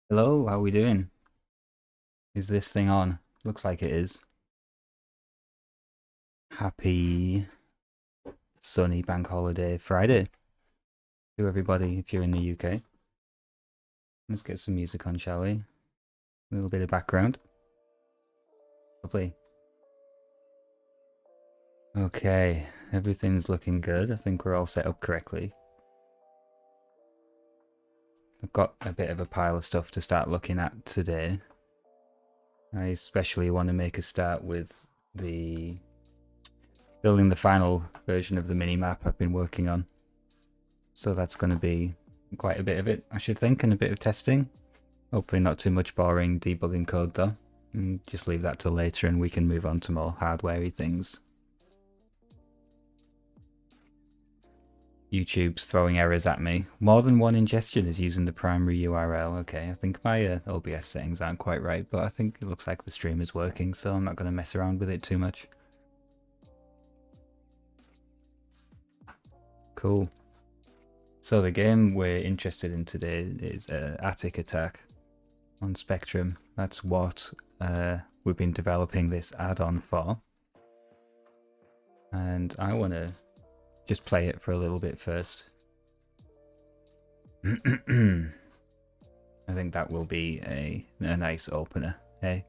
Hello, how we doing? Is this thing on? Looks like it is. Happy sunny bank holiday Friday to everybody if you're in the UK. Let's get some music on, shall we? A little bit of background. Lovely. Okay, everything's looking good. I think we're all set up correctly. I've got a bit of a pile of stuff to start looking at today. I especially want to make a start with the building the final version of the mini-map I've been working on. So that's going to be quite a bit of it, I should think, and a bit of testing. Hopefully not too much boring debugging code though. And just leave that till later and we can move on to more hardware-y things. YouTube's throwing errors at me. More than one ingestion is using the primary URL. Okay, I think my OBS settings aren't quite right, but I think it looks like the stream is working, so I'm not going to mess around with it too much. Cool. So the game we're interested in today is Attic Attack on Spectrum. That's what we've been developing this add-on for. And I want to just play it for a little bit first. I think that will be a nice opener, hey?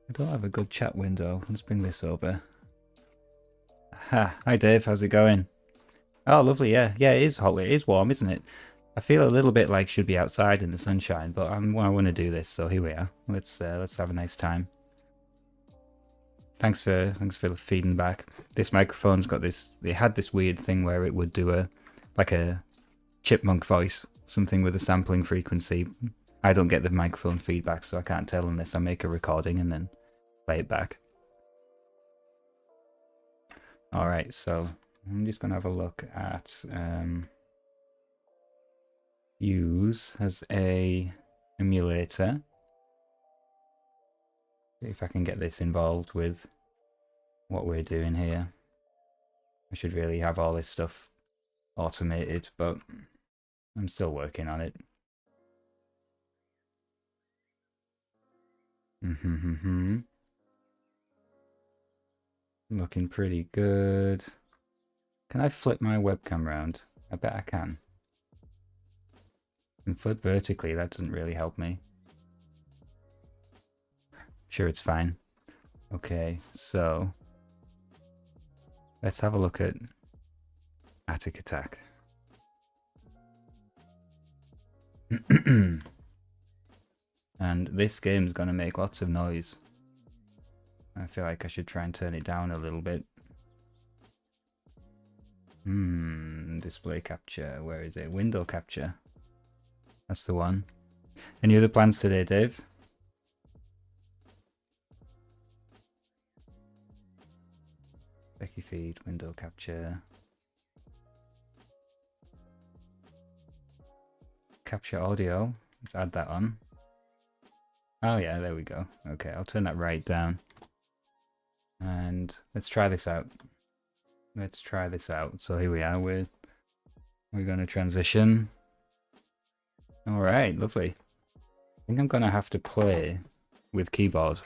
I don't have a good chat window. Let's bring this over. Ha! Hi Dave, how's it going? Oh, lovely, yeah. Yeah, it is hot. It is warm, isn't it? I feel a little bit like should be outside in the sunshine, but I want to do this, so here we are. Let's have a nice time. Thanks for feeding back. This microphone's got this. It had this weird thing where it would do a chipmunk voice, something with a sampling frequency. I don't get the microphone feedback, so I can't tell unless I make a recording and then play it back. All right, so I'm just gonna have a look at use as a emulator. See if I can get this involved with what we're doing here. I should really have all this stuff automated, but I'm still working on it. Looking pretty good. Can I flip my webcam around? I bet I can. And flip vertically, that doesn't really help me. Sure, it's fine. Okay, so let's have a look at Attic Attack. And this game's gonna make lots of noise. I feel like I should try and turn it down a little bit. Display capture, where is it? Window capture. That's the one. Any other plans today, Dave? Becky feed, window capture. Capture audio. Let's add that on. Oh yeah, there we go. Okay, I'll turn that right down. And let's try this out. Let's try this out. So here we are. We're going to transition. All right, lovely. I think I'm going to have to play with keyboard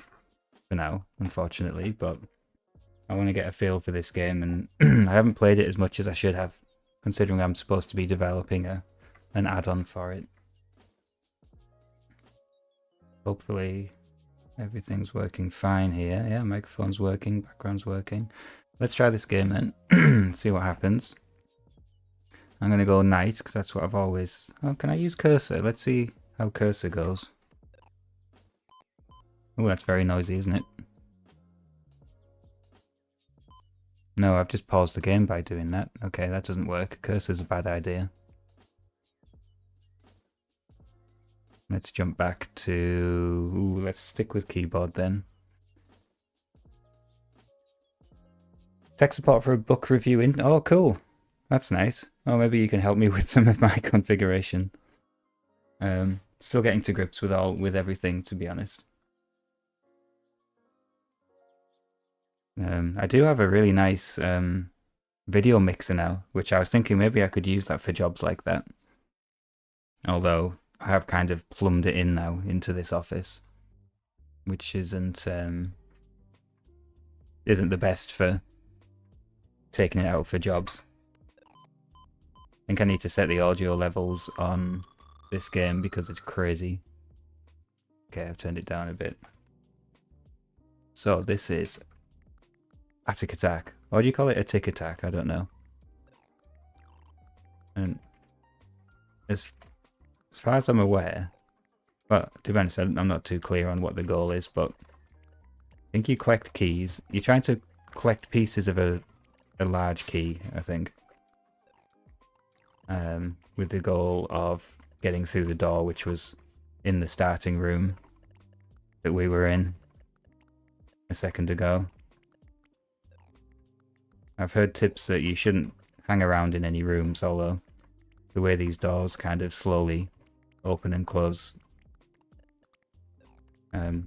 for now, unfortunately, but I want to get a feel for this game, and I haven't played it as much as I should have, considering I'm supposed to be developing an add-on for it. Hopefully everything's working fine here. Yeah, microphone's working, background's working. Let's try this game then, see what happens. I'm going to go night, because that's what I've always... Oh, can I use cursor? Let's see how cursor goes. Oh, that's very noisy, isn't it? No, I've just paused the game by doing that. Okay, that doesn't work. Cursor's a bad idea. Let's jump back to... Ooh, let's stick with keyboard then. Tech support for a book review in... Oh, cool. That's nice. Oh, maybe you can help me with some of my configuration. Still getting to grips with everything, to be honest. I do have a really nice video mixer now, which I was thinking maybe I could use that for jobs like that. Although I have kind of plumbed it in now into this office, which isn't the best for taking it out for jobs. I think I need to set the audio levels on this game because it's crazy. Okay, I've turned it down a bit. So this is attic attack. Or do you call it a tick attack? I don't know. And as far as I'm aware, well, to be honest, I'm not too clear on what the goal is, but I think you collect keys. You're trying to collect pieces of a large key, I think. With the goal of getting through the door, which was in the starting room that we were in a second ago. I've heard tips that you shouldn't hang around in any rooms, although the way these doors kind of slowly open and close,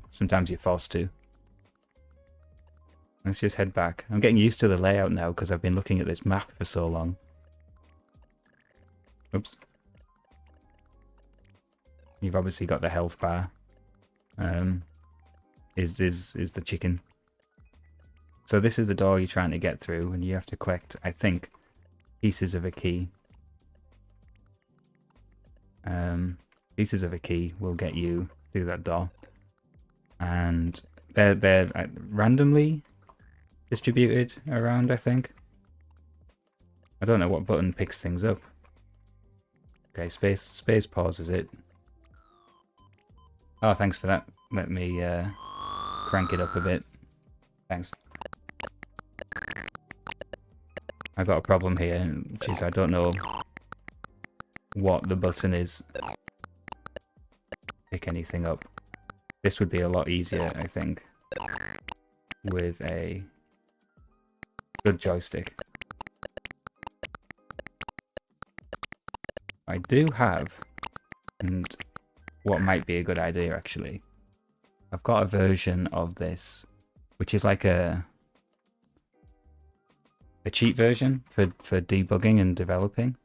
sometimes you're forced to. Let's just head back. I'm getting used to the layout now because I've been looking at this map for so long. Oops. You've obviously got the health bar. Is the chicken. So this is the door you're trying to get through, and you have to collect, I think, pieces of a key. Pieces of a key will get you through that door. And they're randomly distributed around, I think. I don't know what button picks things up. Okay, space pauses it. Oh, thanks for that. Let me crank it up a bit. Thanks. I've got a problem here, which is I don't know what the button is. Pick anything up. This would be a lot easier, I think, with a good joystick. I do have, and what might be a good idea actually, I've got a version of this, which is like a cheat version for debugging and developing.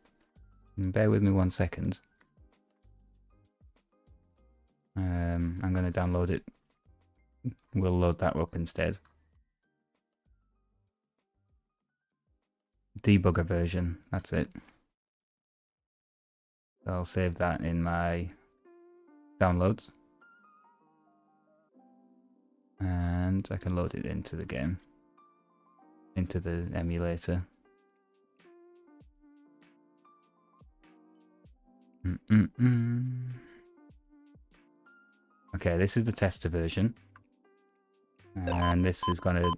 And bear with me 1 second. I'm going to download it. We'll load that up instead. Debugger version, that's it. So I'll save that in my downloads. And I can load it into the game. Into the emulator. Okay, this is the tester version. And this is gonna...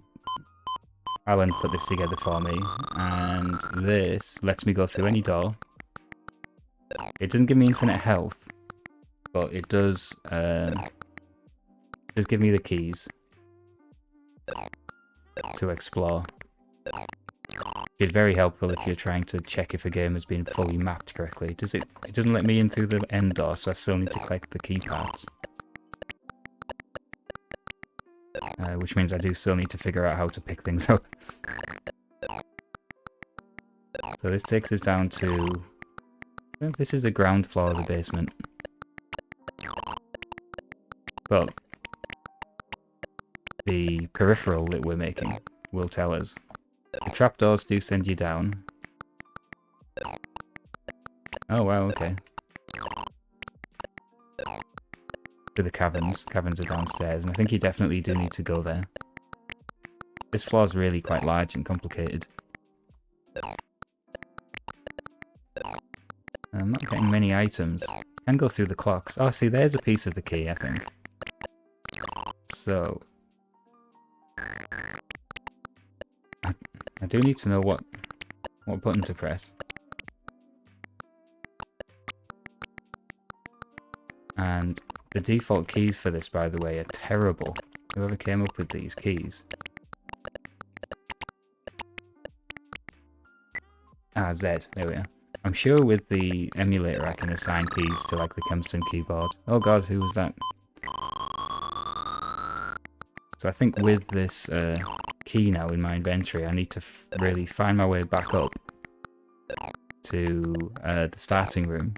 Alan put this together for me. And this lets me go through any door. It doesn't give me infinite health, but it does give me the keys to explore. It's very helpful if you're trying to check if a game has been fully mapped correctly. It doesn't let me in through the end door, so I still need to collect the key parts. Which means I do still need to figure out how to pick things up. So this takes us down to... I think this is the ground floor of the basement. But the peripheral that we're making will tell us. The trapdoors do send you down. Oh wow, okay. To the caverns. Caverns are downstairs, and I think you definitely do need to go there. This floor is really quite large and complicated. I'm not getting many items. I can go through the clocks. Oh, see, there's a piece of the key, I think. So... I do need to know what button to press. And the default keys for this, by the way, are terrible. Whoever came up with these keys. Ah, Z. There we are. I'm sure with the emulator I can assign keys to like the Kempston keyboard. Oh god, who was that? So I think with this key now in my inventory, I need to really find my way back up to the starting room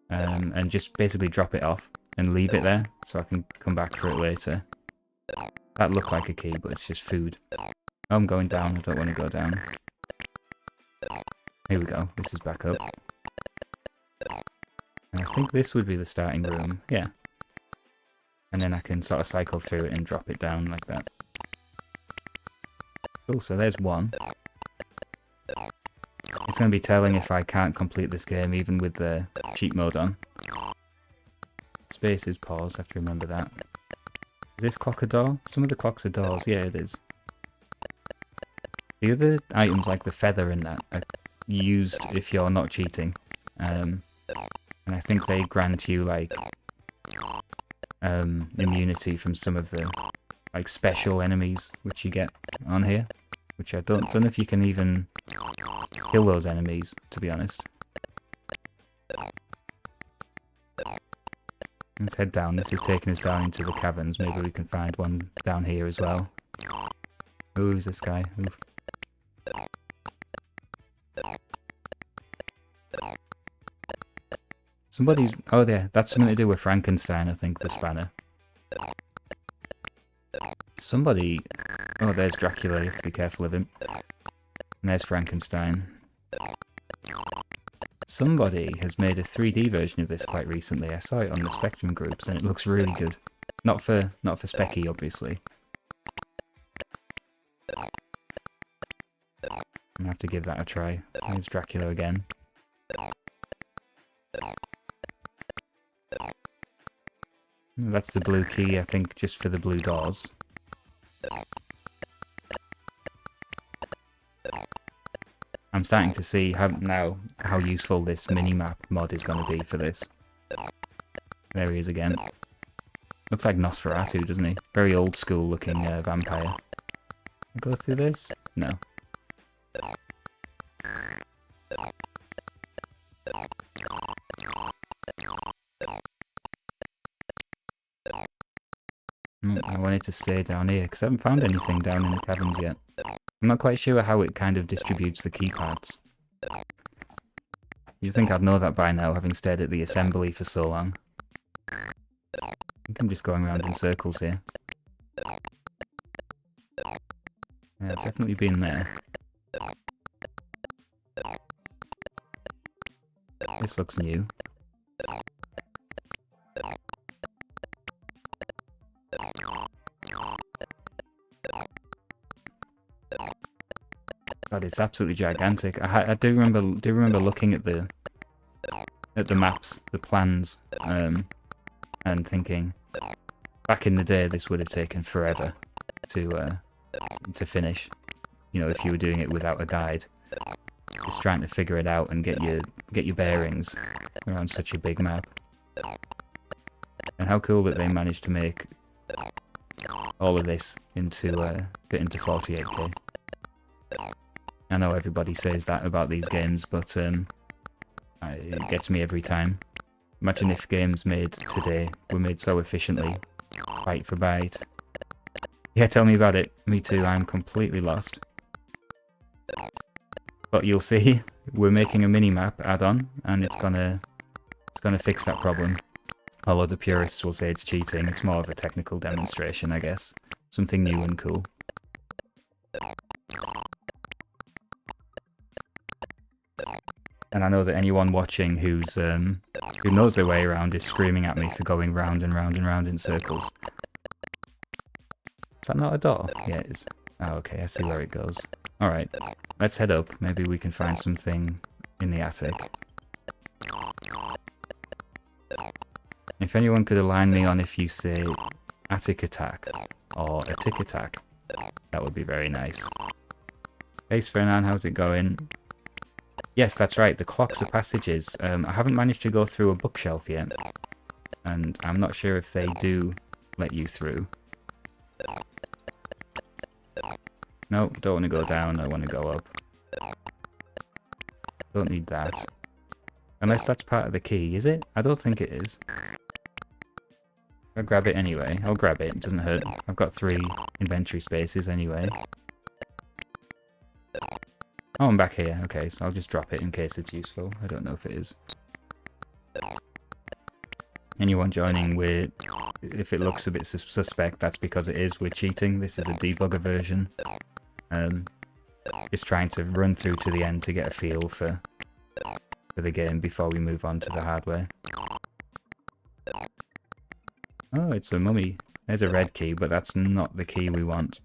and just basically drop it off and leave it there so I can come back for it later. That looked like a key, but it's just food. Oh, I'm going down. I don't want to go down. Here we go. This is back up. And I think this would be the starting room. Yeah. And then I can sort of cycle through it and drop it down like that. Cool, so there's one. It's going to be telling if I can't complete this game even with the cheat mode on. Space is pause, I have to remember that. Is this clock a door? Some of the clocks are doors, yeah it is. The other items like the feather and that are used if you're not cheating. And I think they grant you like immunity from some of the like special enemies which you get on here. Which I don't know if you can even kill those enemies, to be honest. Let's head down. This is taking us down into the caverns. Maybe we can find one down here as well. Ooh, who's this guy? Oof. Somebody's... Oh, there. That's something to do with Frankenstein, I think, the spanner. Somebody... Oh, there's Dracula. You have to be careful of him. And there's Frankenstein. Somebody has made a 3D version of this quite recently. I saw it on the Spectrum groups and it looks really good. Not for Specky, obviously. I'm gonna have to give that a try. There's Dracula again. That's the blue key, I think, just for the blue doors. I'm starting to see now how useful this mini-map mod is going to be for this. There he is again. Looks like Nosferatu, doesn't he? Very old school looking vampire. Go through this? No. I wanted to stay down here because I haven't found anything down in the caverns yet. I'm not quite sure how it kind of distributes the keypads. You'd think I'd know that by now, having stared at the assembly for so long. I think I'm just going around in circles here. Yeah, I've definitely been there. This looks new. God, it's absolutely gigantic. I do remember looking at the maps, the plans, and thinking, back in the day, this would have taken forever to finish. You know, if you were doing it without a guide, just trying to figure it out and get your bearings around such a big map. And how cool that they managed to make all of this into fit into 48K. I know everybody says that about these games, but it gets me every time. Imagine if games made today were made so efficiently, byte for byte. Yeah, tell me about it. Me too, I'm completely lost. But you'll see, we're making a mini-map add-on, and it's gonna fix that problem. Although the purists will say it's cheating, it's more of a technical demonstration, I guess. Something new and cool. And I know that anyone watching who knows their way around is screaming at me for going round and round and round in circles. Is that not a door? Yeah, it is. Oh, okay, I see where it goes. Alright, let's head up. Maybe we can find something in the attic. If anyone could align me on if you say attic attack or a tick attack, that would be very nice. Hey Fernan, how's it going? Yes, that's right, the clocks are passages. I haven't managed to go through a bookshelf yet, and I'm not sure if they do let you through. No, don't want to go down, I want to go up. Don't need that. Unless that's part of the key, is it? I don't think it is. I'll grab it anyway. I'll grab it, it doesn't hurt. I've got 3 inventory spaces anyway. Oh, I'm back here. Okay, so I'll just drop it in case it's useful. I don't know if it is. Anyone joining with... If it looks a bit suspect, that's because it is. We're cheating. This is a debugger version. Just trying to run through to the end to get a feel for the game before we move on to the hardware. Oh, it's a mummy. There's a red key, but that's not the key we want.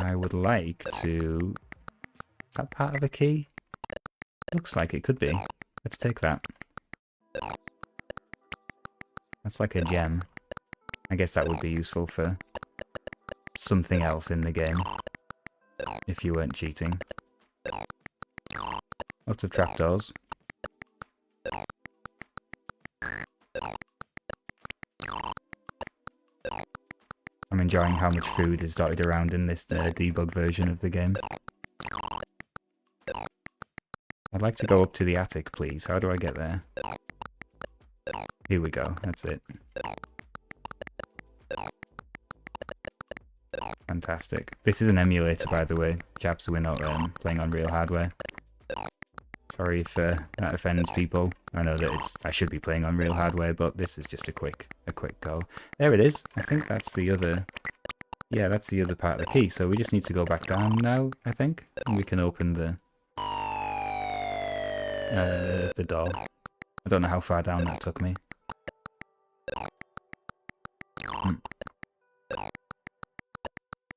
I would like to... Is that part of a key? Looks like it could be. Let's take that. That's like a gem. I guess that would be useful for something else in the game, if you weren't cheating. Lots of trapdoors. I'm enjoying how much food is dotted around in this debug version of the game. I'd like to go up to the attic, please. How do I get there? Here we go. That's it. Fantastic. This is an emulator, by the way, chaps. We're not playing on real hardware. Sorry if that offends people. I know that I should be playing on real hardware, but this is just a quick go. There it is. I think that's the other... Yeah, that's the other part of the key. So we just need to go back down now, I think. And we can open the door. I don't know how far down that took me.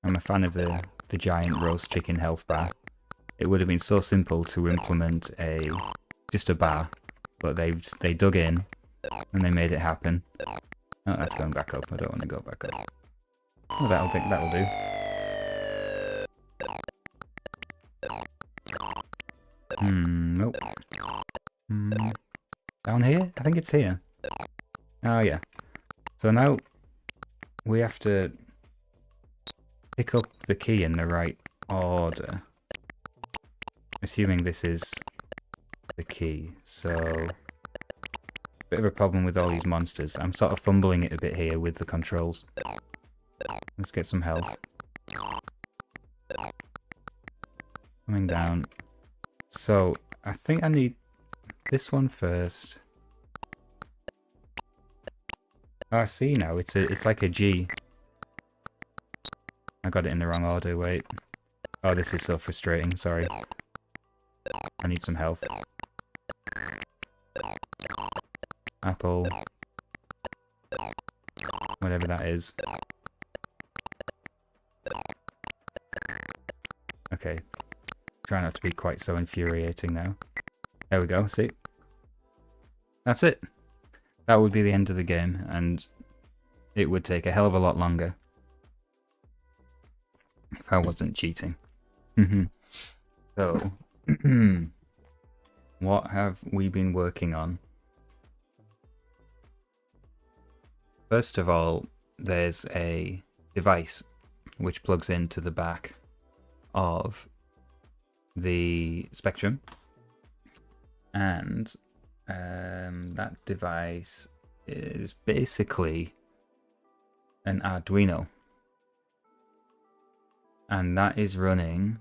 I'm a fan of the giant roast chicken health bar. It would have been so simple to implement just a bar, but they dug in and they made it happen. Oh, that's going back up. I don't want to go back up. Oh, that'll do. Nope. Down here? I think it's here. Oh yeah. So now we have to pick up the key in the right order. Assuming this is the key, so... Bit of a problem with all these monsters. I'm sort of fumbling it a bit here with the controls. Let's get some health. Coming down. So, I think I need this one first. Oh, I see now. It's like a G. I got it in the wrong order, wait. Oh, this is so frustrating, sorry. I need some health. Apple. Whatever that is. Okay. Try not to be quite so infuriating now. There we go, see? That's it. That would be the end of the game, and it would take a hell of a lot longer if I wasn't cheating. So, what have we been working on? First of all, there's a device which plugs into the back of the Spectrum, and that device is basically an Arduino, and that is running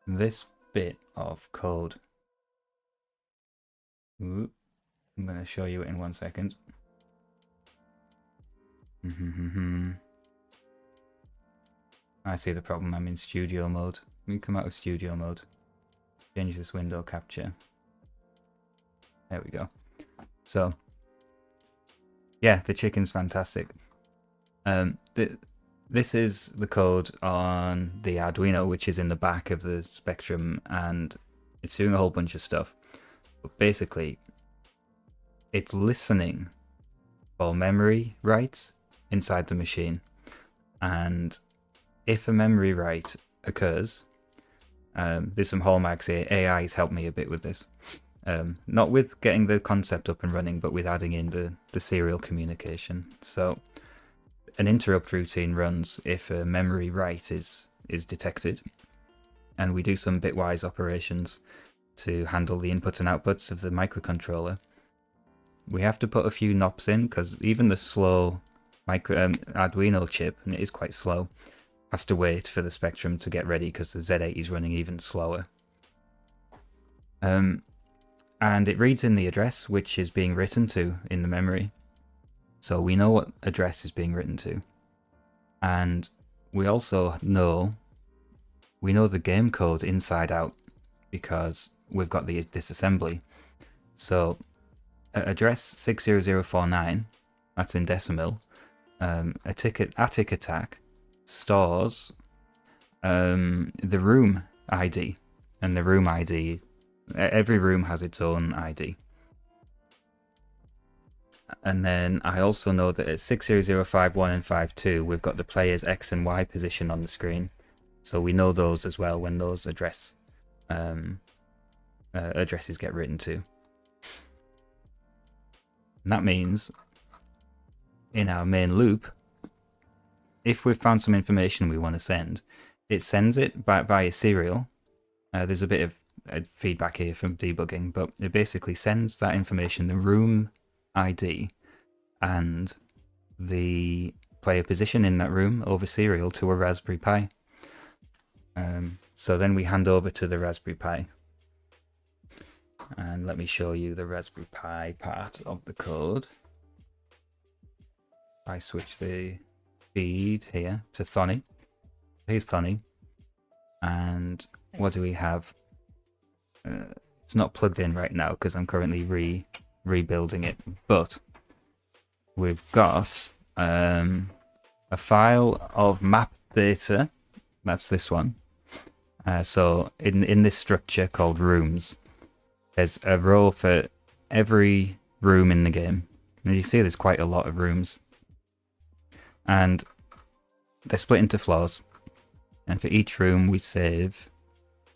this bit of code. I'm going to show you it in 1 second. I see the problem. I'm in studio mode. We can come out of studio mode. Change this window capture. There we go. So, yeah, the chicken's fantastic. This is the code on the Arduino, which is in the back of the Spectrum, and it's doing a whole bunch of stuff. But basically, it's listening for memory writes inside the machine. And if a memory write occurs, there's some hallmarks here. AI has helped me a bit with this. Not with getting the concept up and running, but with adding in the serial communication. So an interrupt routine runs if a memory write is detected, and we do some bitwise operations to handle the inputs and outputs of the microcontroller. We have to put a few NOPs in, because even the slow Arduino chip, and it is quite slow, has to wait for the Spectrum to get ready because the Z8 is running even slower. And it reads in the address which is being written to in the memory. So we know what address is being written to. And we also know, the game code inside out because we've got the disassembly. So address 60049, that's in decimal. Attic attack stores the room ID, and the room ID, every room has its own ID. And then I also know that at 60051 and 52, we've got the player's X and Y position on the screen. So we know those as well when those addresses get written to. And that means in our main loop, if we've found some information we want to send, it sends it back via serial. There's a bit of feedback here from debugging, but it basically sends that information, the room ID and the player position in that room over serial to a Raspberry Pi. So then we hand over to the Raspberry Pi. And let me show you the Raspberry Pi part of the code. I switch the feed here to Thonny. Here's Thonny. And what do we have? It's not plugged in right now because I'm currently rebuilding it, but we've got a file of map data. That's this one. So in this structure called rooms, there's a row for every room in the game. And you see there's quite a lot of rooms. And they're split into floors. And for each room we save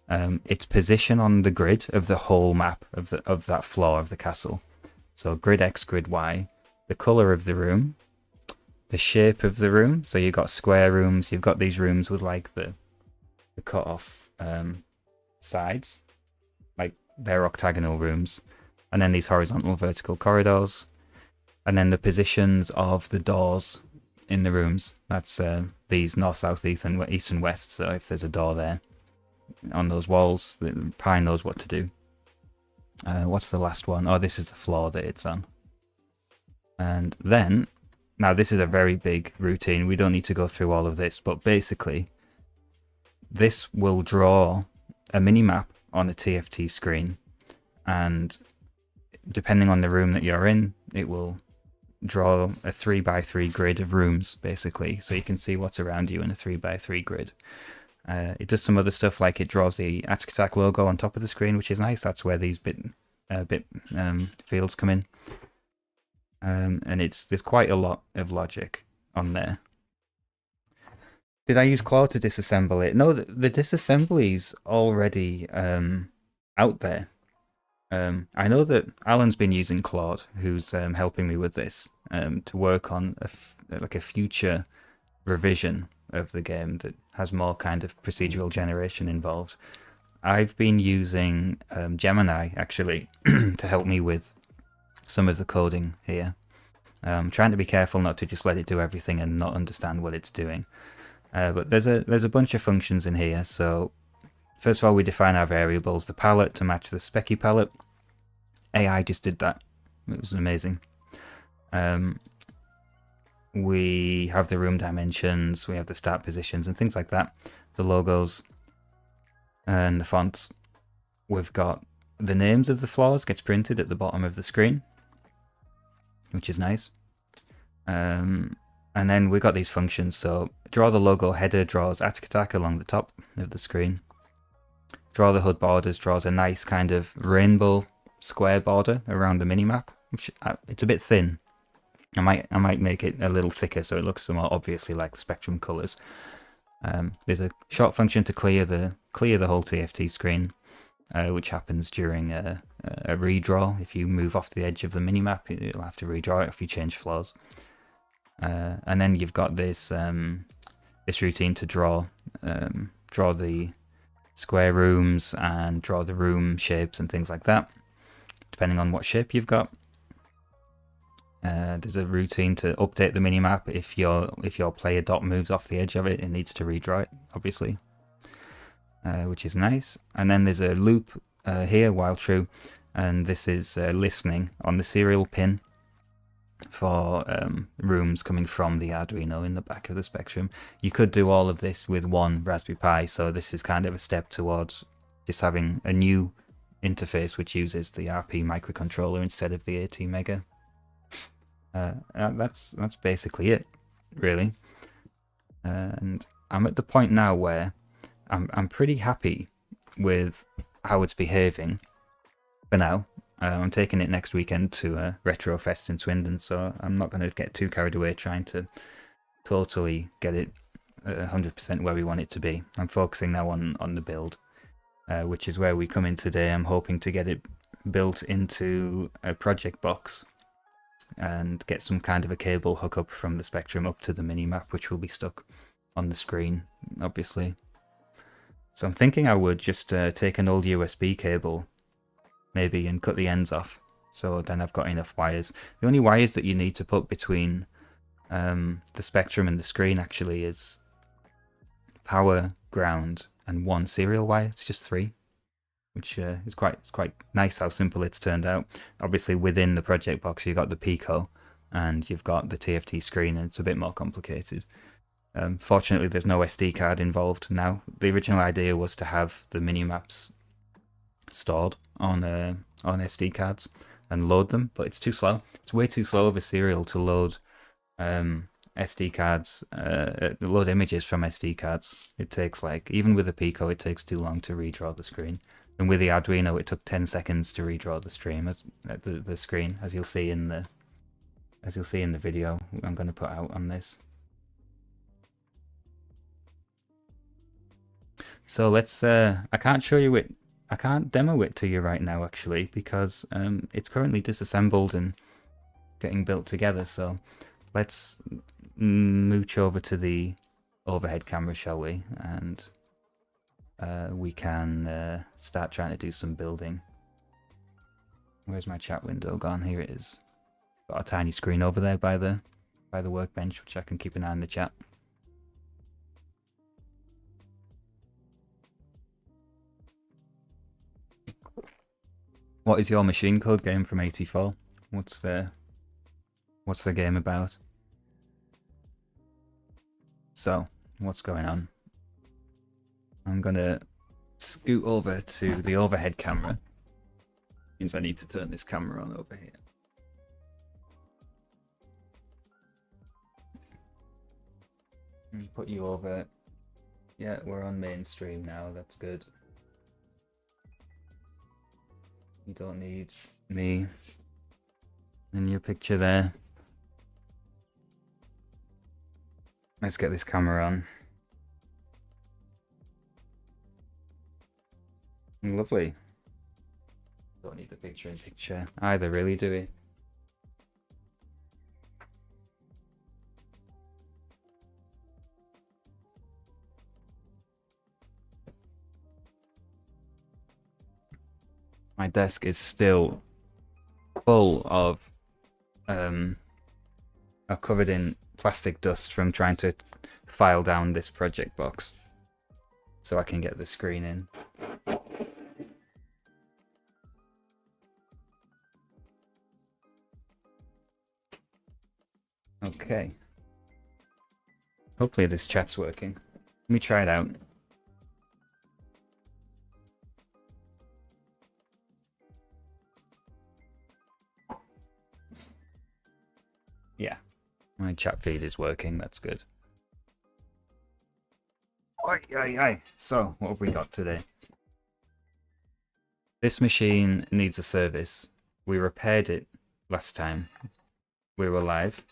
its position on the grid of the whole map of that floor of the castle. So grid X, grid Y, the color of the room, the shape of the room. So you've got square rooms, you've got these rooms with like the cut off sides, like they're octagonal rooms, and then these horizontal vertical corridors, and then the positions of the doors in the rooms. That's these north, south, east and west. So if there's a door there on those walls, the Pi knows what to do. What's the last one? Oh, this is the floor that it's on. And then, now this is a very big routine. We don't need to go through all of this, but basically this will draw a mini map on a TFT screen, and depending on the room that you're in, it will draw a 3x3 grid of rooms, basically, so you can see what's around you in a 3x3 grid. It does some other stuff, like it draws the Attack logo on top of the screen, which is nice. That's where these bit fields come in. And there's quite a lot of logic on there. Did I use Claude to disassemble it? No, the disassembly's already out there. I know that Alan's been using Claude, who's helping me with this, to work on a future revision of the game that has more kind of procedural generation involved. I've been using Gemini, actually, to help me with some of the coding here. I'm trying to be careful not to just let it do everything and not understand what it's doing. But there's a bunch of functions in here. So first of all, we define our variables, the palette to match the specky palette. AI just did that. It was amazing. We have the room dimensions, we have the start positions and things like that, the logos and the fonts. We've got the names of the floors gets printed at the bottom of the screen, which is nice. And then we've got these functions. So draw the logo header draws Attack along the top of the screen. Draw the HUD borders draws a nice kind of rainbow square border around the minimap, which it's a bit thin. I might make it a little thicker so it looks more obviously like the spectrum colors. There's a short function to clear the whole TFT screen, which happens during a redraw. If you move off the edge of the minimap, you'll have to redraw it if you change floors. And then you've got this this routine to draw the square rooms and draw the room shapes and things like that, depending on what shape you've got. There's a routine to update the minimap. If your player dot moves off the edge of it, it needs to redraw it, obviously, which is nice. And then there's a loop here while true, and this is listening on the serial pin for rooms coming from the Arduino in the back of the Spectrum. You could do all of this with one Raspberry Pi, so this is kind of a step towards just having a new interface which uses the RP microcontroller instead of the AT Mega. That's basically it, really. And I'm at the point now where I'm pretty happy with how it's behaving for now. I'm taking it next weekend to Retro Fest in Swindon, so I'm not going to get too carried away trying to totally get it 100% where we want it to be. I'm focusing now on the build, which is where we come in today. I'm hoping to get it built into a project box and get some kind of a cable hookup from the Spectrum up to the mini-map, which will be stuck on the screen, obviously. So I'm thinking I would just take an old USB cable, maybe, and cut the ends off, so then I've got enough wires. The only wires that you need to put between the Spectrum and the screen actually is power, ground, and one serial wire. It's just 3, which is quite nice how simple it's turned out. Obviously within the project box you've got the Pico and you've got the TFT screen, and it's a bit more complicated. Fortunately there's no SD card involved now. The original idea was to have the mini-maps stored on SD cards and load them, but it's too slow. It's way too slow of a serial to load SD cards, load images from SD cards. It takes, like, even with the Pico, it takes too long to redraw the screen. And with the Arduino, it took 10 seconds to redraw the screen, as you'll see in the video I'm going to put out on this. So let's. I can't show you it. I can't demo it to you right now, actually, because it's currently disassembled and getting built together. So let's mooch over to the overhead camera, shall we? And we can start trying to do some building. Where's my chat window gone? Here it is. Got a tiny screen over there by the workbench, which I can keep an eye on the chat. What is your machine code game from 84? What's the game about? So, what's going on? I'm gonna scoot over to the overhead camera. Means I need to turn this camera on over here. And put you over. Yeah, we're on mainstream now, that's good. You don't need me in your picture there. Let's get this camera on. Lovely. Don't need the picture in picture either, really, do we? My desk is still full of covered in plastic dust from trying to file down this project box so I can get the screen in. Okay. Hopefully this chat's working. Let me try it out. Yeah, my chat feed is working, that's good. So, what have we got today? This machine needs a service. We repaired it last time we were live,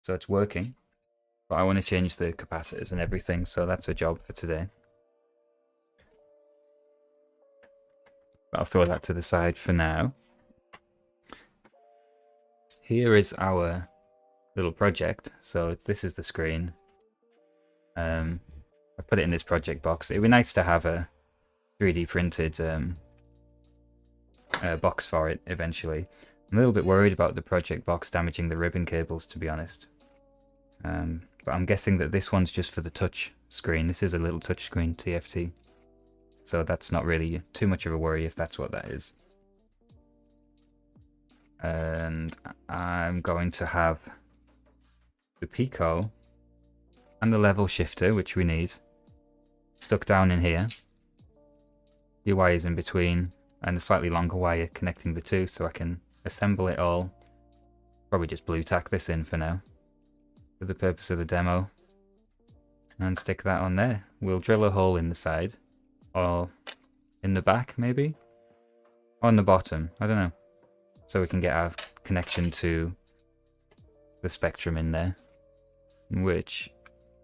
so it's working. But I want to change the capacitors and everything, so that's a job for today. But I'll throw that to the side for now. Here is our little project. So this is the screen. I put it in this project box. It'd be nice to have a 3D printed box for it eventually. I'm a little bit worried about the project box damaging the ribbon cables, to be honest. But I'm guessing that this one's just for the touch screen. This is a little touch screen TFT. So that's not really too much of a worry if that's what that is. And I'm going to have the Pico and the level shifter, which we need, stuck down in here. Your wires in between, and a slightly longer wire connecting the two, so I can assemble it all. Probably just blue tack this in for now, for the purpose of the demo. and stick that on there. We'll drill a hole in the side, or in the back maybe, on the bottom, I don't know, so we can get our connection to the spectrum in there, which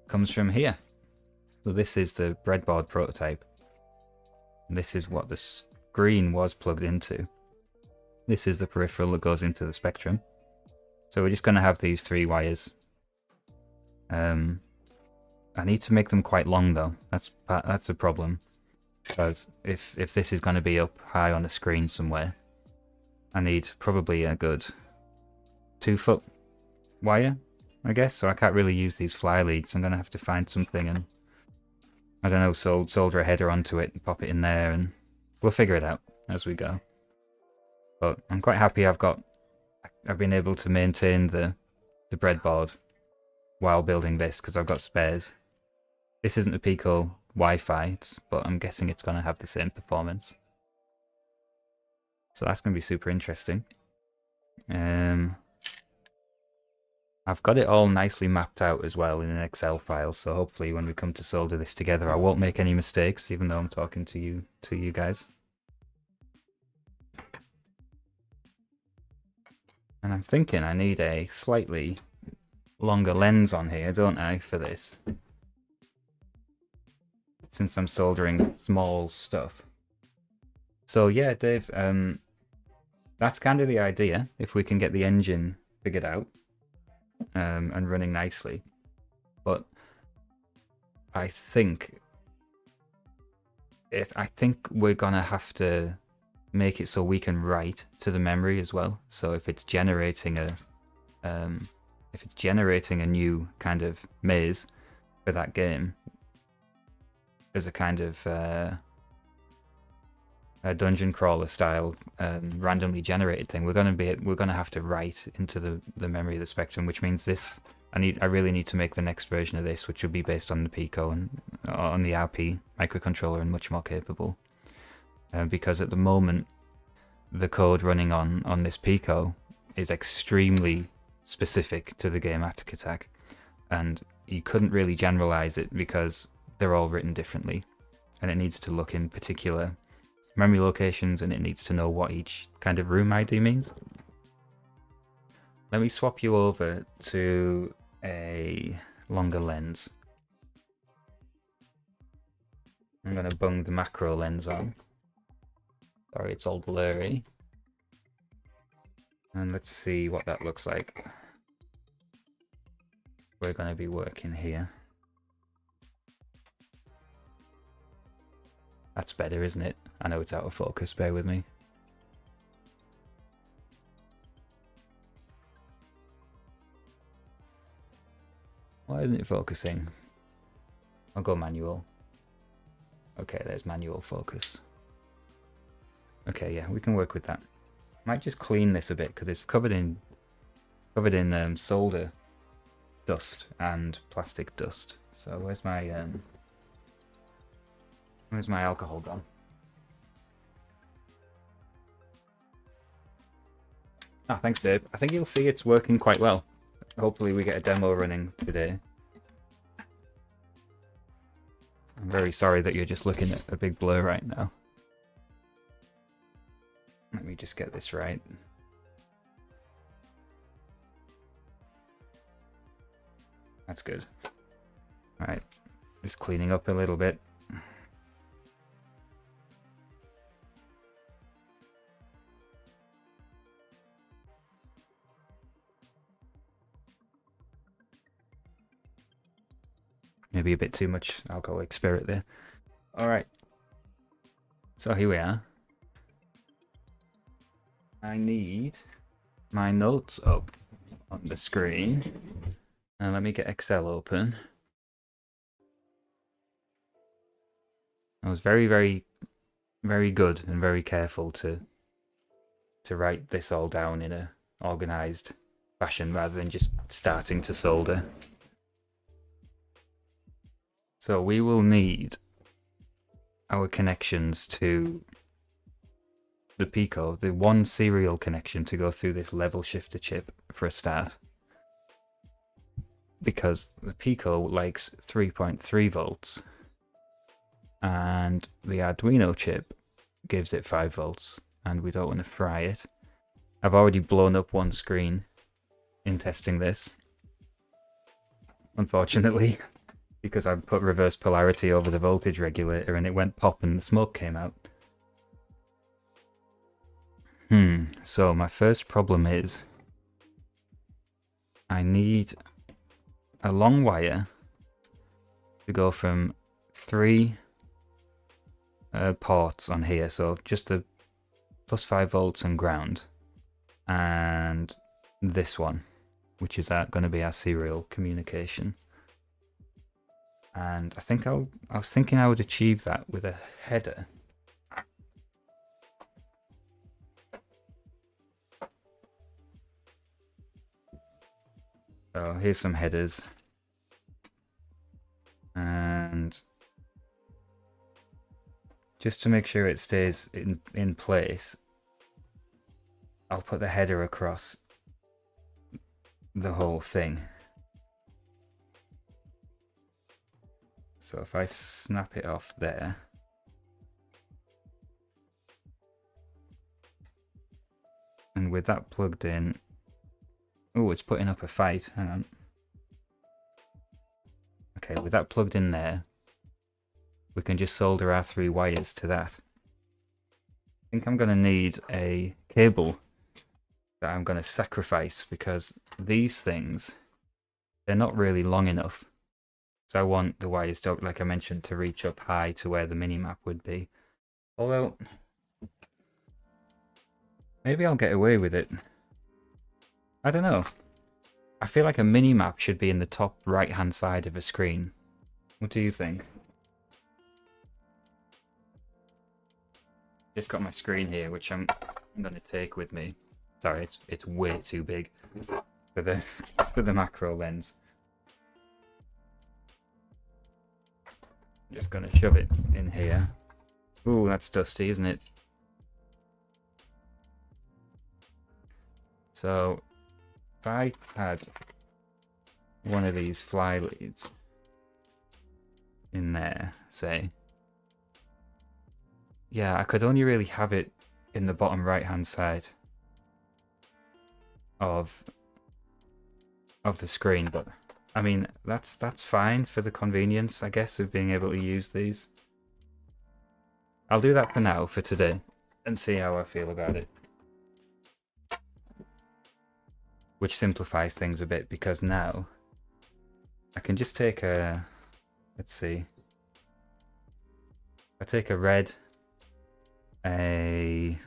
comes from here. So this is the breadboard prototype. This is what the screen was plugged into. This is the peripheral that goes into the spectrum. So we're just going to have these 3 wires. I need to make them quite long though. That's a problem. Because if this is going to be up high on the screen somewhere, I need probably a good 2-foot wire, I guess. So I can't really use these fly leads. I'm going to have to find something and, I don't know, solder a header onto it and pop it in there, and we'll figure it out as we go. But I'm quite happy I've been able to maintain the breadboard while building this, because I've got spares. This isn't a Pico Wi-Fi, but I'm guessing it's going to have the same performance. So that's going to be super interesting. I've got it all nicely mapped out as well in an Excel file, so hopefully when we come to solder this together I won't make any mistakes, even though I'm talking to you guys. And I'm thinking I need a slightly longer lens on here, don't I, for this? Since I'm soldering small stuff. So yeah, Dave, that's kind of the idea, if we can get the engine figured out and running nicely. But I think we're gonna have to make it so we can write to the memory as well. So if it's generating a new kind of maze for that game as a kind of a dungeon crawler style randomly generated thing, we're gonna have to write into the memory of the spectrum, which means this I really need to make the next version of this, which will be based on the Pico and on the RP microcontroller and much more capable. Because at the moment, the code running on this Pico is extremely specific to the game Attic Attack, and you couldn't really generalize it because they're all written differently, and it needs to look in particular memory locations, and it needs to know what each kind of room ID means. Let me swap you over to a longer lens. I'm going to bung the macro lens on. Sorry, it's all blurry. And let's see what that looks like. We're going to be working here. That's better, isn't it? I know it's out of focus, bear with me. Why isn't it focusing? I'll go manual. Okay, there's manual focus. Okay, yeah, we can work with that. Might just clean this a bit because it's covered in solder dust and plastic dust. So where's my alcohol gone? Ah, thanks, Dave. I think you'll see it's working quite well. Hopefully we get a demo running today. I'm very sorry that you're just looking at a big blur right now. Let me just get this right. That's good. Alright, just cleaning up a little bit. Maybe a bit too much alcoholic spirit there. Alright. So here we are. I need my notes up on the screen. And let me get Excel open. I was very, very, very good and very careful to write this all down in a organized fashion rather than just starting to solder. So we will need our connections to the Pico, the one serial connection to go through this level shifter chip for a start. because the Pico likes 3.3 volts and the Arduino chip gives it 5 volts, and we don't want to fry it. I've already blown up one screen in testing this, unfortunately, because I put reverse polarity over the voltage regulator and it went pop and the smoke came out. So my first problem is I need a long wire to go from 3 ports on here, so just the plus 5 volts and ground, and this one, which is going to be our serial communication. And I was thinking I would achieve that with a header. So here's some headers, and just to make sure it stays in place, I'll put the header across the whole thing. So if I snap it off there, and with that plugged in, oh, it's putting up a fight, hang on. Okay, with that plugged in there, we can just solder our 3 wires to that. I think I'm going to need a cable that I'm going to sacrifice, because these things, they're not really long enough. So I want the wires to, like I mentioned, to reach up high to where the mini-map would be. Although, maybe I'll get away with it. I don't know. I feel like a mini-map should be in the top right-hand side of a screen. What do you think? Just got my screen here, which I'm going to take with me. Sorry, it's way too big for the macro lens. I'm just going to shove it in here. Ooh, that's dusty, isn't it? So, if I had one of these fly leads in there, say, yeah, I could only really have it in the bottom right hand side of the screen, but I mean that's fine for the convenience, I guess, of being able to use these. I'll do that for now, for today, and see how I feel about it. Which simplifies things a bit, because now I can just take a, let's see, I take a red, I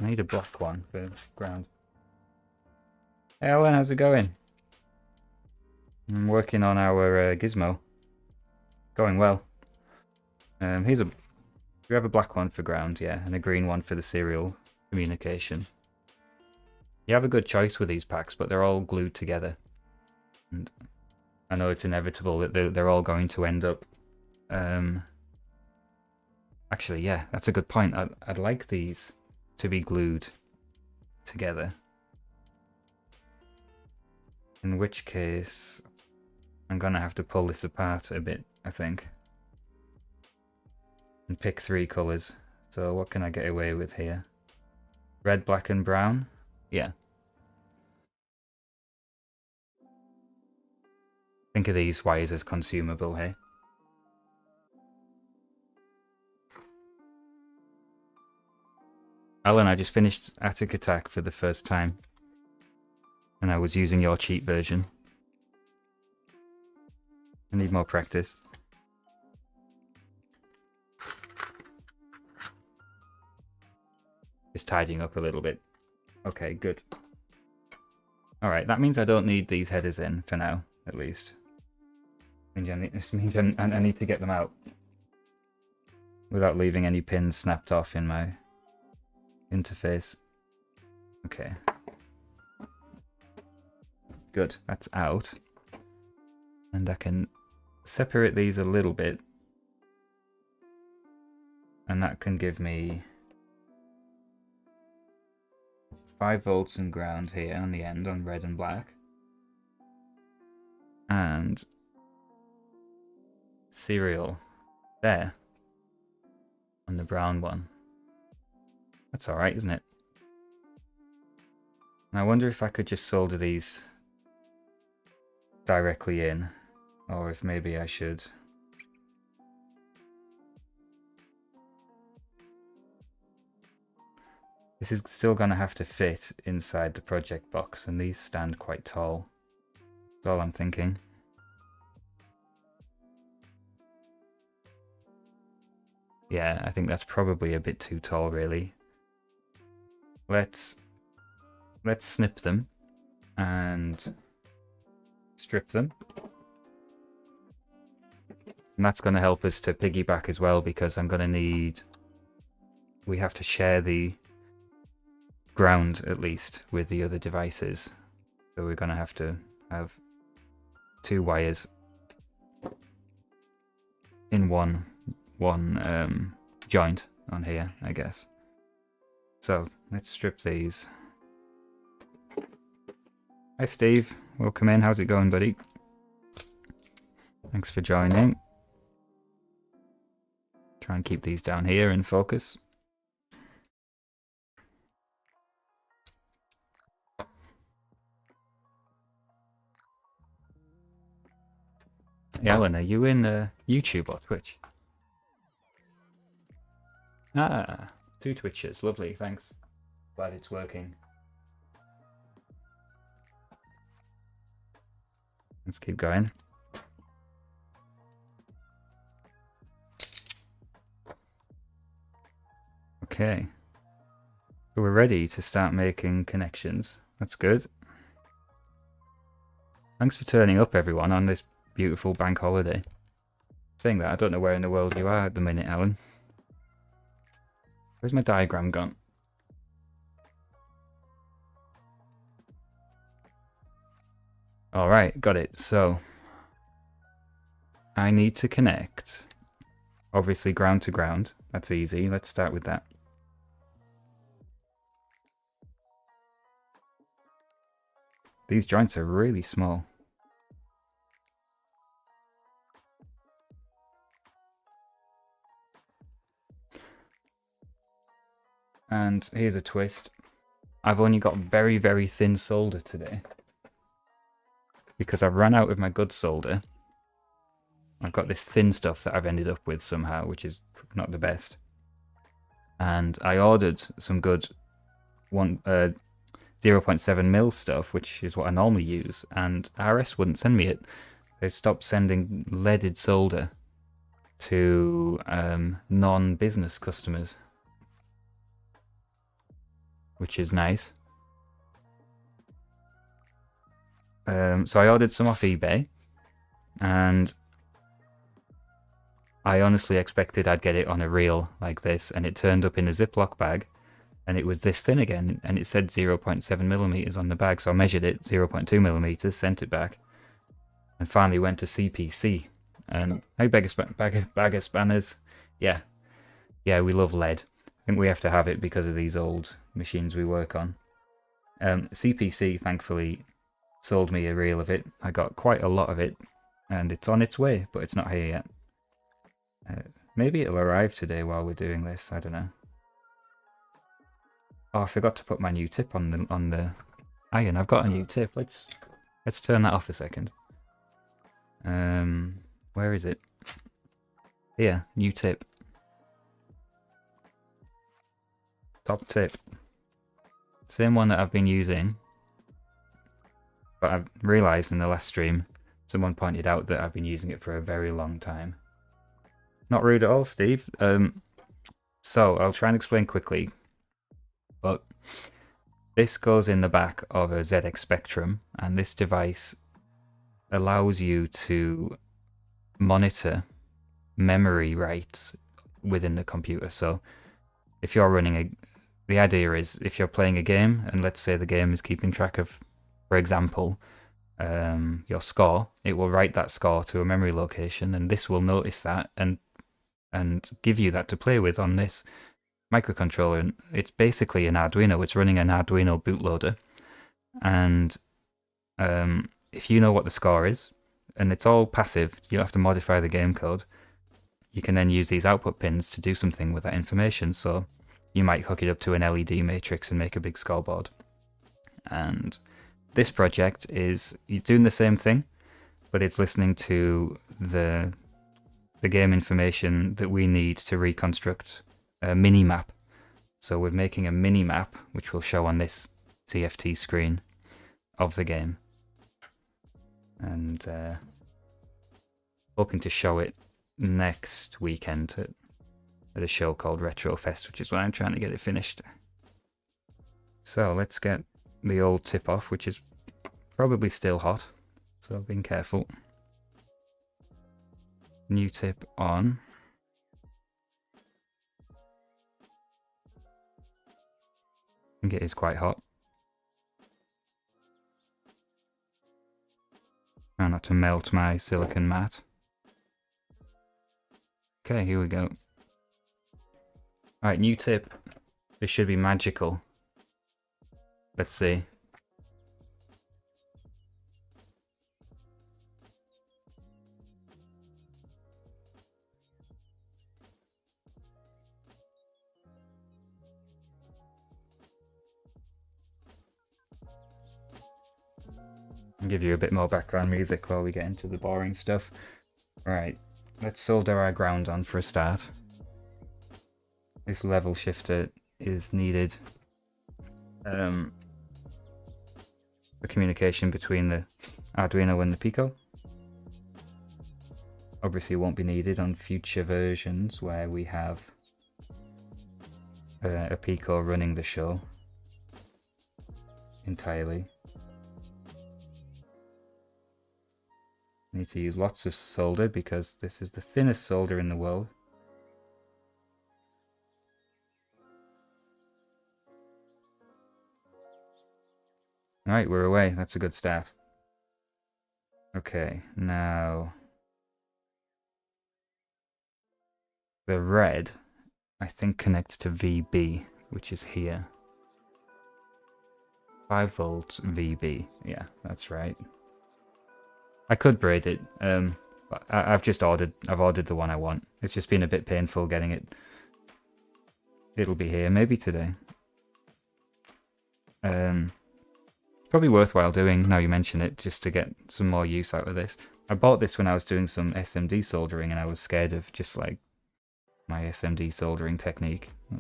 need a black one for ground. Hey Alan, how's it going? I'm working on our gizmo. Going well. We have a black one for ground, yeah, and a green one for the serial communication. You have a good choice with these packs, but they're all glued together. And I know it's inevitable that they're all going to end up... Actually, yeah, that's a good point. I'd like these to be glued together. In which case, I'm going to have to pull this apart a bit, I think. And pick 3 colours. So what can I get away with here? Red, black and brown? Yeah. Think of these wires as consumable, hey? Alan, I just finished Attic Attack for the first time. And I was using your cheat version. I need more practice. It's tidying up a little bit. Okay, good. Alright, that means I don't need these headers in for now, at least. This means I need to get them out without leaving any pins snapped off in my interface. Okay. Good, that's out. And I can separate these a little bit. And that can give me 5 volts and ground here on the end on red and black. and serial there on the brown one. That's alright, isn't it? And I wonder if I could just solder these directly in, or if maybe I should. This is still going to have to fit inside the project box, and these stand quite tall. That's all I'm thinking. Yeah, I think that's probably a bit too tall, really. Let's snip them and strip them. And that's going to help us to piggyback as well, because I'm going to need... We have to share the ground, at least, with the other devices. So we're going to have 2 wires in one joint on here, I guess. So let's strip these. Hi Steve, welcome in. How's it going, buddy? Thanks for joining. Try and keep these down here in focus. Ellen, are you in YouTube or Twitch? Ah, 2 Twitches. Lovely, thanks. Glad it's working. Let's keep going. Okay. So we're ready to start making connections. That's good. Thanks for turning up, everyone, on this beautiful bank holiday. Saying that, I don't know where in the world you are at the minute, Alan. Where's my diagram gone? Alright, got it. So, I need to connect, obviously, ground to ground. That's easy. Let's start with that. These joints are really small. And here's a twist. I've only got very, very thin solder today, because I've run out of my good solder. I've got this thin stuff that I've ended up with somehow, which is not the best. And I ordered some good 0.7 mil stuff, which is what I normally use, and RS wouldn't send me it. They stopped sending leaded solder to non-business customers, which is nice. So I ordered some off eBay, and I honestly expected I'd get it on a reel like this, and it turned up in a Ziploc bag, and it was this thin again, and it said 0.7 millimeters on the bag, so I measured it, 0.2 millimeters, sent it back, and finally went to CPC. And hey, bag of spanners. Yeah, we love lead. I think we have to have it because of these old machines we work on. CPC thankfully sold me a reel of it. I got quite a lot of it, and it's on its way, but it's not here yet. Maybe it'll arrive today while we're doing this. I don't know. Oh, I forgot to put my new tip on the iron. I've got a new tip. Let's turn that off a second. Where is it? Here, new tip. Top tip. Same one that I've been using, but I've realised in the last stream, someone pointed out that I've been using it for a very long time. Not rude at all, Steve. So I'll try and explain quickly. But this goes in the back of a ZX Spectrum, and this device allows you to monitor memory writes within the computer. So if you're running the idea is if you're playing a game, and let's say the game is keeping track of, for example, your score, it will write that score to a memory location, and this will notice that and give you that to play with on this microcontroller. And it's basically an Arduino. It's running an Arduino bootloader, and if you know what the score is, and it's all passive. You don't have to modify the game code. You can then use these output pins to do something with that information. So you might hook it up to an LED matrix and make a big scoreboard. And this project is doing the same thing, but it's listening to the game information that we need to reconstruct a mini map. So we're making a mini map, which will show on this TFT screen of the game. And hoping to show it next weekend at a show called Retro Fest, which is why I'm trying to get it finished. So let's get the old tip off, which is probably still hot, so being careful. New tip on. I think it is quite hot. Try not to melt my silicon mat. Okay, here we go. Alright, new tip. This should be magical. Let's see. I'll give you a bit more background music while we get into the boring stuff. Alright, let's solder our ground on for a start. This level shifter is needed for communication between the Arduino and the Pico. Obviously it won't be needed on future versions where we have a Pico running the show entirely. Need to use lots of solder because this is the thinnest solder in the world. Alright, we're away. That's a good start. Okay, now the red, I think, connects to VB, which is here. 5 volts VB. Yeah, that's right. I could braid it, but I've ordered the one I want. It's just been a bit painful getting it. It'll be here maybe today. Probably worthwhile doing, now you mention it, just to get some more use out of this. I bought this when I was doing some SMD soldering and I was scared of just like my SMD soldering technique. I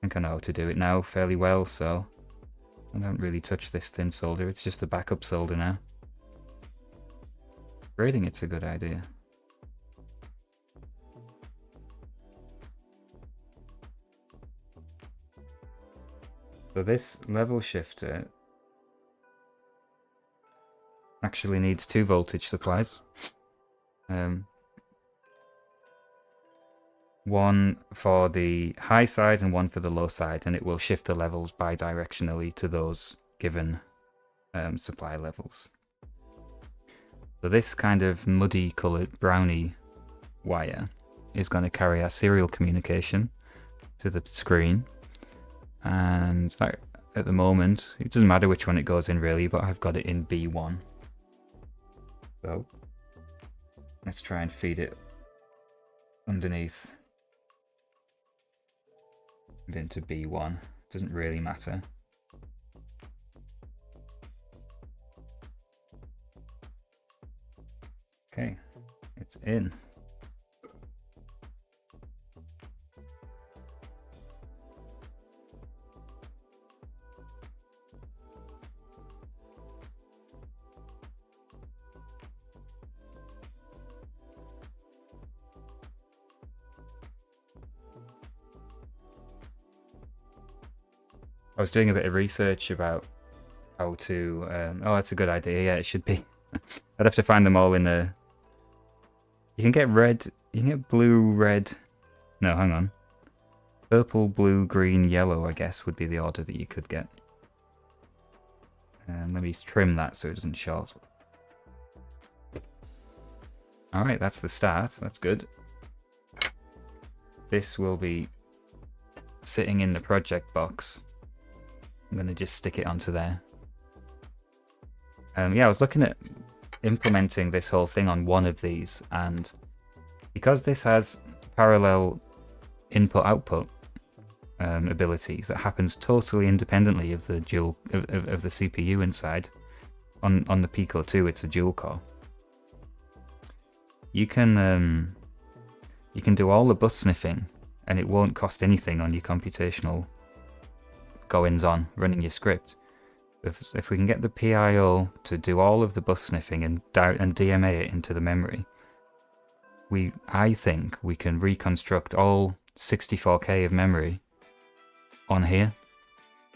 think I know how to do it now fairly well, so I don't really touch this thin solder, it's just a backup solder now. Braiding it's a good idea. So this level shifter actually needs 2 voltage supplies. One for the high side and one for the low side, and it will shift the levels bidirectionally to those given supply levels. So this kind of muddy coloured brownie wire is going to carry our serial communication to the screen, and that, at the moment, it doesn't matter which one it goes in really, but I've got it in B1. So let's try and feed it underneath and into B1. Doesn't really matter. Okay, it's in. I was doing a bit of research about how to... oh, that's a good idea. Yeah, it should be. I'd have to find them all in a... You can get red... You can get blue, red... No, hang on. Purple, blue, green, yellow, I guess, would be the order that you could get. Let me trim that so it doesn't short. Alright, that's the start. That's good. This will be sitting in the project box. I'm going to just stick it onto there. Yeah, I was looking at implementing this whole thing on one of these, and because this has parallel input-output abilities that happens totally independently of the dual of the CPU inside. On the Pico 2, it's a dual core. You can do all the bus sniffing, and it won't cost anything on your computational goings on running your script. If we can get the PIO to do all of the bus sniffing and DMA it into the memory, I think we can reconstruct all 64K of memory on here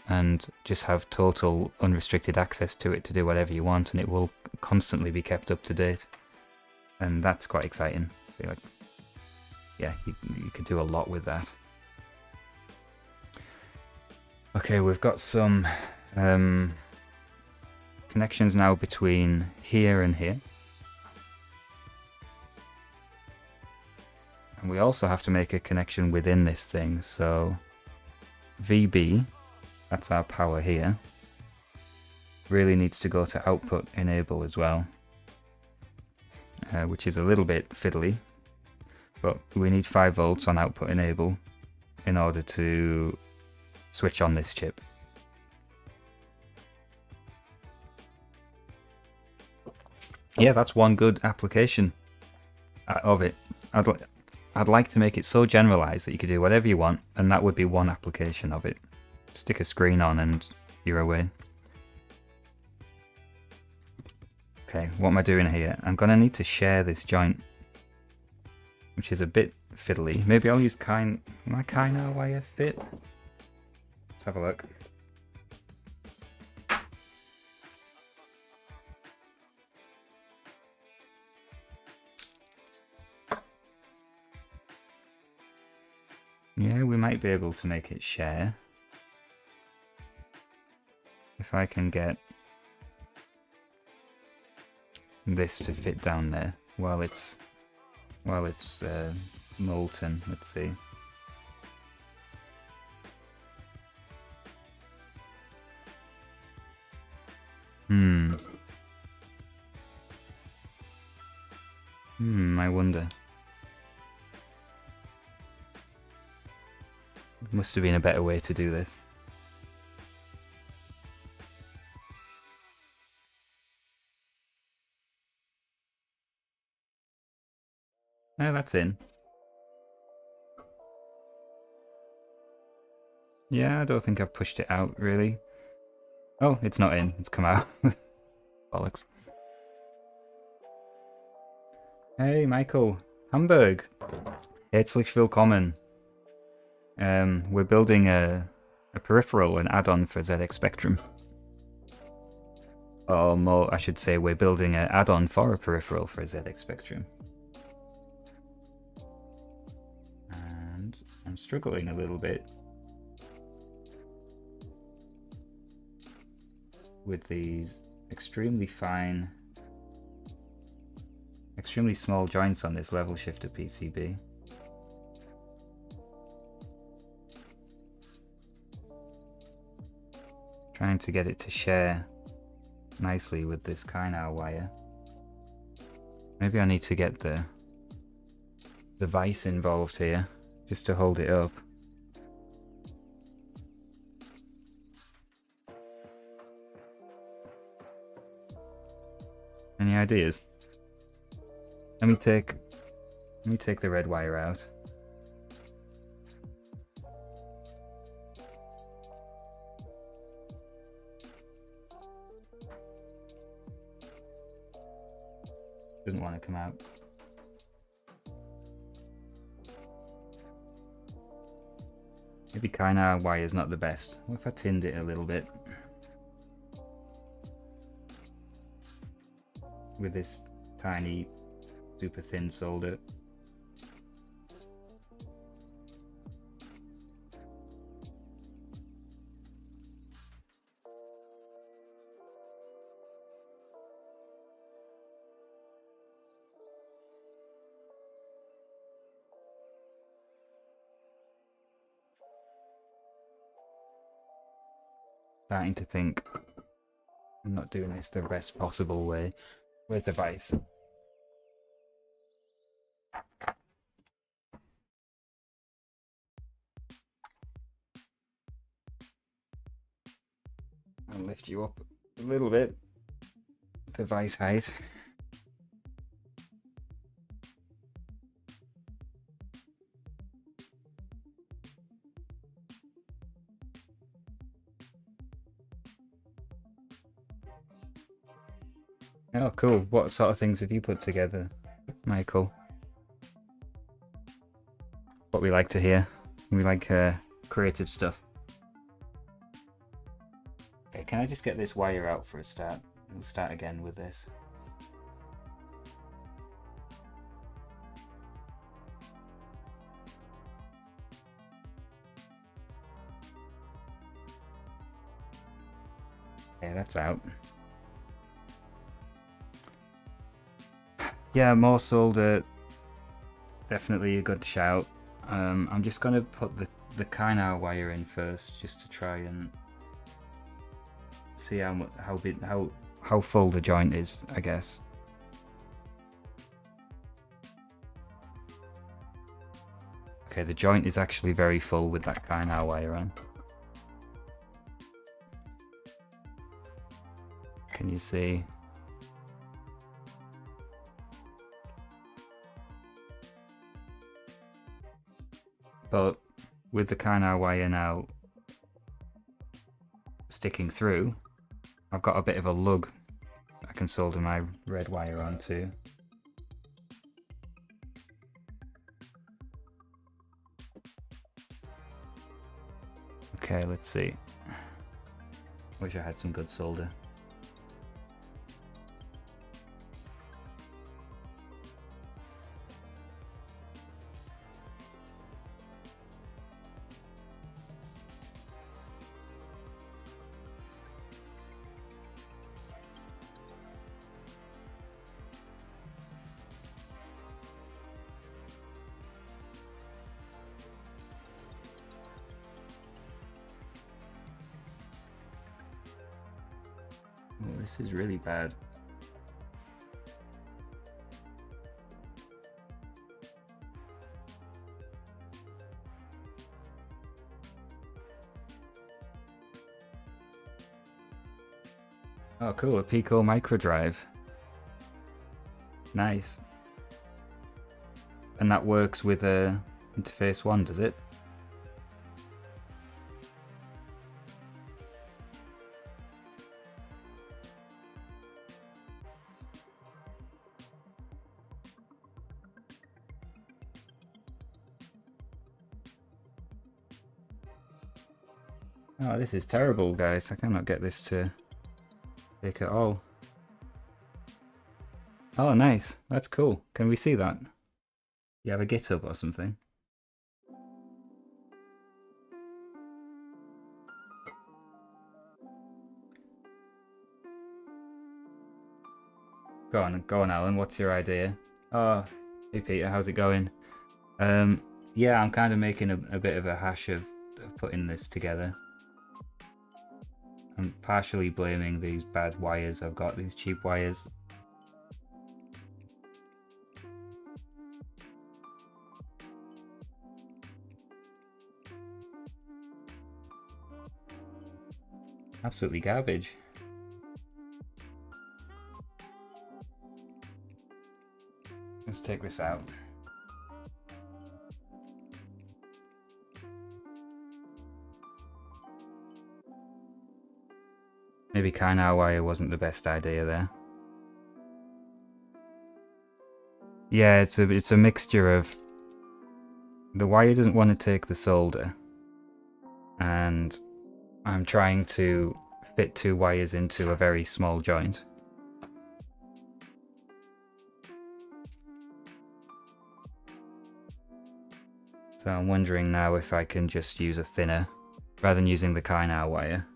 and just have total unrestricted access to it to do whatever you want, and it will constantly be kept up to date. And that's quite exciting. I feel like, yeah, you could do a lot with that. Okay, we've got some connections now between here and here. And we also have to make a connection within this thing, so VB, that's our power here, really needs to go to output enable as well, which is a little bit fiddly, but we need 5 volts on output enable in order to switch on this chip. Yeah, that's one good application of it. I'd like to make it so generalized that you could do whatever you want, and that would be one application of it. Stick a screen on and you're away. Okay, what am I doing here? I'm going to need to share this joint, which is a bit fiddly. Maybe I'll use my Kynar wire fit. Let's have a look. Yeah, we might be able to make it share. If I can get this to fit down there while it's molten. Let's see. I wonder. Must have been a better way to do this. Oh, that's in. Yeah, I don't think I've pushed it out, really. Oh, it's not in. It's come out. Bollocks. Hey, Michael. Hamburg. Herzlich willkommen. We're building a peripheral, an add-on for ZX Spectrum. Or more, I should say, we're building an add-on for a peripheral for ZX Spectrum. And I'm struggling a little bit with these extremely fine, extremely small joints on this level shifter PCB. Trying to get it to share nicely with this Kynar wire. Maybe I need to get the vise involved here just to hold it up. Any ideas? Let me take the red wire out. Doesn't want to come out. Maybe Kynar wire is not the best. What if I tinned it a little bit with this tiny, super thin solder? Starting to think I'm not doing this the best possible way. Where's the vise? I'll lift you up a little bit. The vise height. Oh, cool. What sort of things have you put together, Michael? What we like to hear. We like creative stuff. Okay, can I just get this wire out for a start? We'll start again with this. Okay, that's out. Yeah, more solder. Definitely a good shout. I'm just gonna put the Kynar wire in first, just to try and see how full the joint is, I guess. Okay, the joint is actually very full with that Kynar wire on. Can you see? But with the Kynar wire now sticking through, I've got a bit of a lug I can solder my red wire onto. Okay, let's see. Wish I had some good solder. Oh, this is really bad. Oh, cool, a Pico micro drive. Nice. And that works with interface 1, does it? Oh, this is terrible, guys. I cannot get this to take at all. Oh, nice. That's cool. Can we see that? You have a GitHub or something? Go on, Alan. What's your idea? Oh, hey Peter, how's it going? Yeah, I'm kind of making a bit of a hash of putting this together. I'm partially blaming these bad wires I've got, these cheap wires. Absolutely garbage. Let's take this out. Maybe Kynar wire wasn't the best idea there. Yeah, it's a mixture of the wire doesn't want to take the solder, and I'm trying to fit 2 wires into a very small joint. So I'm wondering now if I can just use a thinner rather than using the Kynar wire.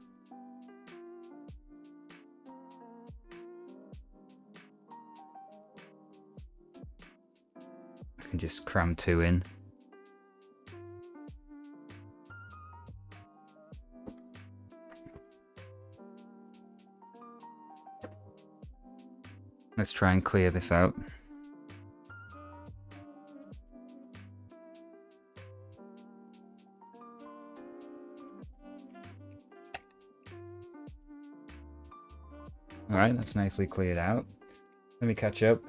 I can just cram 2 in. Let's try and clear this out. Alright, that's nicely cleared out. Let me catch up.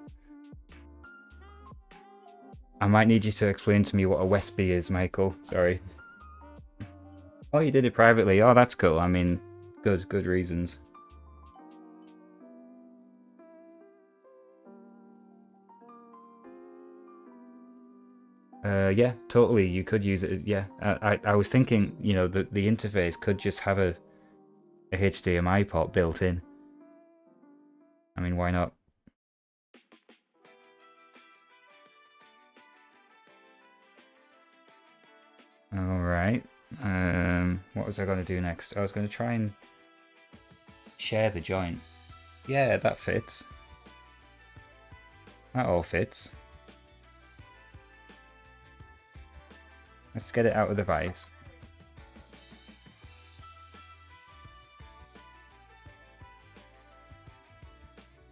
I might need you to explain to me what a Westby is, Michael. Sorry. Oh, you did it privately. Oh, that's cool. I mean, good reasons. Yeah, totally. You could use it. Yeah, I was thinking, you know, the interface could just have a HDMI port built in. I mean, why not? Alright. What was I going to do next? I was going to try and share the joint. Yeah, that fits. That all fits. Let's get it out of the vise.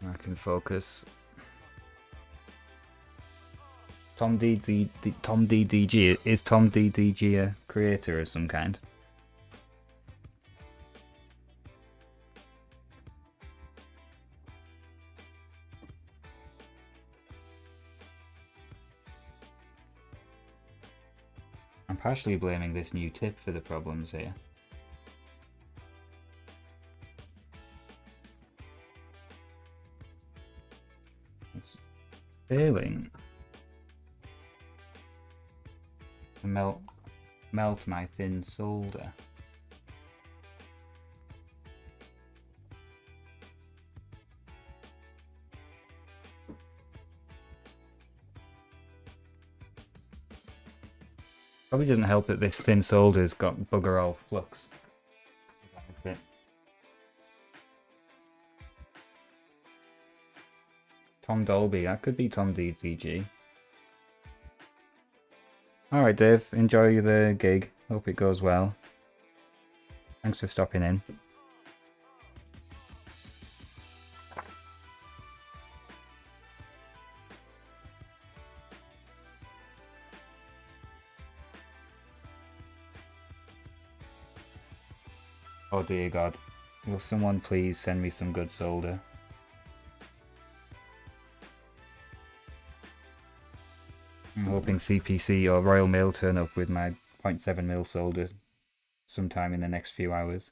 I can focus. Tom DDG, is Tom DDG a creator of some kind? I'm partially blaming this new tip for the problems here. It's failing to melt my thin solder. Probably doesn't help that this thin solder's got bugger all flux. Tom Dolby, that could be Tom DDG. Alright Dave, enjoy the gig. Hope it goes well. Thanks for stopping in. Oh dear God. Will someone please send me some good solder? I'm hoping CPC or Royal Mail turn up with my 0.7mm solder sometime in the next few hours.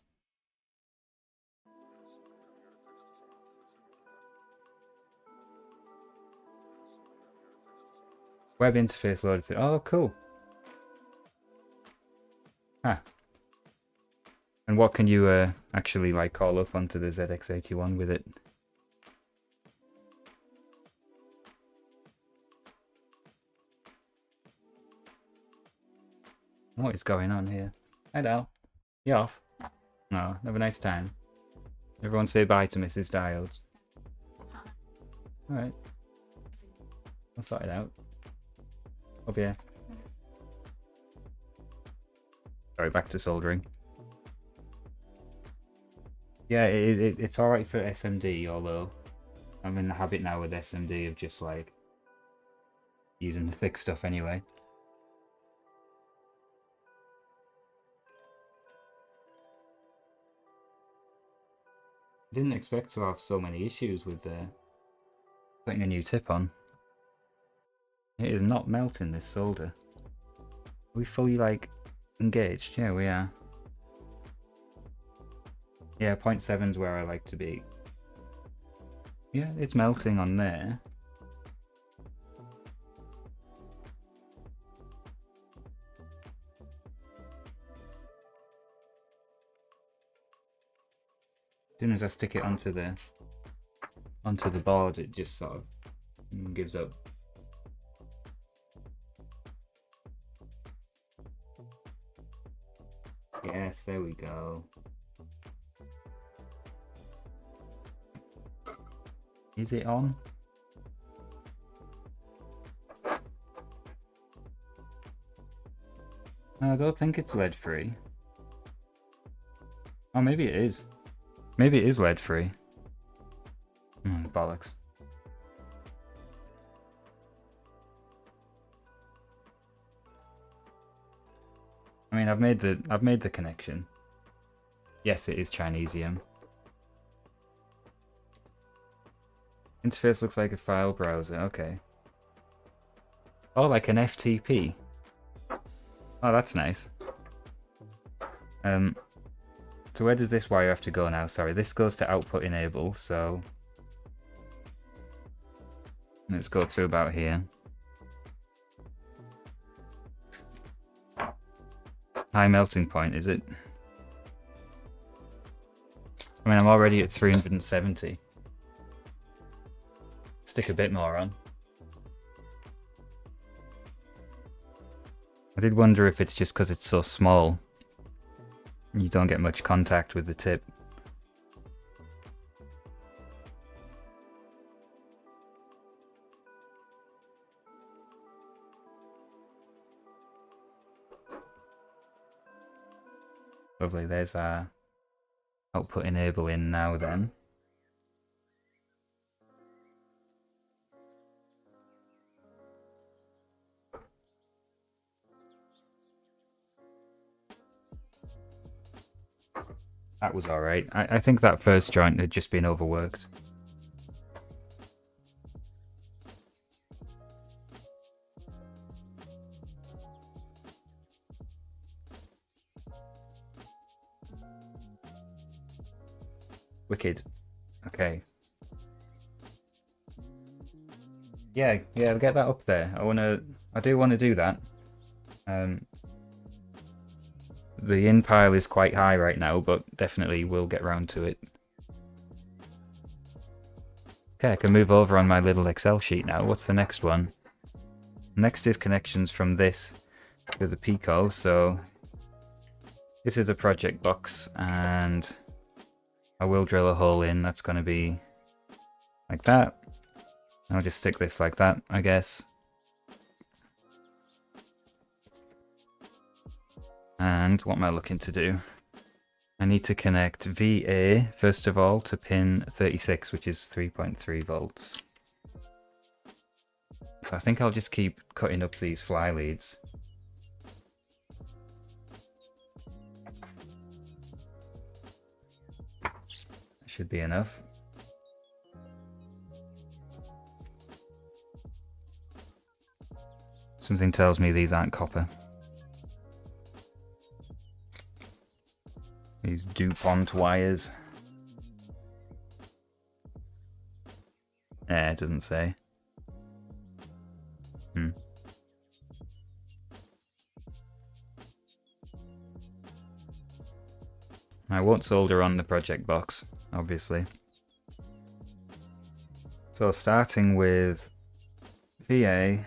Web interface loaded. Oh, cool. Huh. And what can you actually like call up onto the ZX81 with it? What is going on here? Hi Dal. You off? No, have a nice time. Everyone say bye to Mrs. Diodes. Alright. I'll sort it out. Up here. Sorry, back to soldering. Yeah, it's alright for SMD, although I'm in the habit now with SMD of just like using the thick stuff anyway. Didn't expect to have so many issues with putting a new tip on. It is not melting, this solder. Are we fully like engaged? Yeah, we are. Yeah, 0.7 is where I like to be. Yeah, it's melting on there. As soon as I stick it onto the board, it just sort of gives up. Yes, there we go. Is it on? No, I don't think it's lead free. Oh, maybe it is. Maybe it is lead free. Bollocks. mean, I've made the connection. Yes, it is Chinesium. Interface looks like a file browser. Okay. Oh, like an FTP. Oh, that's nice. So where does this wire have to go now? Sorry, this goes to output enable, so let's go to about here. High melting point, is it? I mean, I'm already at 370. Stick a bit more on. I did wonder if it's just because it's so small. You don't get much contact with the tip. Lovely, there's our output enable in now then. That was alright. I think that first joint had just been overworked. Wicked. Okay. Yeah, I'll get that up there. I do want to do that. The in pile is quite high right now, but definitely will get round to it. Okay, I can move over on my little Excel sheet now. What's the next one? Next is connections from this to the Pico. So this is a project box, and I will drill a hole in. That's going to be like that. I'll just stick this like that, I guess. And what am I looking to do? I need to connect VA, first of all, to pin 36, which is 3.3 volts. So I think I'll just keep cutting up these fly leads. That should be enough. Something tells me these aren't copper. These DuPont wires. It doesn't say. I won't solder on the project box, obviously. So starting with VA.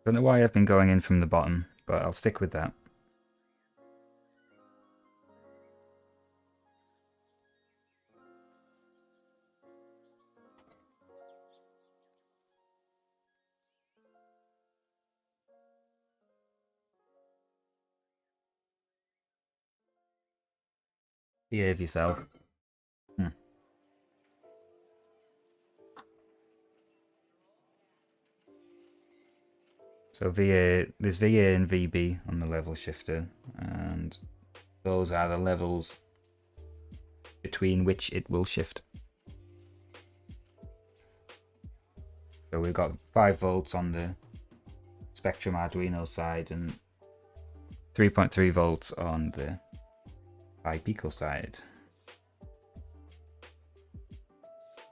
Don't know why I've been going in from the bottom, but I'll stick with that. Behave yourself. So there's VA and VB on the level shifter, and those are the levels between which it will shift. So we've got 5 volts on the Spectrum Arduino side and 3.3 volts on the Pico side.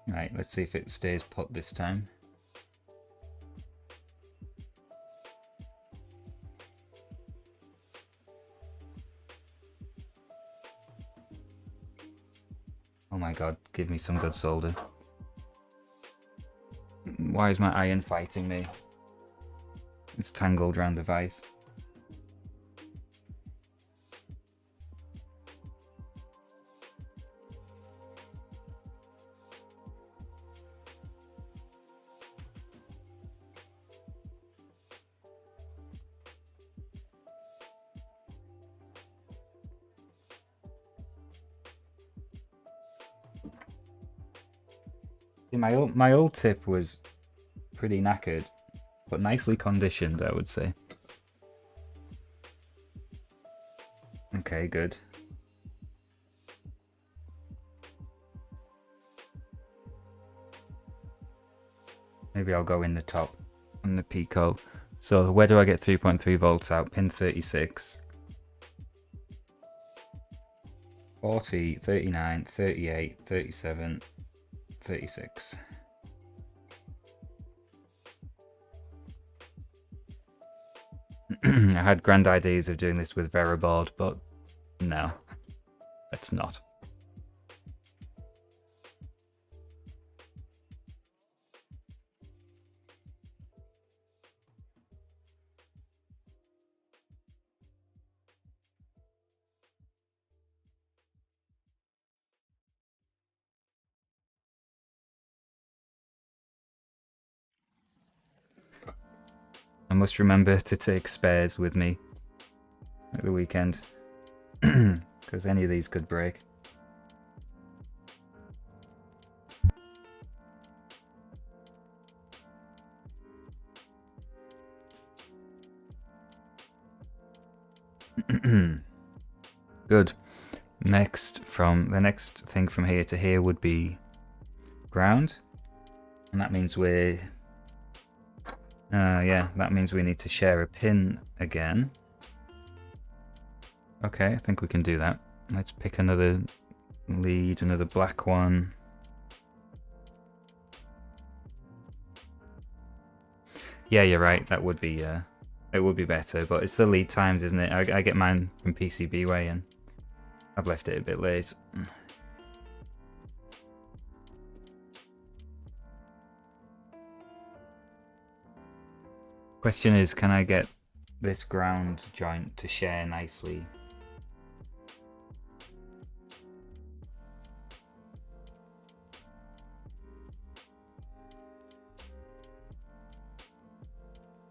Right, let's see if it stays put this time. Oh my god, give me some good solder. Why is my iron fighting me? It's tangled around the vise. My old tip was pretty knackered, but nicely conditioned, I would say. Okay, good. Maybe I'll go in the top on the Pico. So where do I get 3.3 volts out? Pin 36. 40, 39, 38, 37, 36. I had grand ideas of doing this with Veriboard, but no, let's not. I must remember to take spares with me at the weekend, because any of these could break. Good. The next thing from here to here would be ground, and that means that means we need to share a pin again. Okay, I think we can do that. Let's pick another lead, another black one. Yeah, you're right. That would be it would be better, but it's the lead times, isn't it? I get mine from PCBWay, and I've left it a bit late. Question is, can I get this ground joint to share nicely?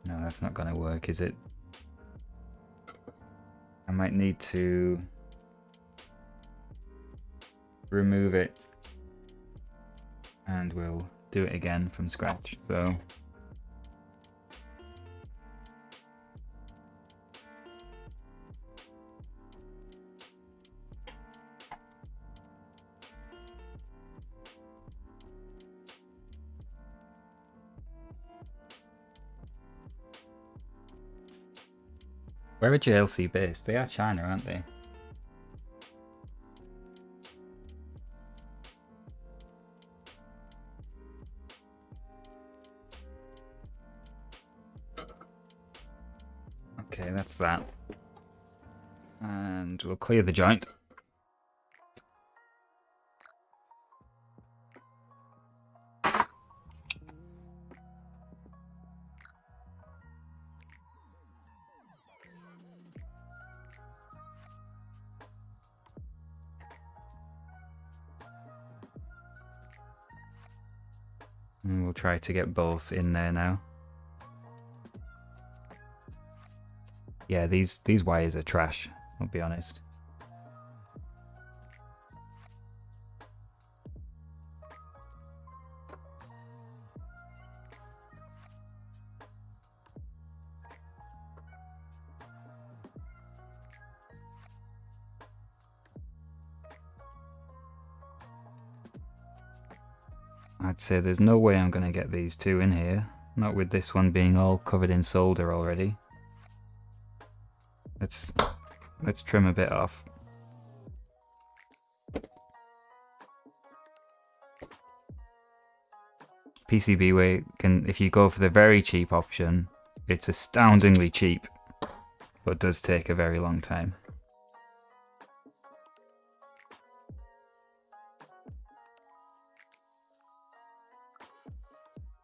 No, that's not going to work, is it? I might need to remove it, and we'll do it again from scratch. So where are JLC based? They are China, aren't they? Okay, that's that. And we'll clear the joint. And we'll try to get both in there now. Yeah, these wires are trash, I'll be honest. I'd say there's no way I'm going to get these two in here. Not with this one being all covered in solder already. Let's trim a bit off. PCBWay can, if you go for the very cheap option, it's astoundingly cheap, but does take a very long time.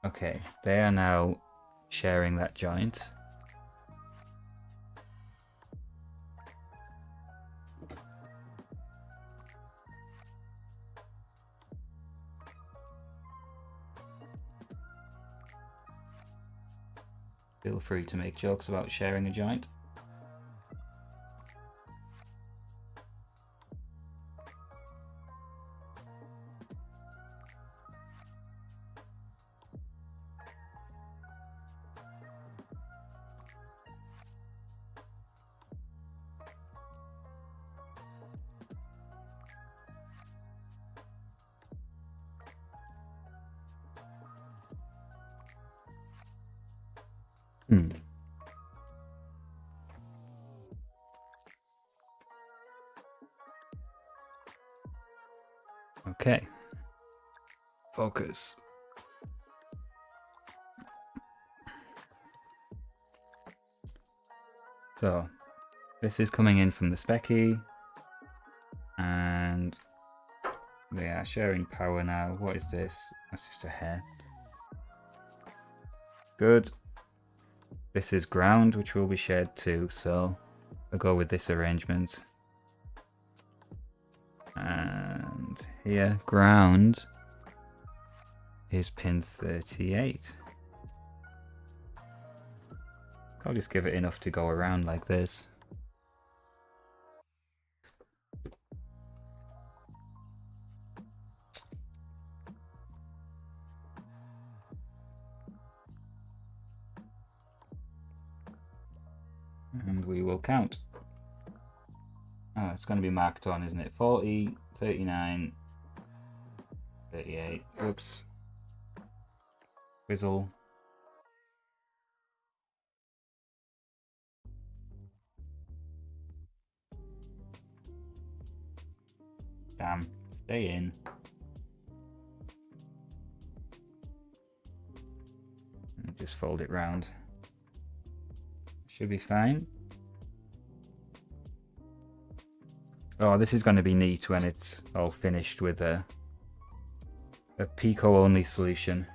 Okay, they are now sharing that joint. Feel free to make jokes about sharing a joint. Hmm. Okay. Focus. So, this is coming in from the specky, and they are sharing power now. What is this? That's just a hair. Good. This is ground, which will be shared too, so I'll go with this arrangement. And here, ground is pin 38. I'll just give it enough to go around like this. And we will count. Oh, it's going to be marked on, isn't it? 40, 39, 38. Oops. Whizzle. Damn. Stay in. And just fold it round. Should be fine. Oh, this is going to be neat when it's all finished with a Pico only solution.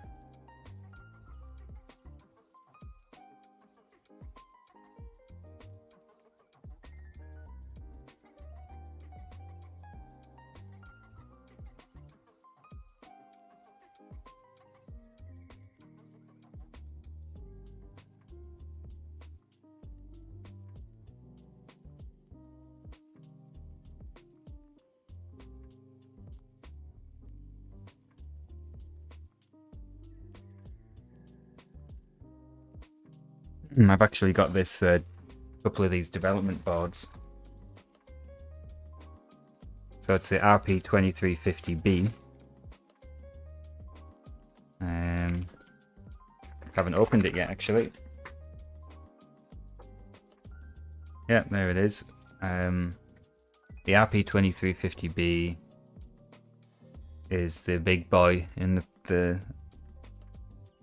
I've actually got this couple of these development boards. So it's the RP2350B. Haven't opened it yet, actually. Yeah, there it is. The RP2350B is the big boy in the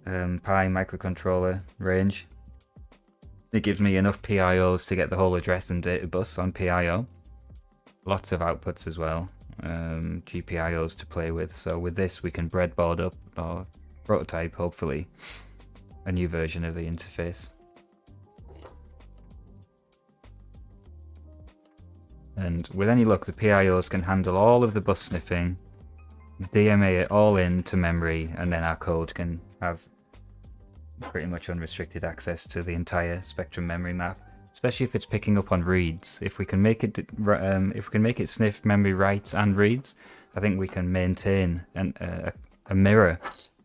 Pi microcontroller range. It gives me enough PIOs to get the whole address and data bus on PIO. Lots of outputs as well, GPIOs to play with. So with this we can breadboard up or prototype, hopefully, a new version of the interface. And with any luck, the PIOs can handle all of the bus sniffing, DMA it all into memory, and then our code can have pretty much unrestricted access to the entire Spectrum memory map, especially if it's picking up on reads. If we can make it sniff memory writes and reads, I think we can maintain a mirror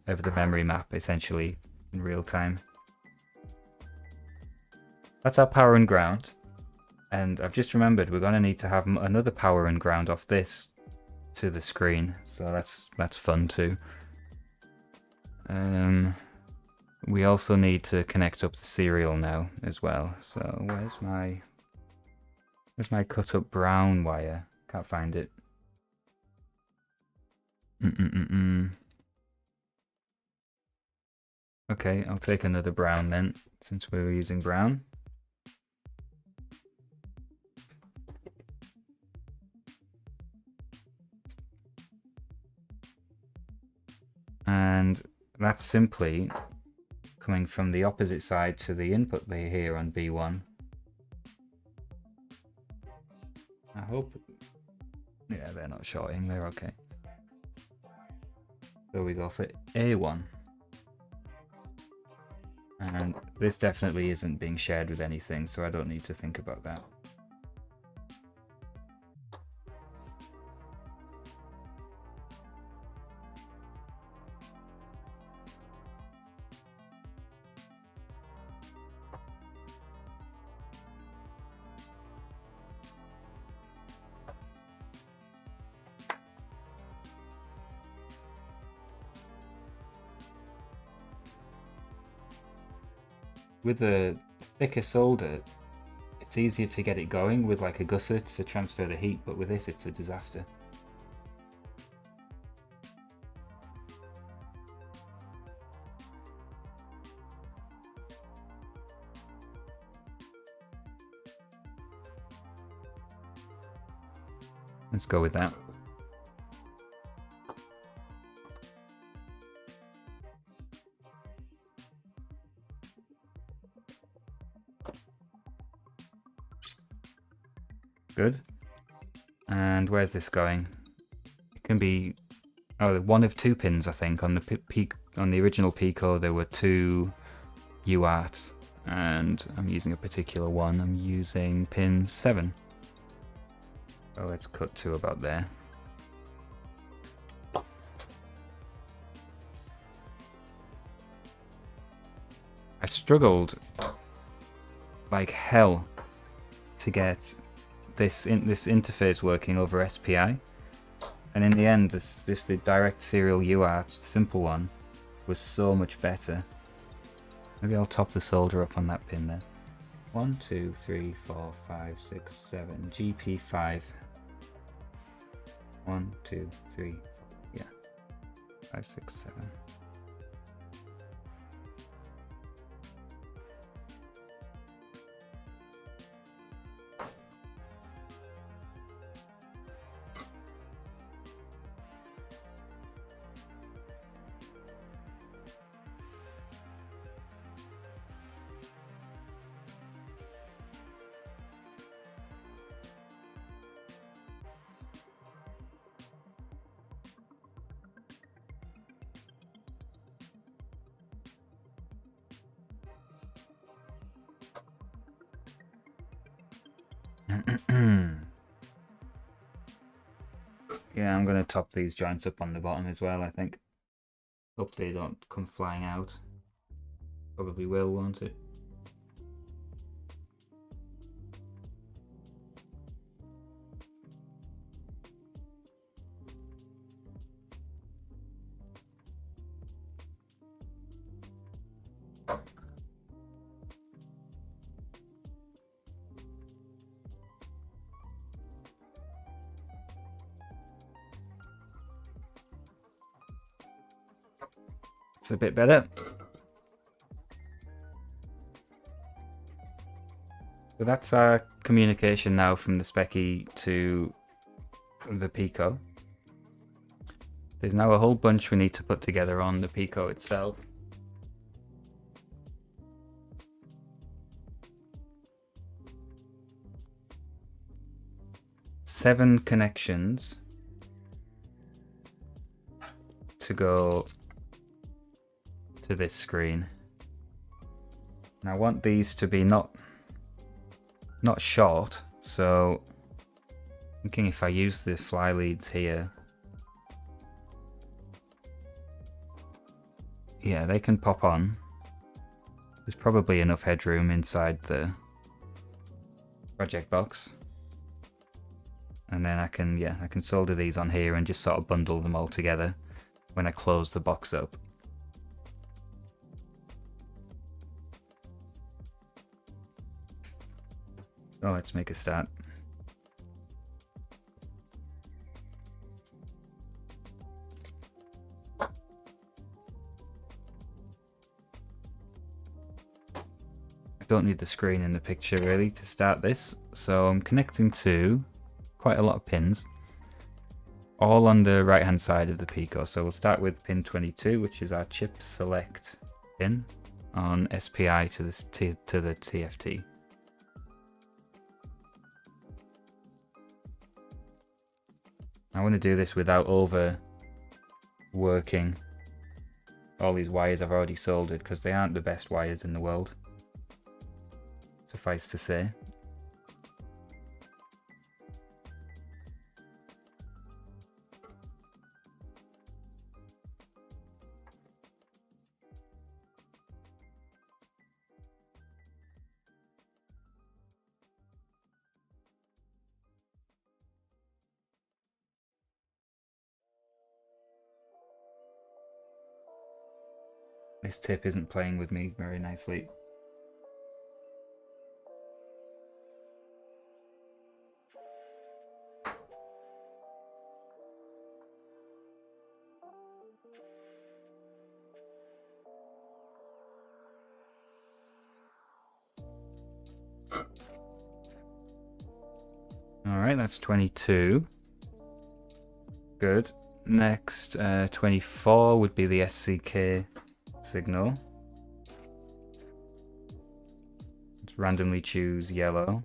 of the memory map essentially in real time. That's our power and ground, and I've just remembered we're going to need to have another power and ground off this to the screen, so that's fun too. We also need to connect up the serial now as well. So where's my cut up brown wire? Can't find it. Okay, I'll take another brown then, since we were using brown. And that's simply coming from the opposite side to the input layer here on B1. I hope... yeah, they're not shorting, they're okay. So we go for A1. And this definitely isn't being shared with anything, so I don't need to think about that. with a thicker solder, it's easier to get it going with like a gusset to transfer the heat, but with this it's a disaster. Let's go with that. Good. And where's this going? It can be one of 2 pins, I think. On the original Pico, there were 2 UARTs, and I'm using a particular one. I'm using pin 7. So let's cut to about there. I struggled like hell to get this interface working over SPI, and in the end, just the direct serial UART, simple one, was so much better. Maybe I'll top the solder up on that pin there. 1, 2, 3, 4, 5, 6, 7, GP5. 1, 2, 3, 4, yeah, 5, 6, 7. Yeah, I'm going to top these joints up on the bottom as well, I think. Hope they don't come flying out. Probably will, won't it? It's a bit better. So that's our communication now from the Specky to the Pico. There's now a whole bunch we need to put together on the Pico itself. Seven connections to go to this screen. And I want these to be not short, so thinking if I use the fly leads here, yeah, they can pop on. There's probably enough headroom inside the project box. And then I can solder these on here and just sort of bundle them all together when I close the box up. So let's make a start. I don't need the screen in the picture really to start this, so I'm connecting to quite a lot of pins, all on the right hand side of the Pico. So we'll start with pin 22, which is our chip select pin on SPI to the TFT. I want to do this without overworking all these wires I've already soldered, because they aren't the best wires in the world, suffice to say. This tip isn't playing with me very nicely. Alright, that's 22. Good. Next, 24 would be the SCK signal. Let's randomly choose yellow.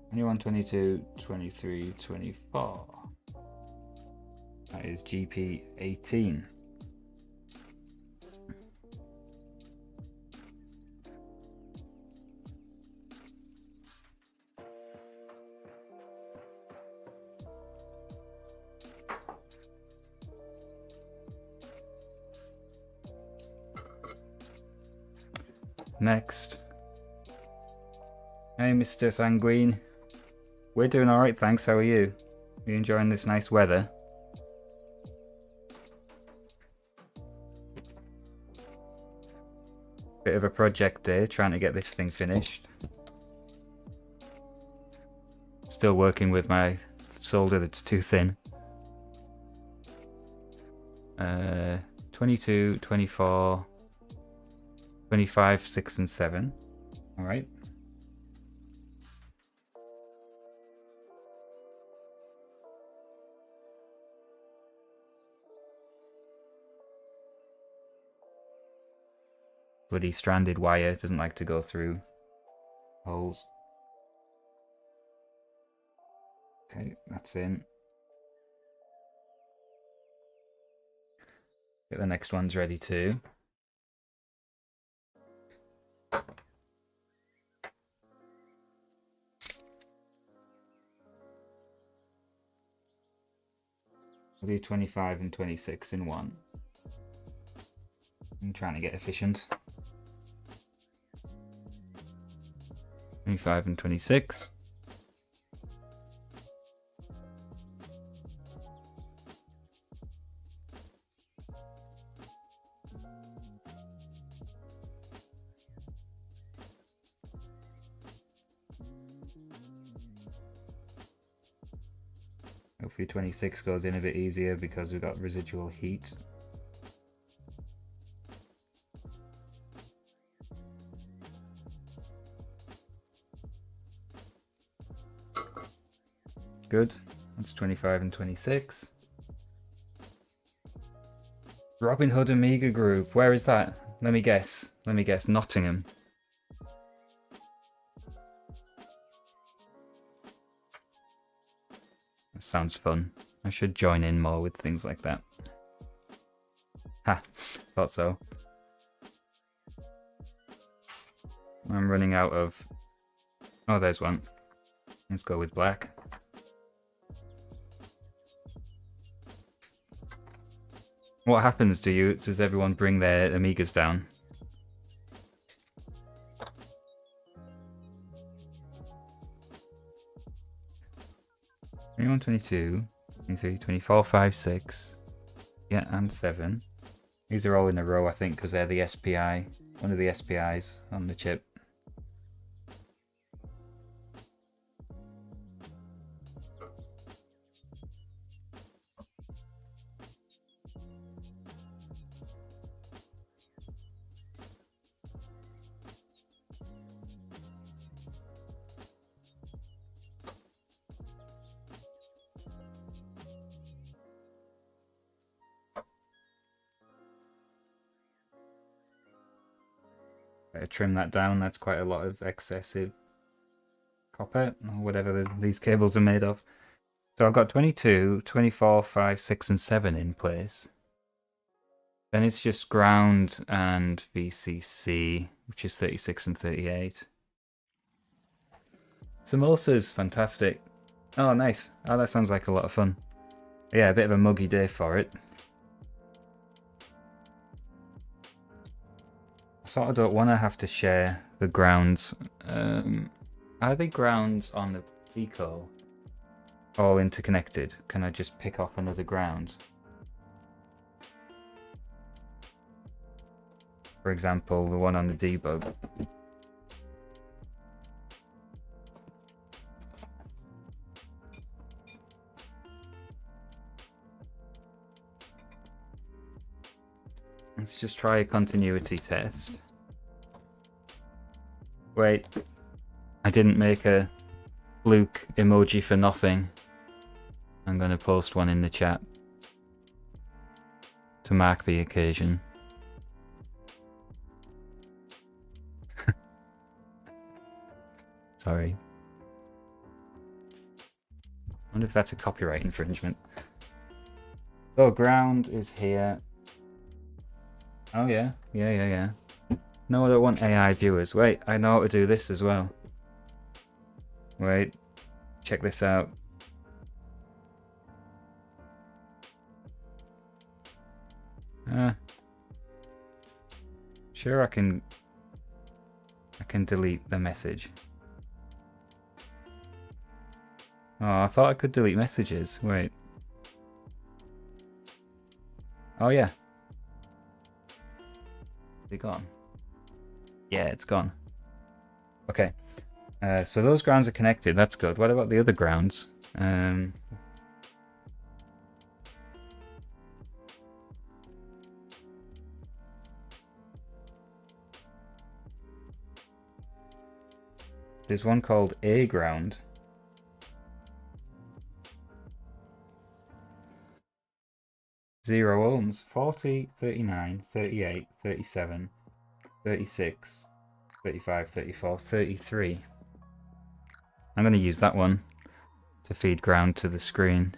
21, 22, 23, 24. That is GP18. Next. Hey, Mr. Sanguine. We're doing alright, thanks. How are you? You enjoying this nice weather? Bit of a project day, trying to get this thing finished. Still working with my solder that's too thin. 22, 24, 25, 6 and 7. Alright. Bloody stranded wire, doesn't like to go through holes. Okay, that's in. Get the next one's ready too. I'll do 25 and 26 in one. I'm trying to get efficient. 25 and 26. Hopefully 26 goes in a bit easier because we've got residual heat. Good. That's 25 and 26. Robin Hood Amiga Group. Where is that? Let me guess. Let me guess. Nottingham. That sounds fun. I should join in more with things like that. Ha! Thought so. I'm running out of... Oh, there's one. Let's go with black. What happens to you? Does everyone bring their Amigas down? 21, 22, 23, 24, 5, 6. Yeah, and 7. These are all in a row, I think, because they're the SPI. One of the SPIs on the chip. Better trim that down, that's quite a lot of excessive copper, or whatever these cables are made of. So I've got 22, 24, 5, 6 and 7 in place. Then it's just ground and VCC, which is 36 and 38. Samosas, fantastic. Oh, nice. Oh, that sounds like a lot of fun. Yeah, a bit of a muggy day for it. I sort of don't want to have to share the grounds. Are the grounds on the Pico all interconnected? Can I just pick off another ground? For example, the one on the debug. Let's just try a continuity test. Wait, I didn't make a Luke emoji for nothing. I'm going to post one in the chat to mark the occasion. Sorry. I wonder if that's a copyright infringement. Oh, ground is here. Oh yeah, yeah. No, I don't want AI viewers. Wait, I know how to do this as well. Wait, check this out. Sure, I can delete the message. Oh, I thought I could delete messages. Wait. Oh yeah. Is it gone? Yeah, it's gone. Okay. So those grounds are connected. That's good. What about the other grounds? There's one called A ground. Zero ohms. 40, 39, 38, 37, 36, 35, 34, 33. I'm going to use that one to feed ground to the screen.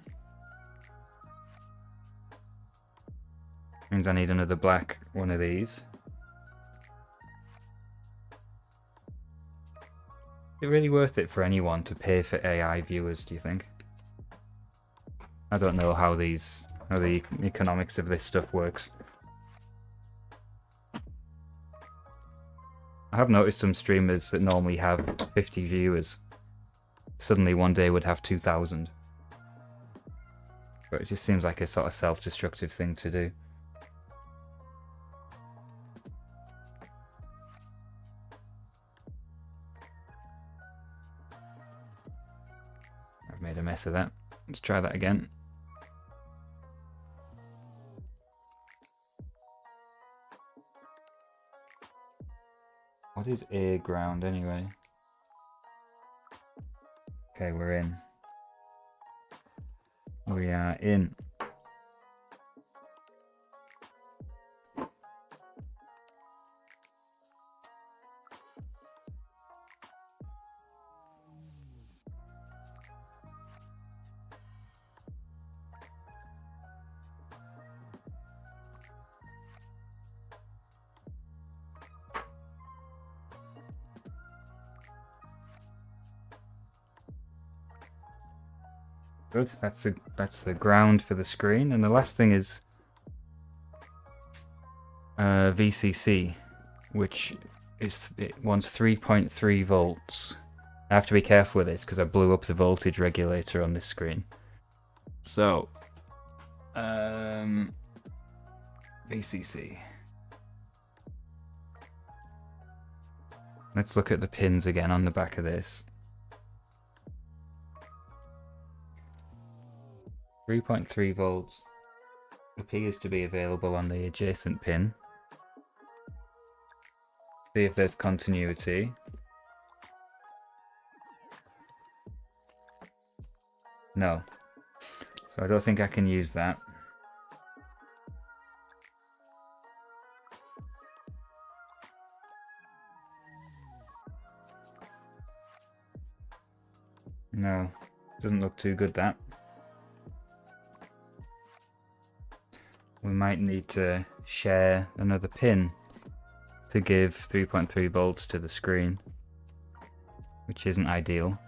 Means I need another black one of these. Is it really worth it for anyone to pay for AI viewers, do you think? I don't know how the economics of this stuff works. I have noticed some streamers that normally have 50 viewers suddenly one day would have 2,000. But it just seems like a sort of self-destructive thing to do. I've made a mess of that. Let's try that again. What is A ground anyway? Okay, we're in. We are in. Good. That's the ground for the screen, and the last thing is VCC, which it wants 3.3 volts. I have to be careful with this because I blew up the voltage regulator on this screen. So, VCC. Let's look at the pins again on the back of this. 3.3 volts appears to be available on the adjacent pin. See if there's continuity. No. So I don't think I can use that. No. Doesn't look too good, that. We might need to share another pin to give 3.3 volts to the screen, which isn't ideal.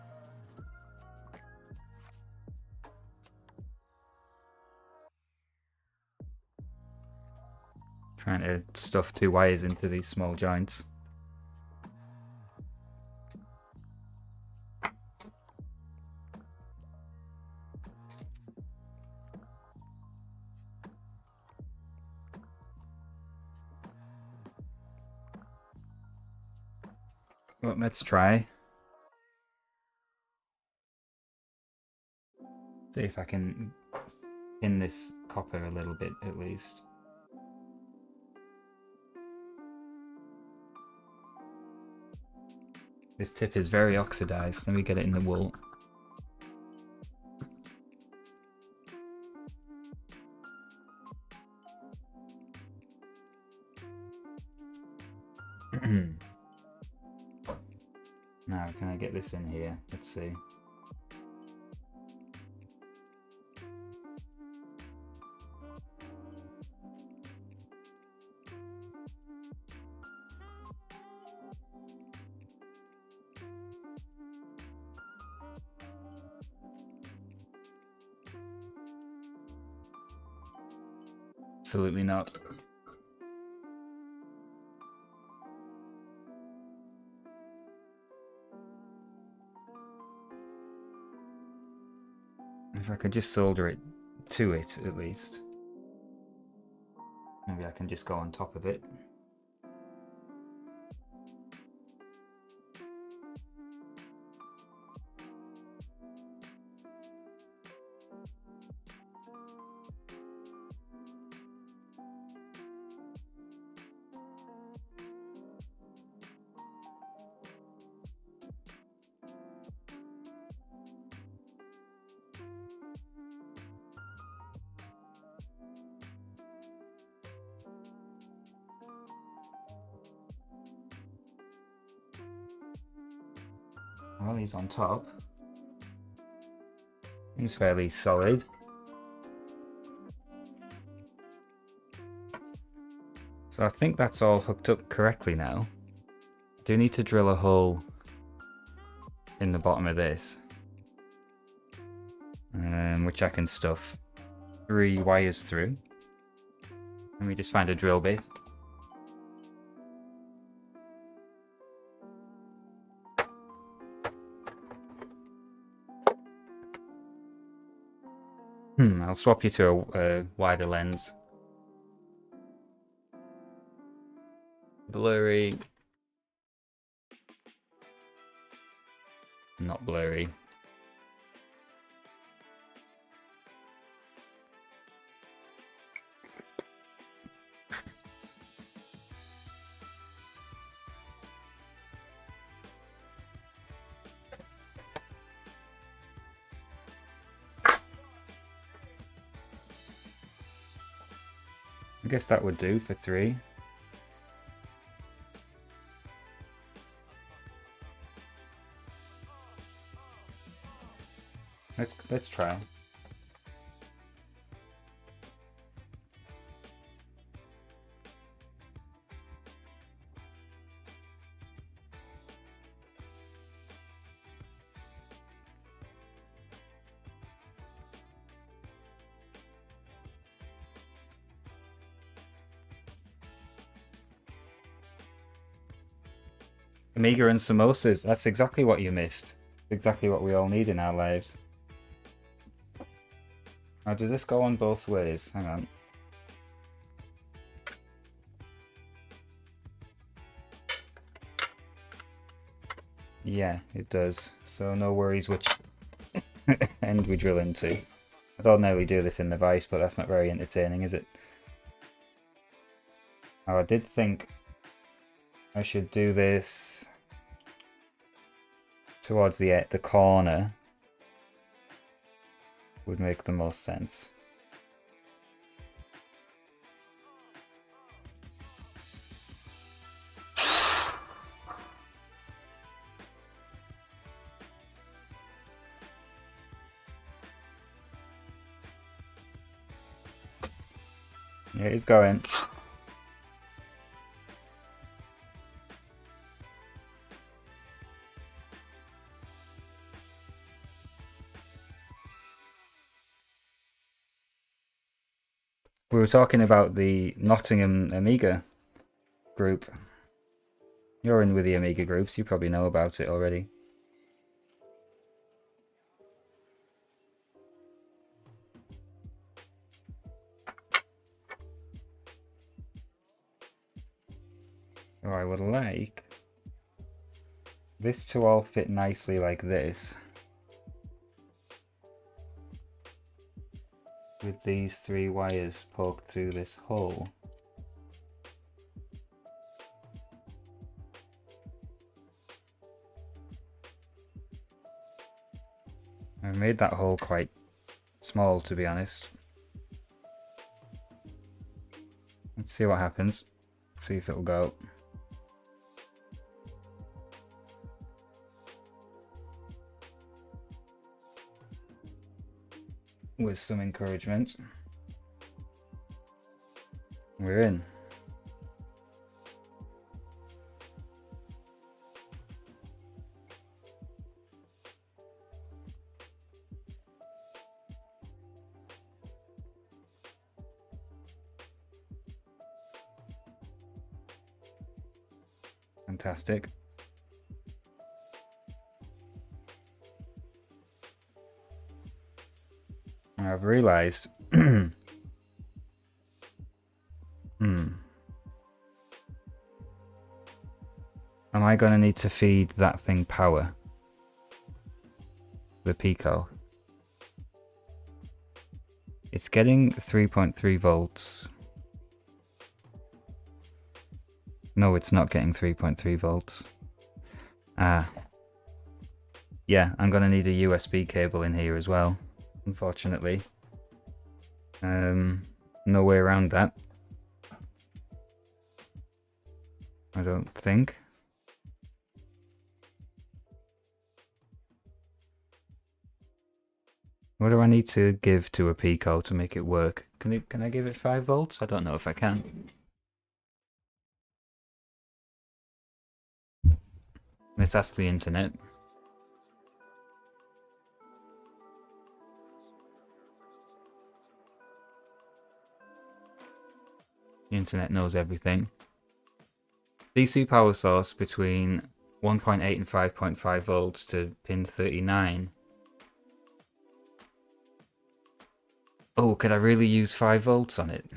Trying to stuff two wires into these small joints. Well, let's try. See if I can pin this copper a little bit at least. This tip is very oxidized. Let me get it in the wool. Now, can I get this in here? Let's see. Absolutely not. If I could just solder it to it, at least. Maybe I can just go on top of it. Well, he's on top. Seems fairly solid. So I think that's all hooked up correctly now. I do need to drill a hole in the bottom of this, which I can stuff 3 wires through. Let me just find a drill bit. I'll swap you to a wider lens. Blurry. Not blurry. I guess that would do for 3. Let's try. Amiga and samosas, that's exactly what you missed. Exactly what we all need in our lives. Now, does this go on both ways? Hang on. Yeah, it does. So no worries which end we drill into. I'd ordinarily do this in the vise, but that's not very entertaining, is it? Oh, I did think I should do this towards the corner. Would make the most sense. Yeah, it's going. We were talking about the Nottingham Amiga group. You're in with the Amiga groups, you probably know about it already. So I would like this to all fit nicely like this, with these 3 wires poked through this hole. I made that hole quite small, to be honest. Let's see what happens. See if it'll go. With some encouragement. We're in. Fantastic. I've realized am I going to need to feed that thing power? The Pico. It's getting 3.3 volts. No, it's not getting 3.3 volts. Ah. Yeah, I'm going to need a USB cable in here as well, unfortunately. No way around that. I don't think. What do I need to give to a Pico to make it work? Can I give it 5 volts? I don't know if I can. Let's ask the internet. The internet knows everything. DC power source between 1.8 and 5.5 volts to pin 39. Oh, could I really use 5 volts on it?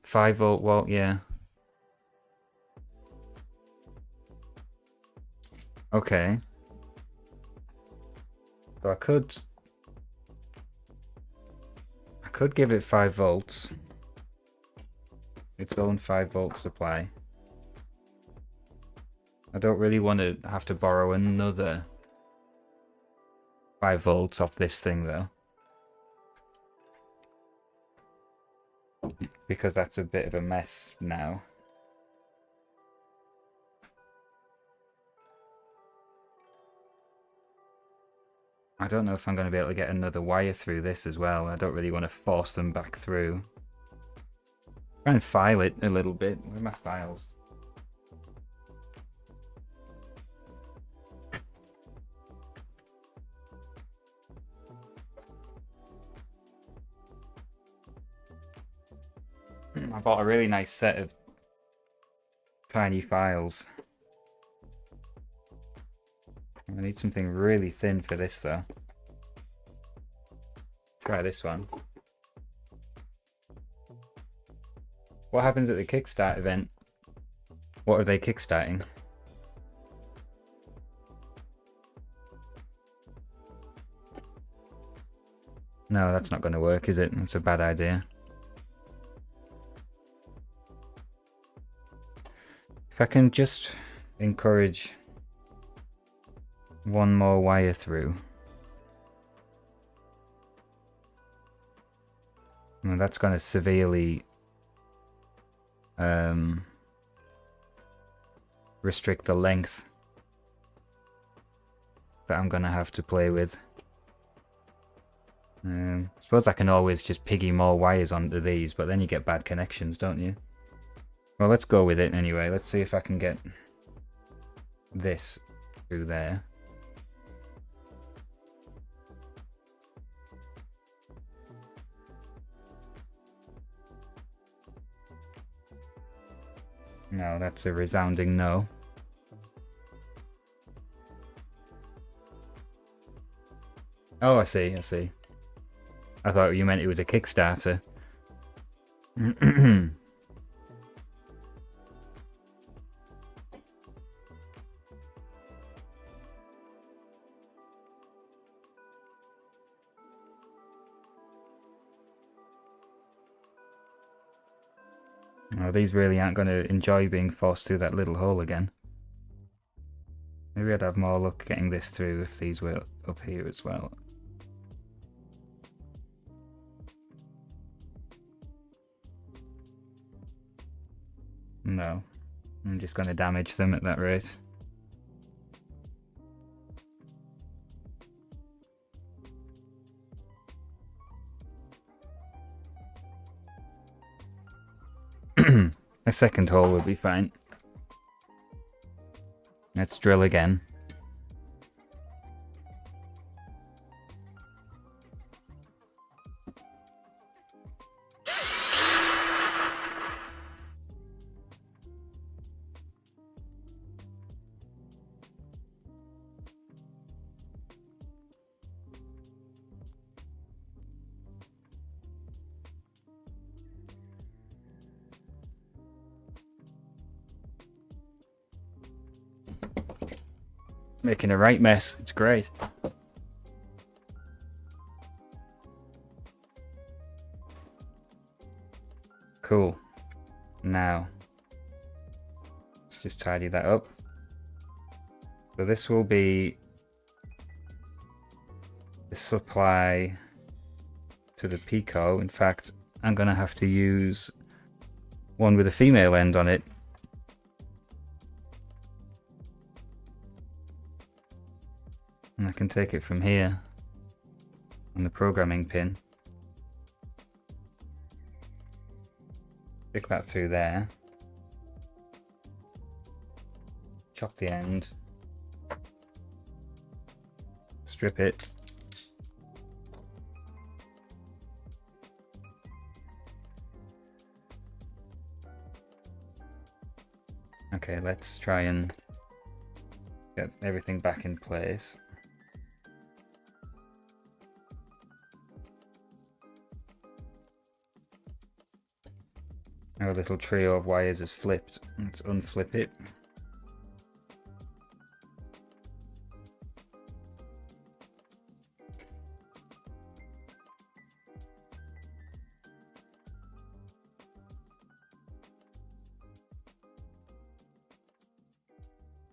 5 volt wall, yeah. Okay. So I could give it 5 volts. Its own 5 volt supply. I don't really want to have to borrow another 5 volts off this thing though. Because that's a bit of a mess now. I don't know if I'm going to be able to get another wire through this as well. I don't really want to force them back through. Try and file it a little bit. Where are my files? I bought a really nice set of tiny files. I need something really thin for this though. Try this one. What happens at the Kickstart event? What are they kickstarting? No, that's not going to work, is it? That's a bad idea. If I can just encourage one more wire through. Well, that's going to severely restrict the length that I'm going to have to play with. I suppose I can always just piggy more wires onto these, but then you get bad connections, don't you? Well, let's go with it anyway. Let's see if I can get this through there. No, that's a resounding no. Oh, I see, I see. I thought you meant it was a Kickstarter. Oh, these really aren't going to enjoy being forced through that little hole again. Maybe I'd have more luck getting this through if these were up here as well. No, I'm just going to damage them at that rate. A second hole will be fine. Let's drill again. Making a right mess. It's great. Cool. Now, let's just tidy that up. So this will be the supply to the Pico. In fact, I'm going to have to use one with a female end on it. And I can take it from here on the programming pin. Stick that through there. Chop the end. Strip it. Okay, let's try and get everything back in place. Our little trio of wires is flipped. Let's unflip it.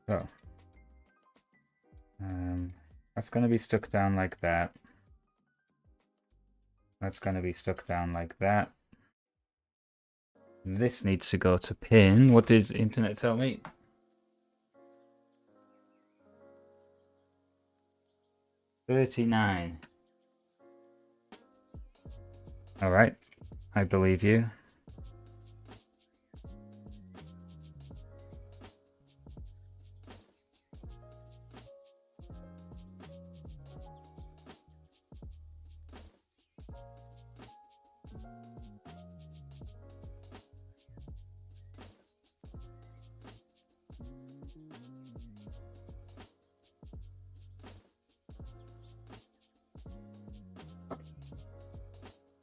So, that's going to be stuck down like that. That's going to be stuck down like that. This needs to go to pin. What did the internet tell me? 39. All right, I believe you.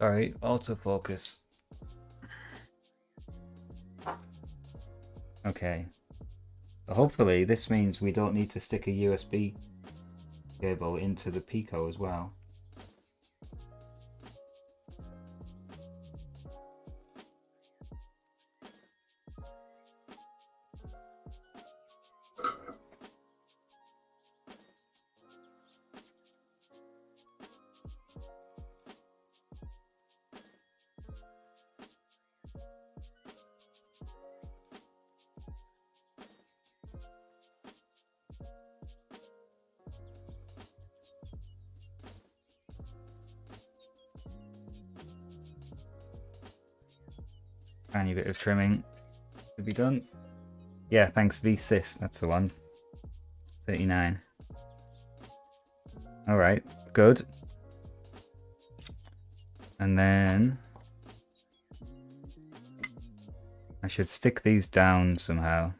Sorry, autofocus. Okay. So hopefully this means we don't need to stick a USB cable into the Pico as well. Tiny bit of trimming to be done. Yeah, thanks VSys, that's the one. 39. Alright, good. And then I should stick these down somehow.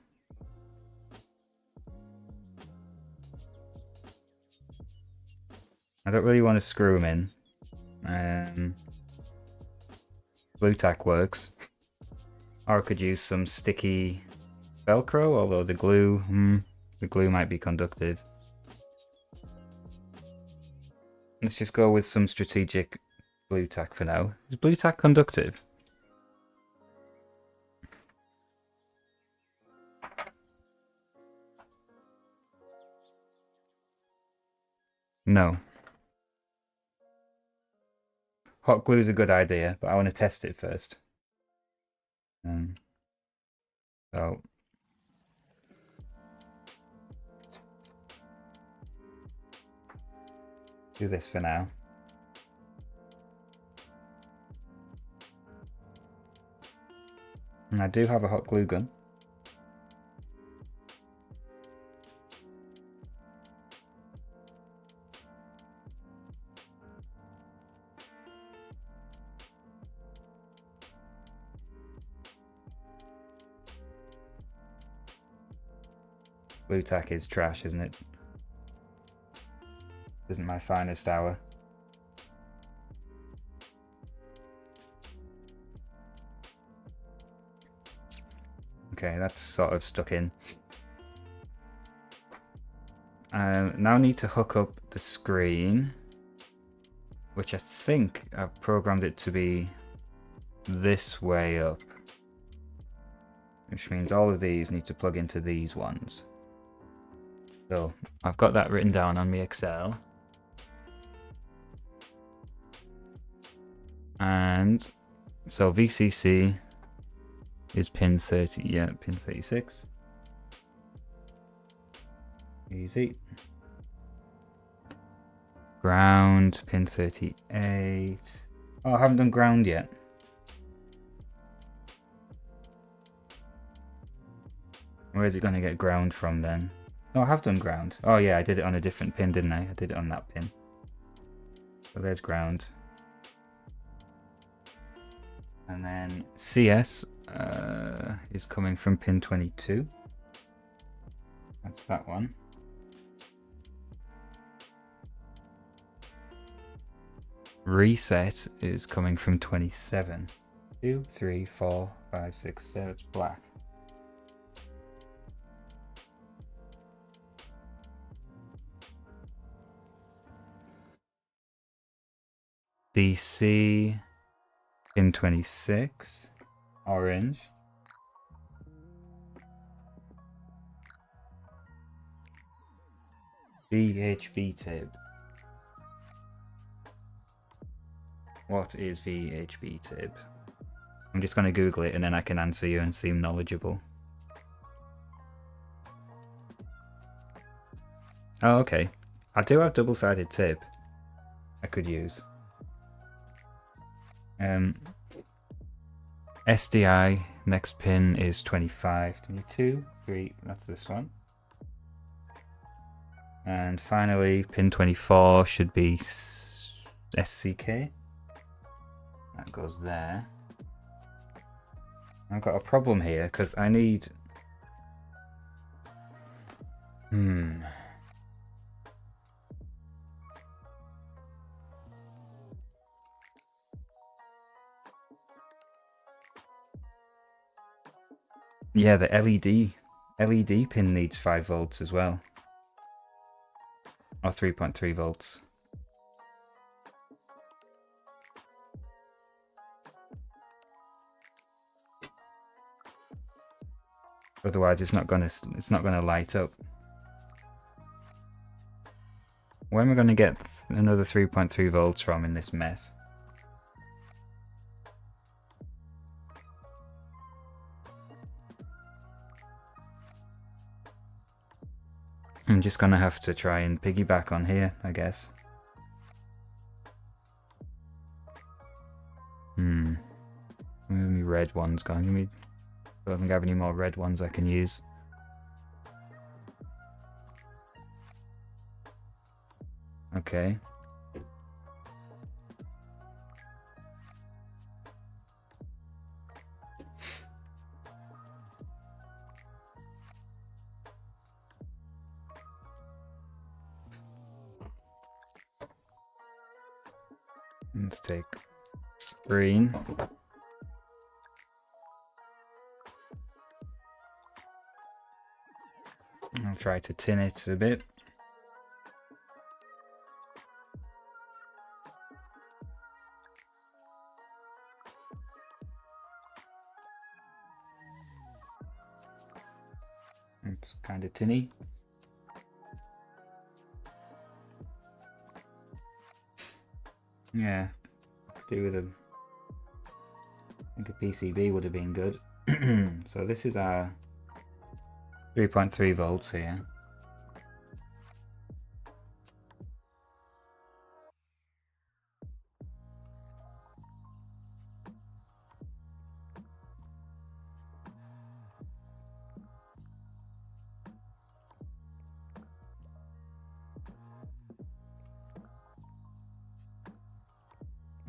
I don't really want to screw them in. Blue tack works. Or I could use some sticky Velcro, although the glue might be conductive. Let's just go with some strategic blue tack for now. Is blue tack conductive? No. Hot glue is a good idea, but I want to test it first. So do this for now. And I do have a hot glue gun. Glue tack is trash, isn't it? Isn't my finest hour. Okay, that's sort of stuck in. Now I need to hook up the screen, which I think I've programmed it to be this way up, which means all of these need to plug into these ones. So I've got that written down on my Excel. And so VCC is pin 30, yeah, pin 36. Easy. Ground, pin 38. Oh, I haven't done ground yet. Where is it going to get ground from then? No, I have done ground. Oh yeah, I did it on a different pin, didn't I? I did it on that pin. So there's ground. And then CS is coming from pin 22. That's that one. Reset is coming from 27. 2, 3, 4, 5, 6, 7. It's black. DC pin 26. Orange. VHV tib. What is VHV tib? I'm just going to Google it and then I can answer you and seem knowledgeable. Oh, okay. I do have double-sided tib I could use. SDI, next pin is 25, 22, 3, that's this one. And finally, pin 24 should be SCK. That goes there. I've got a problem here because I need... Yeah, the LED pin needs 5 volts as well. Or 3.3 volts. Otherwise it's not gonna light up. Where am I gonna get another 3.3 volts from in this mess? I'm just gonna have to try and piggyback on here, I guess. Where are my red ones gone? I don't think I have any more red ones I can use. Okay. Let's take green. I'll try to tin it a bit. It's kind of tinny. Yeah, do with a... I think a PCB would have been good. So this is our 3.3 volts here.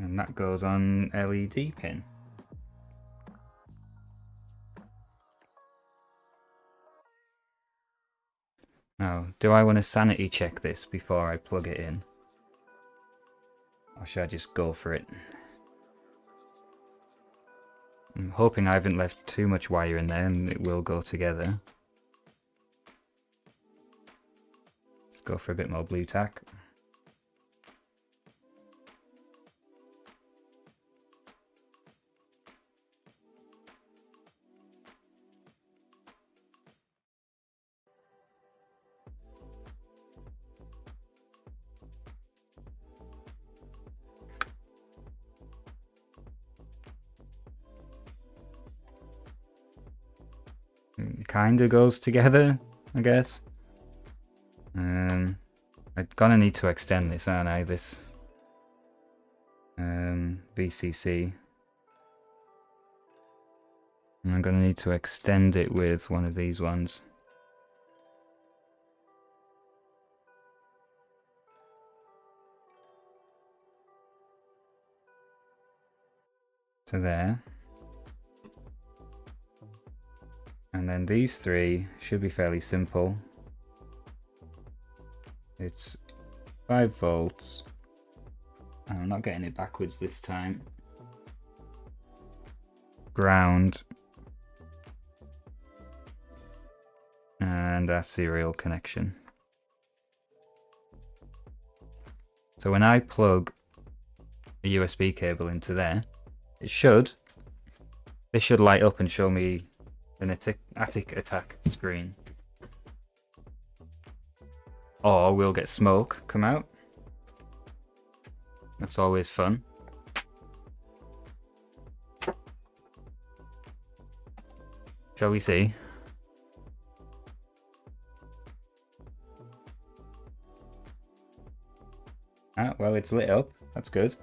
And that goes on LED pin. Now, do I want to sanity check this before I plug it in? Or should I just go for it? I'm hoping I haven't left too much wire in there and it will go together. Let's go for a bit more blue tack. It kinda goes together, I guess. I'm gonna need to extend this, aren't I? This VCC. And I'm gonna need to extend it with one of these ones. To there. And then these three should be fairly simple. It's 5 volts. I'm not getting it backwards this time. Ground. And our serial connection. So when I plug a USB cable into there, this should light up and show me an attic attack screen. Or we'll get smoke come out. That's always fun. Shall we see? Ah, well, it's lit up. That's good.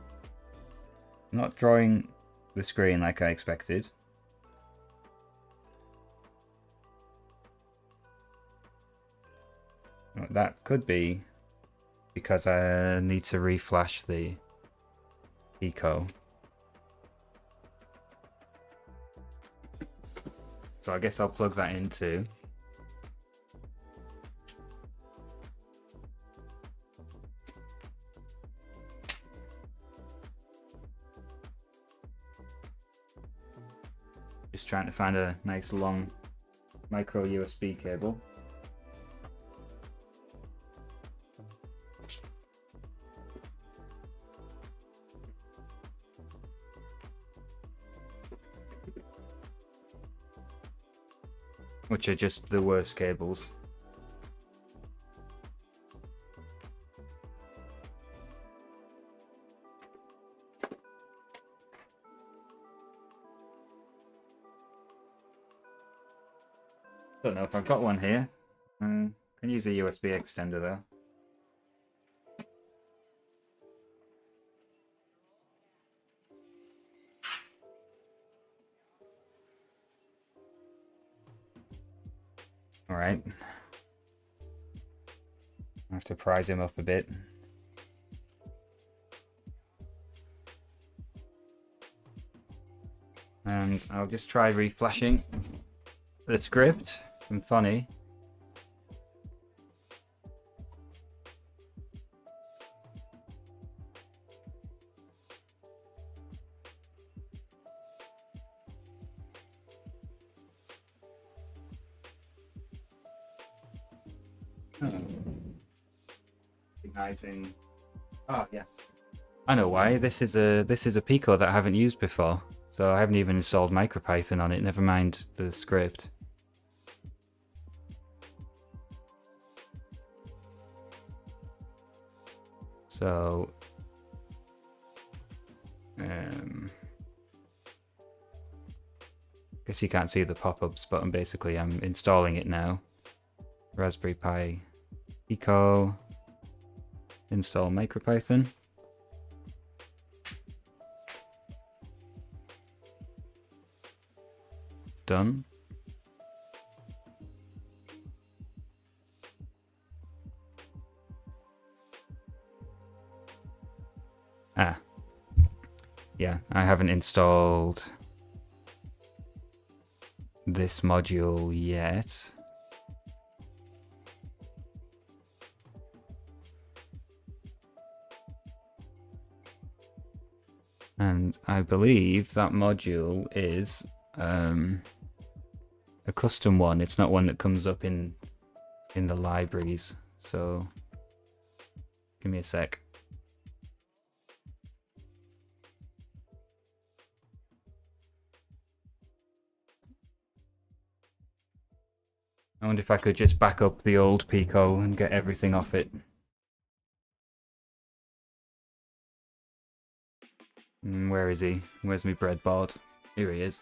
Not drawing the screen like I expected. That could be because I need to reflash the eco. So I guess I'll plug that in too. Just trying to find a nice long micro USB cable. Which are just the worst cables. Don't know if I've got one here. Can use a USB extender though. Alright. I have to prise him up a bit. And I'll just try reflashing the script from Funny. Finalizing. Oh yeah, I know why. This is a Pico that I haven't used before, so I haven't even installed MicroPython on it. Never mind the script. So guess you can't see the pop-ups, but basically I'm installing it now. Raspberry Pi Pico, install MicroPython. Done. Ah. Yeah, I haven't installed this module yet. And I believe that module is a custom one. It's not one that comes up in the libraries. So give me a sec. I wonder if I could just back up the old Pico and get everything off it. Where is he? Where's my breadboard? Here he is.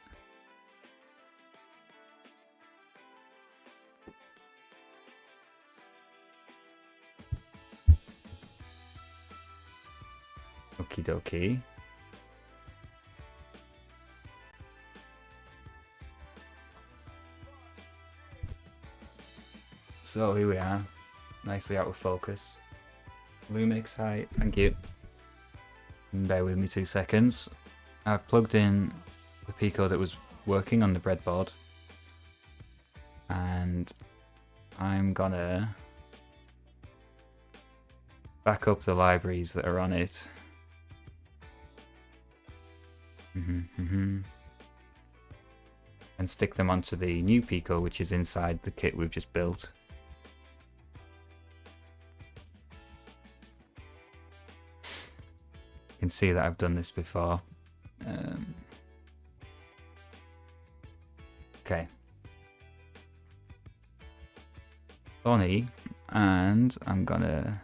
Okie dokie. So here we are, nicely out of focus. Lumix, hi, thank you. Bear with me 2 seconds. I've plugged in the Pico that was working on the breadboard, and I'm gonna back up the libraries that are on it. And stick them onto the new Pico, which is inside the kit we've just built. You can see that I've done this before. Okay. Bonnie, and I'm gonna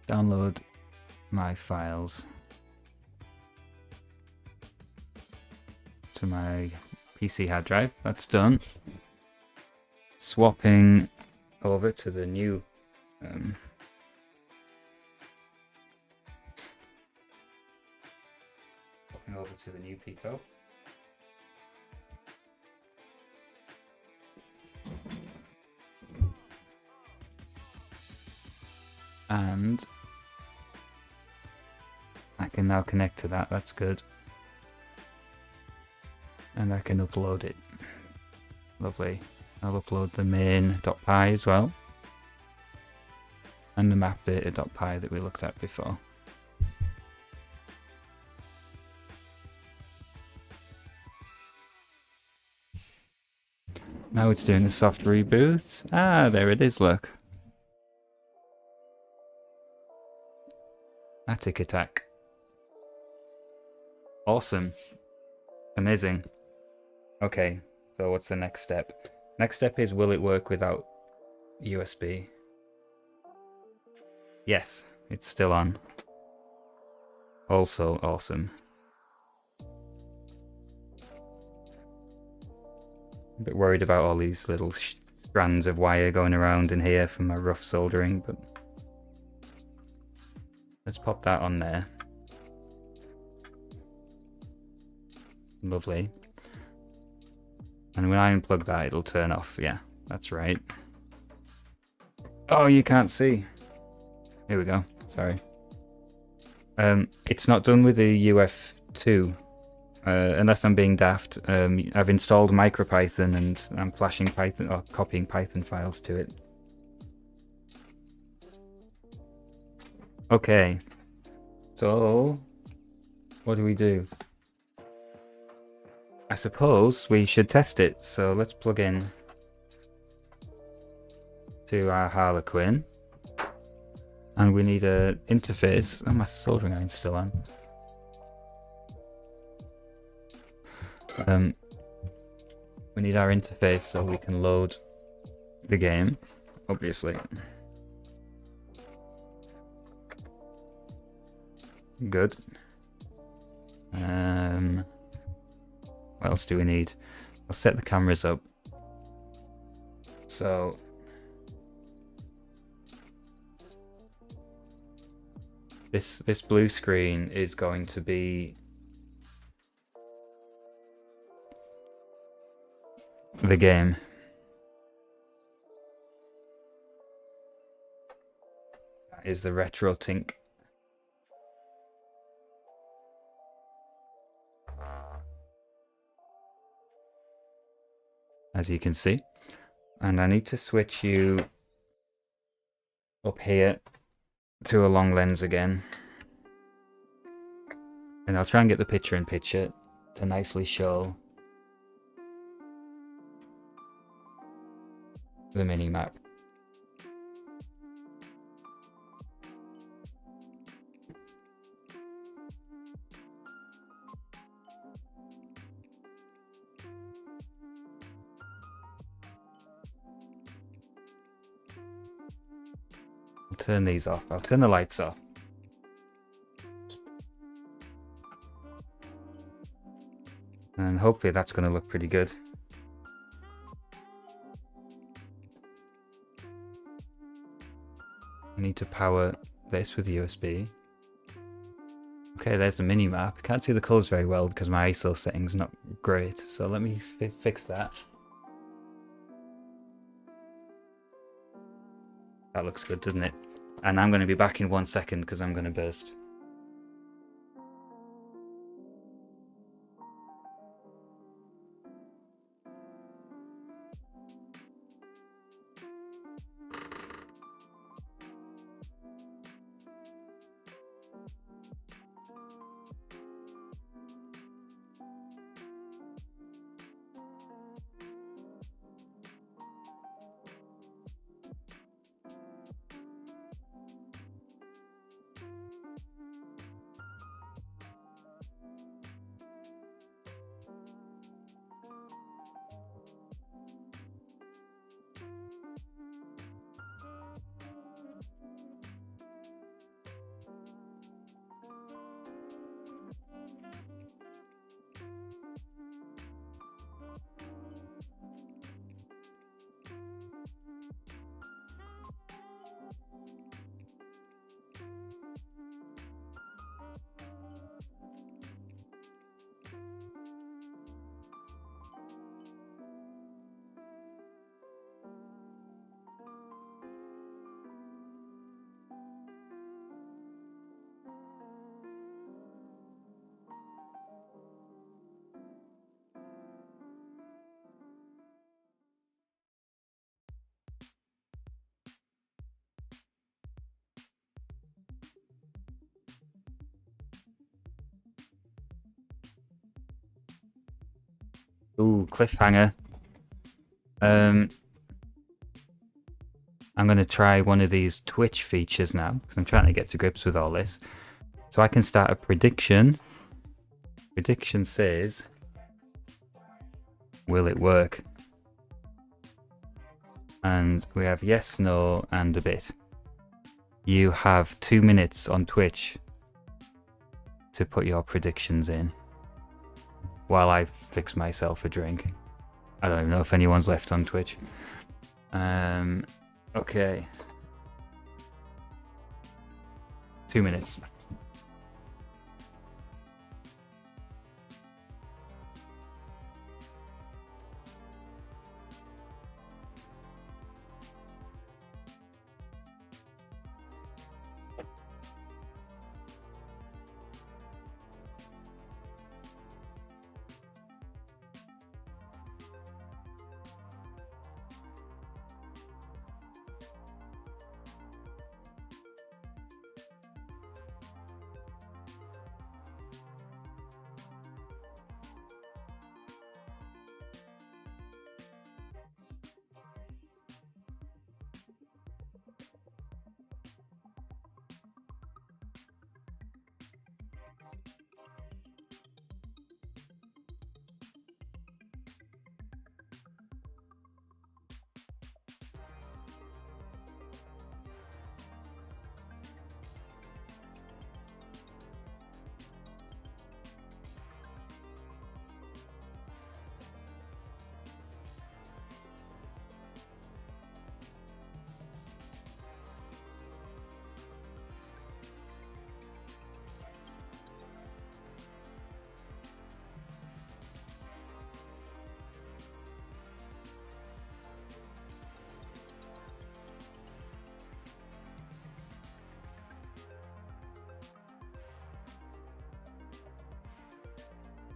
download my files to my PC hard drive. That's done. Swapping over to the new Pico. And I can now connect to that, that's good. And I can upload it. Lovely. I'll upload the main.py as well. And the map data.py that we looked at before. Now it's doing a soft reboot. Ah, there it is, look. Attic attack. Awesome. Amazing. Okay, so what's the next step? Next step is, will it work without USB? Yes, it's still on. Also awesome. A bit worried about all these little strands of wire going around in here from my rough soldering, but let's pop that on there. Lovely. And when I unplug that, it'll turn off. Yeah, that's right. Oh, you can't see. Here we go. Sorry. It's not done with the UF2. Unless I'm being daft. I've installed MicroPython and I'm flashing Python or copying Python files to it. Okay. So, what do we do? I suppose we should test it. So let's plug in to our Harlequin. And we need an interface. Oh, my soldering iron's still on. We need our interface so we can load the game, obviously. Good. What else do we need? I'll set the cameras up. So this blue screen is going to be the game. That is the retro tink. As you can see. And I need to switch you up here to a long lens again. And I'll try and get the picture in picture to nicely show the mini map. I'll turn these off. I'll turn the lights off. And hopefully that's going to look pretty good. I need to power this with USB. Okay, there's the mini map. I can't see the colors very well because my ISO setting's not great. So let me fix that. That looks good, doesn't it? And I'm going to be back in 1 second because I'm going to burst. Ooh, cliffhanger. I'm going to try one of these Twitch features now because I'm trying to get to grips with all this. So I can start a prediction. Prediction says, will it work? And we have yes, no, and a bit. You have 2 minutes on Twitch to put your predictions in while I fix myself a drink. I don't even know if anyone's left on Twitch. Okay. 2 minutes.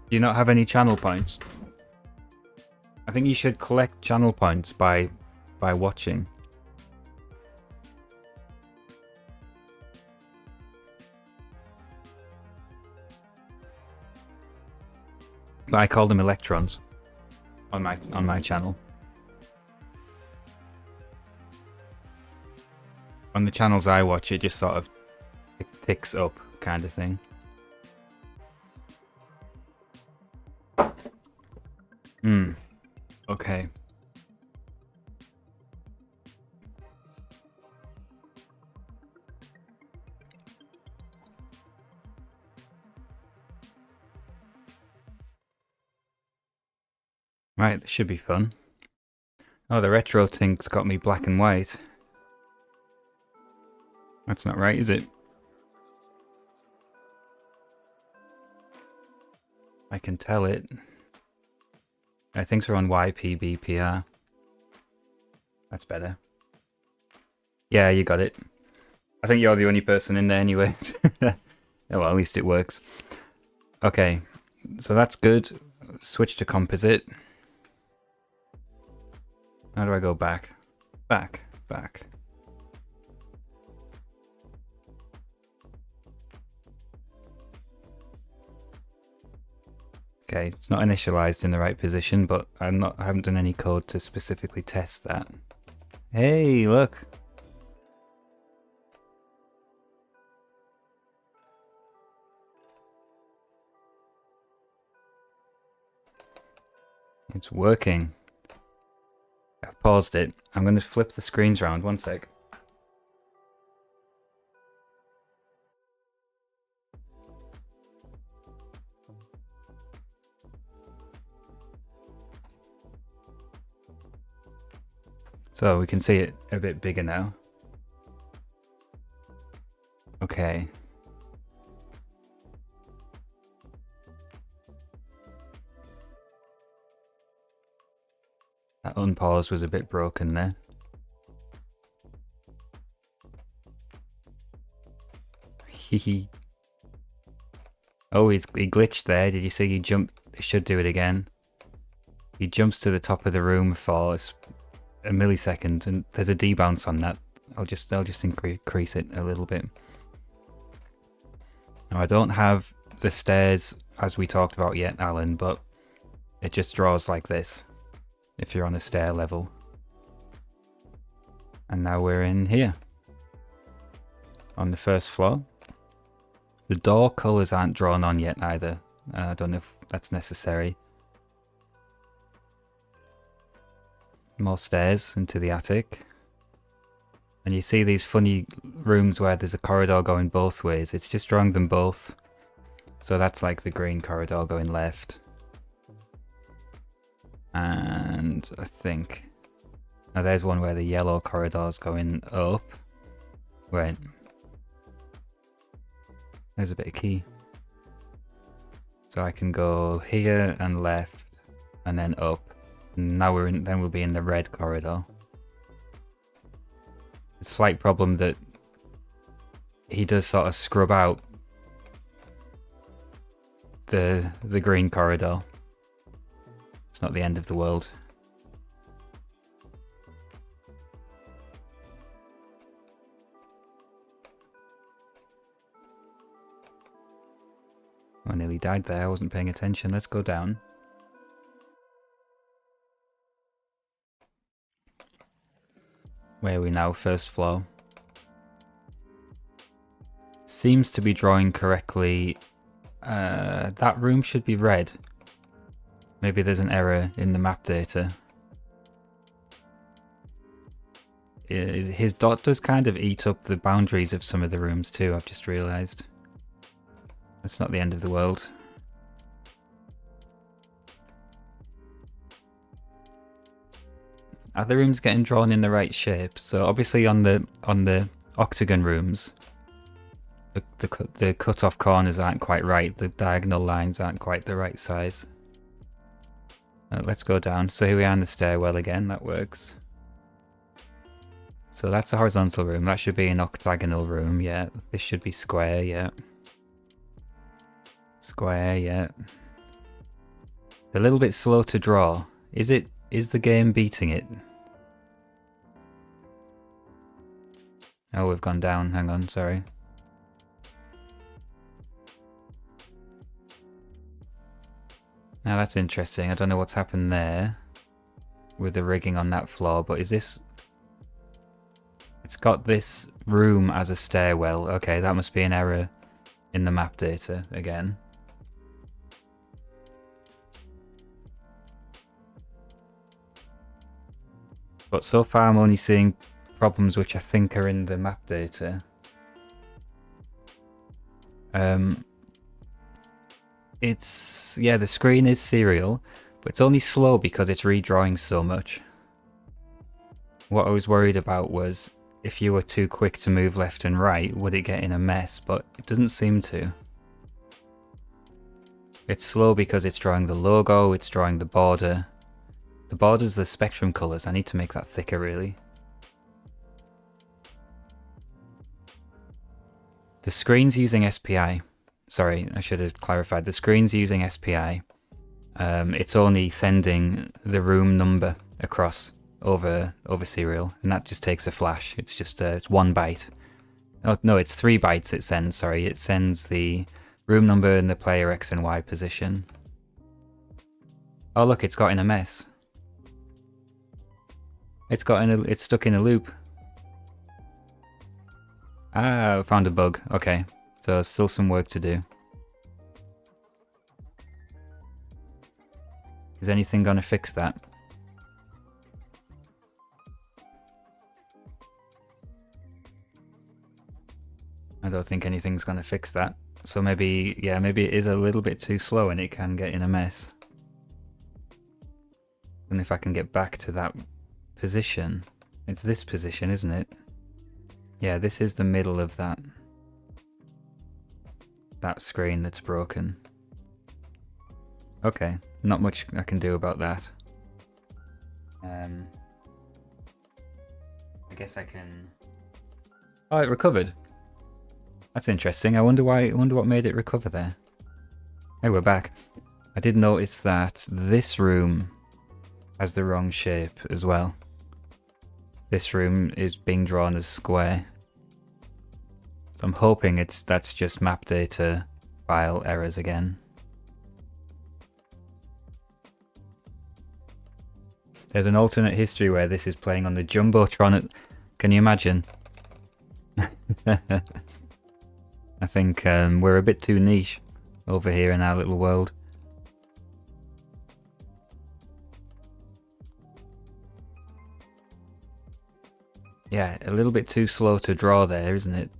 Do you not have any channel points? I think you should collect channel points by watching. But I call them electrons on my channel. On the channels I watch, it just sort of ticks up, kind of thing. Okay. Right, this should be fun. Oh, the retro thing's got me black and white. That's not right, is it? I can tell it. I think we're on YPBPR. That's better. Yeah, you got it. I think you're the only person in there anyway. Oh, well, at least it works. Okay, so that's good. Switch to composite. How do I go back? Back. Okay, it's not initialized in the right position, but I haven't done any code to specifically test that. Hey, look. It's working. I've paused it. I'm going to flip the screens around. One sec. So we can see it a bit bigger now. Okay. That unpause was a bit broken there. Hehe. Oh, he glitched there. Did you see he jumped? He should do it again. He jumps to the top of the room for a millisecond, and there's a debounce on that. I'll just increase it a little bit. Now I don't have the stairs as we talked about yet, Alan, but it just draws like this if you're on a stair level. And now we're in here on the first floor. The door colours aren't drawn on yet either. I don't know if that's necessary. More stairs into the attic. And you see these funny rooms where there's a corridor going both ways. It's just drawing them both. So that's like the green corridor going left. And I think... Now there's one where the yellow corridor's going up. Wait. There's a bit of key. So I can go here and left and then up. And now we'll be in the red corridor. A slight problem that he does sort of scrub out the green corridor. It's not the end of the world. I nearly died there, I wasn't paying attention. Let's go down. Where are we now? First floor. Seems to be drawing correctly. That room should be red. Maybe there's an error in the map data. His dot does kind of eat up the boundaries of some of the rooms too, I've just realised. That's not the end of the world. Are the rooms getting drawn in the right shape? So obviously on the octagon rooms, the cut-off corners aren't quite right. The diagonal lines aren't quite the right size. Let's go down. So here we are in the stairwell again. That works. So that's a horizontal room. That should be an octagonal room. Yeah. This should be square. Yeah. Square. Yeah. A little bit slow to draw. Is the game beating it? Oh, we've gone down. Hang on, sorry. Now that's interesting. I don't know what's happened there with the rigging on that floor, but is this... It's got this room as a stairwell. Okay, that must be an error in the map data again. But so far I'm only seeing problems which I think are in the map data. It's... yeah, the screen is serial, but it's only slow because it's redrawing so much. What I was worried about was if you were too quick to move left and right, would it get in a mess? But it doesn't seem to. It's slow because it's drawing the logo, it's drawing the border. The border's the spectrum colours. I need to make that thicker, really. The screen's using SPI. Sorry, I should have clarified. The screen's using SPI. It's only sending the room number across over serial, and that just takes a flash. It's just it's 1 byte. Oh no, it's 3 bytes it sends. Sorry, it sends the room number and the player X and Y position. Oh look, it's got in a mess. It's stuck in a loop. Ah, found a bug. Okay, so still some work to do. Is anything gonna fix that? I don't think anything's gonna fix that. So maybe, yeah, maybe it is a little bit too slow and it can get in a mess. And if I can get back to that position, it's this position, isn't it? Yeah, this is the middle of that screen that's broken. Okay, not much I can do about that. I guess I can... Oh, it recovered. That's interesting. I wonder what made it recover there. Hey, we're back. I did notice that this room has the wrong shape as well. This room is being drawn as square. So I'm hoping that's just map data file errors again. There's an alternate history where this is playing on the Jumbotron. Can you imagine? I think we're a bit too niche over here in our little world. Yeah, a little bit too slow to draw there, isn't it?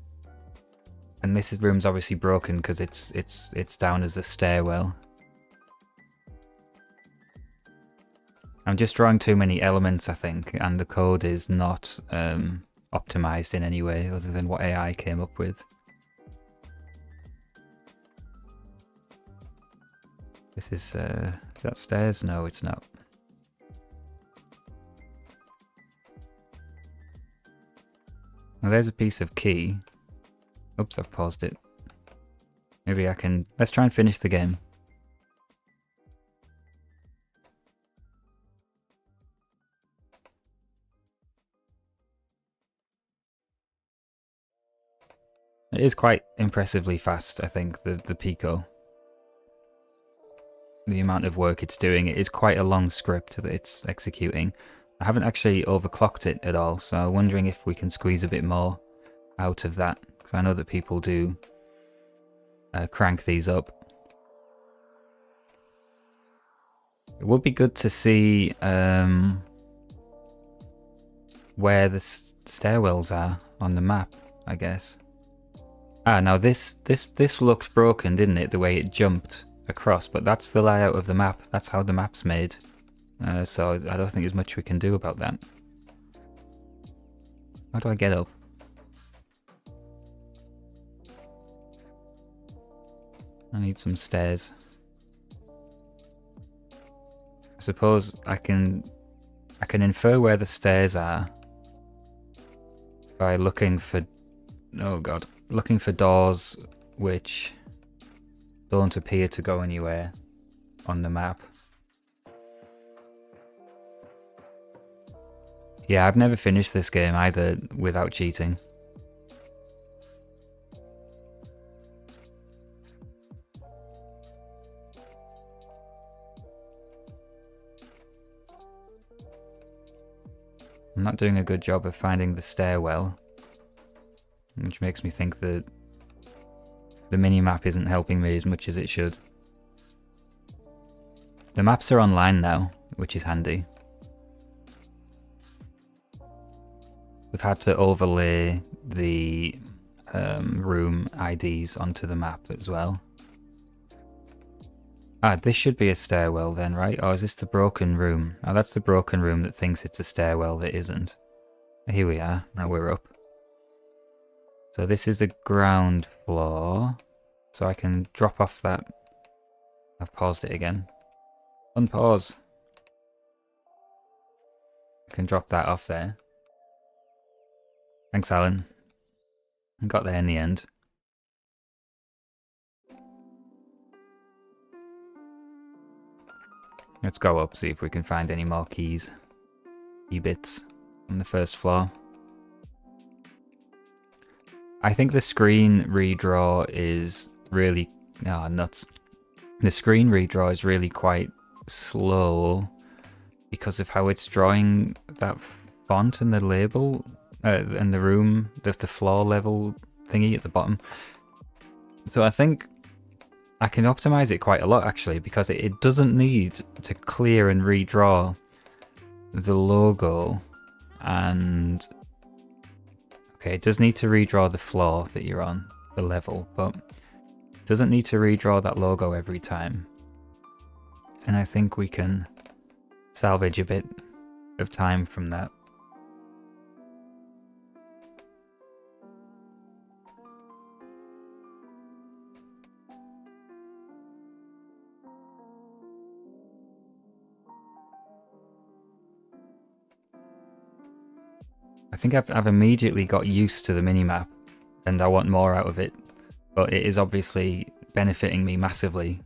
And this room's obviously broken because it's down as a stairwell. I'm just drawing too many elements, I think, and the code is not optimized in any way other than what AI came up with. This is that stairs? No, it's not. Well, there's a piece of key. Oops, I've paused it. Maybe I can... Let's try and finish the game. It is quite impressively fast, I think, the Pico. The amount of work it's doing. It is quite a long script that it's executing. I haven't actually overclocked it at all, so I'm wondering if we can squeeze a bit more out of that. Because I know that people do crank these up. It would be good to see where the stairwells are on the map, I guess. Ah, now this looked broken, didn't it? The way it jumped across, but that's the layout of the map. That's how the map's made. So I don't think there's much we can do about that. How do I get up? I need some stairs. I suppose I can infer where the stairs are by looking for... Oh god. Looking for doors which don't appear to go anywhere on the map. Yeah, I've never finished this game either without cheating. I'm not doing a good job of finding the stairwell, which makes me think that the mini-map isn't helping me as much as it should. The maps are online now, which is handy. We've had to overlay the room IDs onto the map as well. Ah, this should be a stairwell then, right? Or is this the broken room? Oh, that's the broken room that thinks it's a stairwell that isn't. Here we are. Now we're up. So this is the ground floor. So I can drop off that. I've paused it again. Unpause. I can drop that off there. Thanks, Alan. I got there in the end. Let's go up, see if we can find any more keys. Key bits on the first floor. I think the screen redraw is really... Oh, nuts. The screen redraw is really quite slow because of how it's drawing that font and the label and the room, the floor level thingy at the bottom. So I think I can optimize it quite a lot actually, because it doesn't need to clear and redraw the logo, and okay, it does need to redraw the floor that you're on, the level, but it doesn't need to redraw that logo every time. And I think we can salvage a bit of time from that. I think I've immediately got used to the minimap and I want more out of it, but it is obviously benefiting me massively.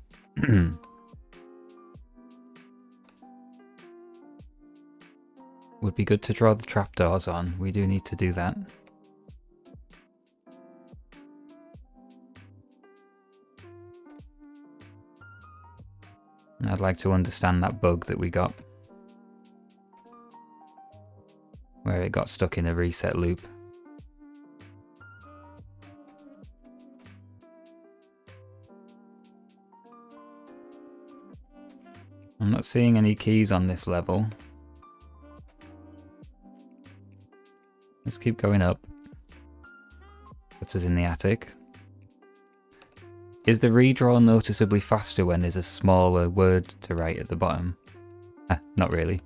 Would be good to draw the trapdoors on. We do need to do that. And I'd like to understand that bug that we got, where it got stuck in a reset loop. I'm not seeing any keys on this level. Let's keep going up. Puts us in the attic. Is the redraw noticeably faster when there's a smaller word to write at the bottom? Not really.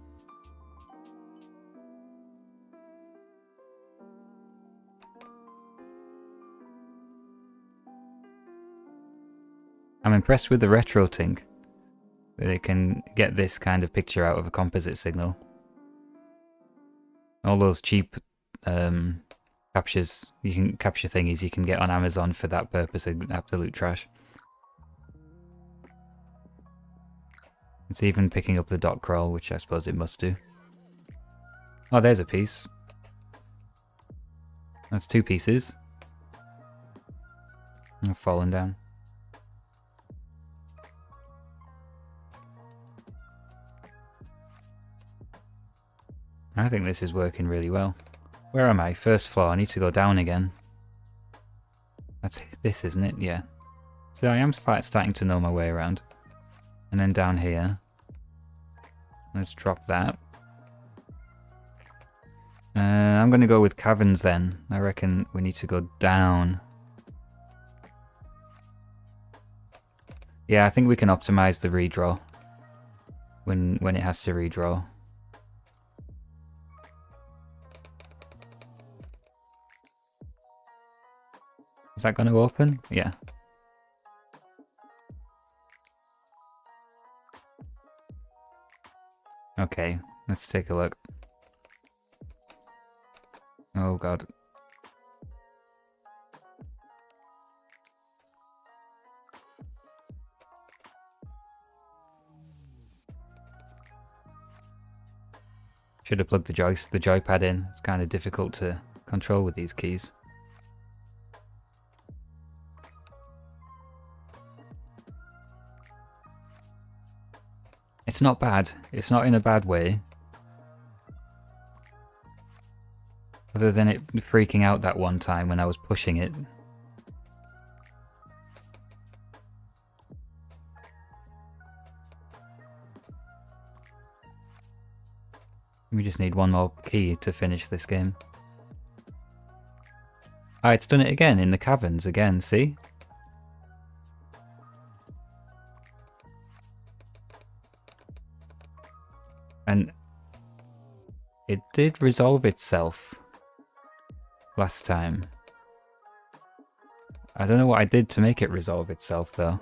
I'm impressed with the retro thing, that it can get this kind of picture out of a composite signal. All those cheap captures, you can capture thingies you can get on Amazon for that purpose are absolute trash. It's even picking up the dot crawl, which I suppose it must do. Oh, there's a piece. That's 2 pieces. I've fallen down. I think this is working really well. Where am I? First floor. I need to go down again. That's this, isn't it? Yeah. So I am starting to know my way around. And then down here. Let's drop that. I'm going to go with caverns then. I reckon we need to go down. Yeah, I think we can optimize the redraw when it has to redraw. Is that going to open? Yeah. Okay, let's take a look. Oh god. Should have plugged the joypad in. It's kind of difficult to control with these keys. It's not bad. It's not in a bad way. Other than it freaking out that one time when I was pushing it. We just need one more key to finish this game. Ah, it's done it again in the caverns again, see? And it did resolve itself last time. I don't know what I did to make it resolve itself though.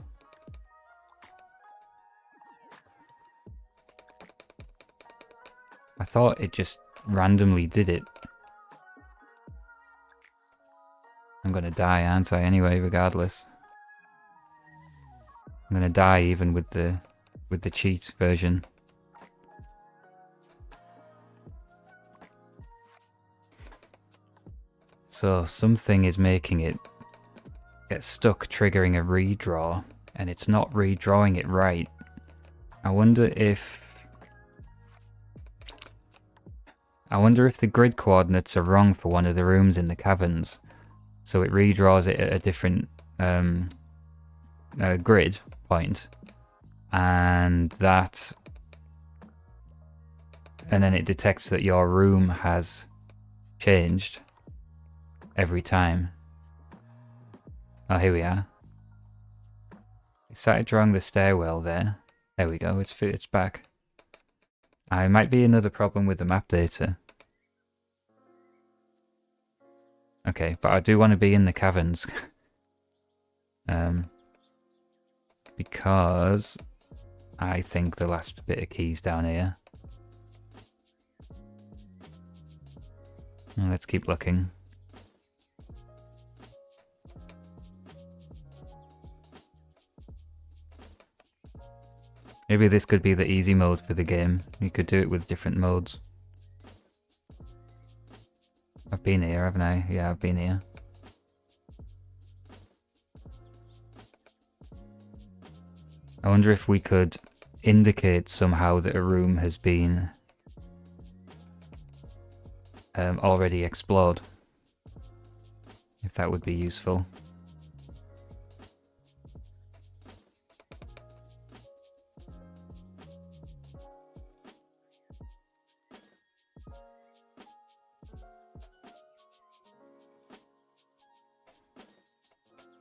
I thought it just randomly did it. I'm gonna die, aren't I, anyway, regardless. I'm gonna die even with the cheat version. So something is making it get stuck, triggering a redraw, and it's not redrawing it right. I wonder if the grid coordinates are wrong for one of the rooms in the caverns, so it redraws it at a different grid point, and then it detects that your room has changed every time. Oh, here we are. It started drawing the stairwell there. There we go, it's back. It might be another problem with the map data. Okay, but I do want to be in the caverns. Because I think the last bit of keys down here. Let's keep looking. Maybe this could be the easy mode for the game. You could do it with different modes. I've been here, haven't I? Yeah, I've been here. I wonder if we could indicate somehow that a room has been already explored. If that would be useful.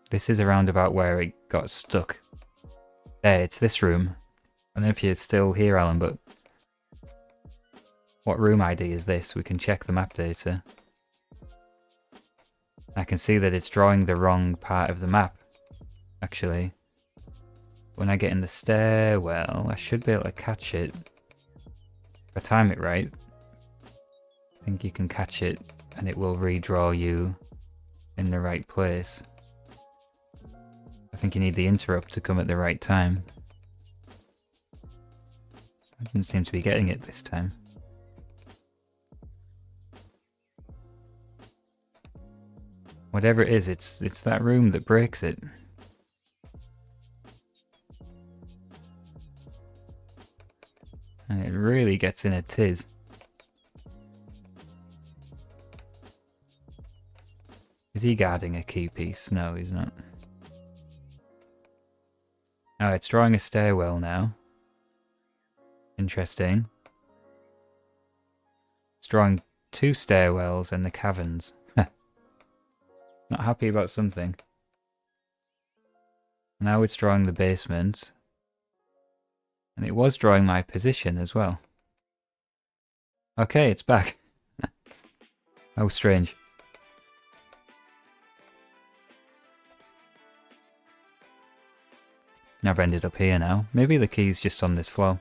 This is around about where it got stuck. There, it's this room. I don't know if you're still here, Alan, but what room ID is this? We can check the map data. I can see that it's drawing the wrong part of the map, actually. When I get in the stairwell, I should be able to catch it. If I time it right, I think you can catch it and it will redraw you in the right place. I think you need the interrupt to come at the right time. I didn't seem to be getting it this time. Whatever it is, it's that room that breaks it. And it really gets in a tiz. Is he guarding a key piece? No, he's not. Oh, it's drawing a stairwell now. Interesting. It's drawing 2 stairwells and the caverns. Not happy about something. Now it's drawing the basement. And it was drawing my position as well. Okay, it's back. How strange. I've ended up here now. Maybe the key's just on this floor.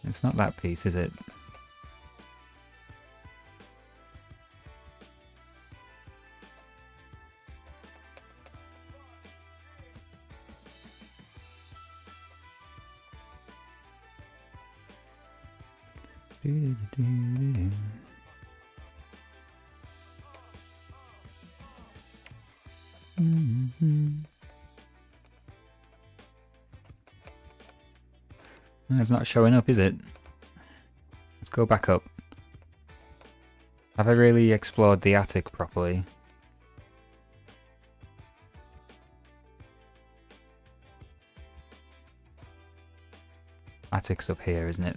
It's not that piece, is it? It's not showing up, is it? Let's go back up. Have I really explored the attic properly? Attic's up here, isn't it?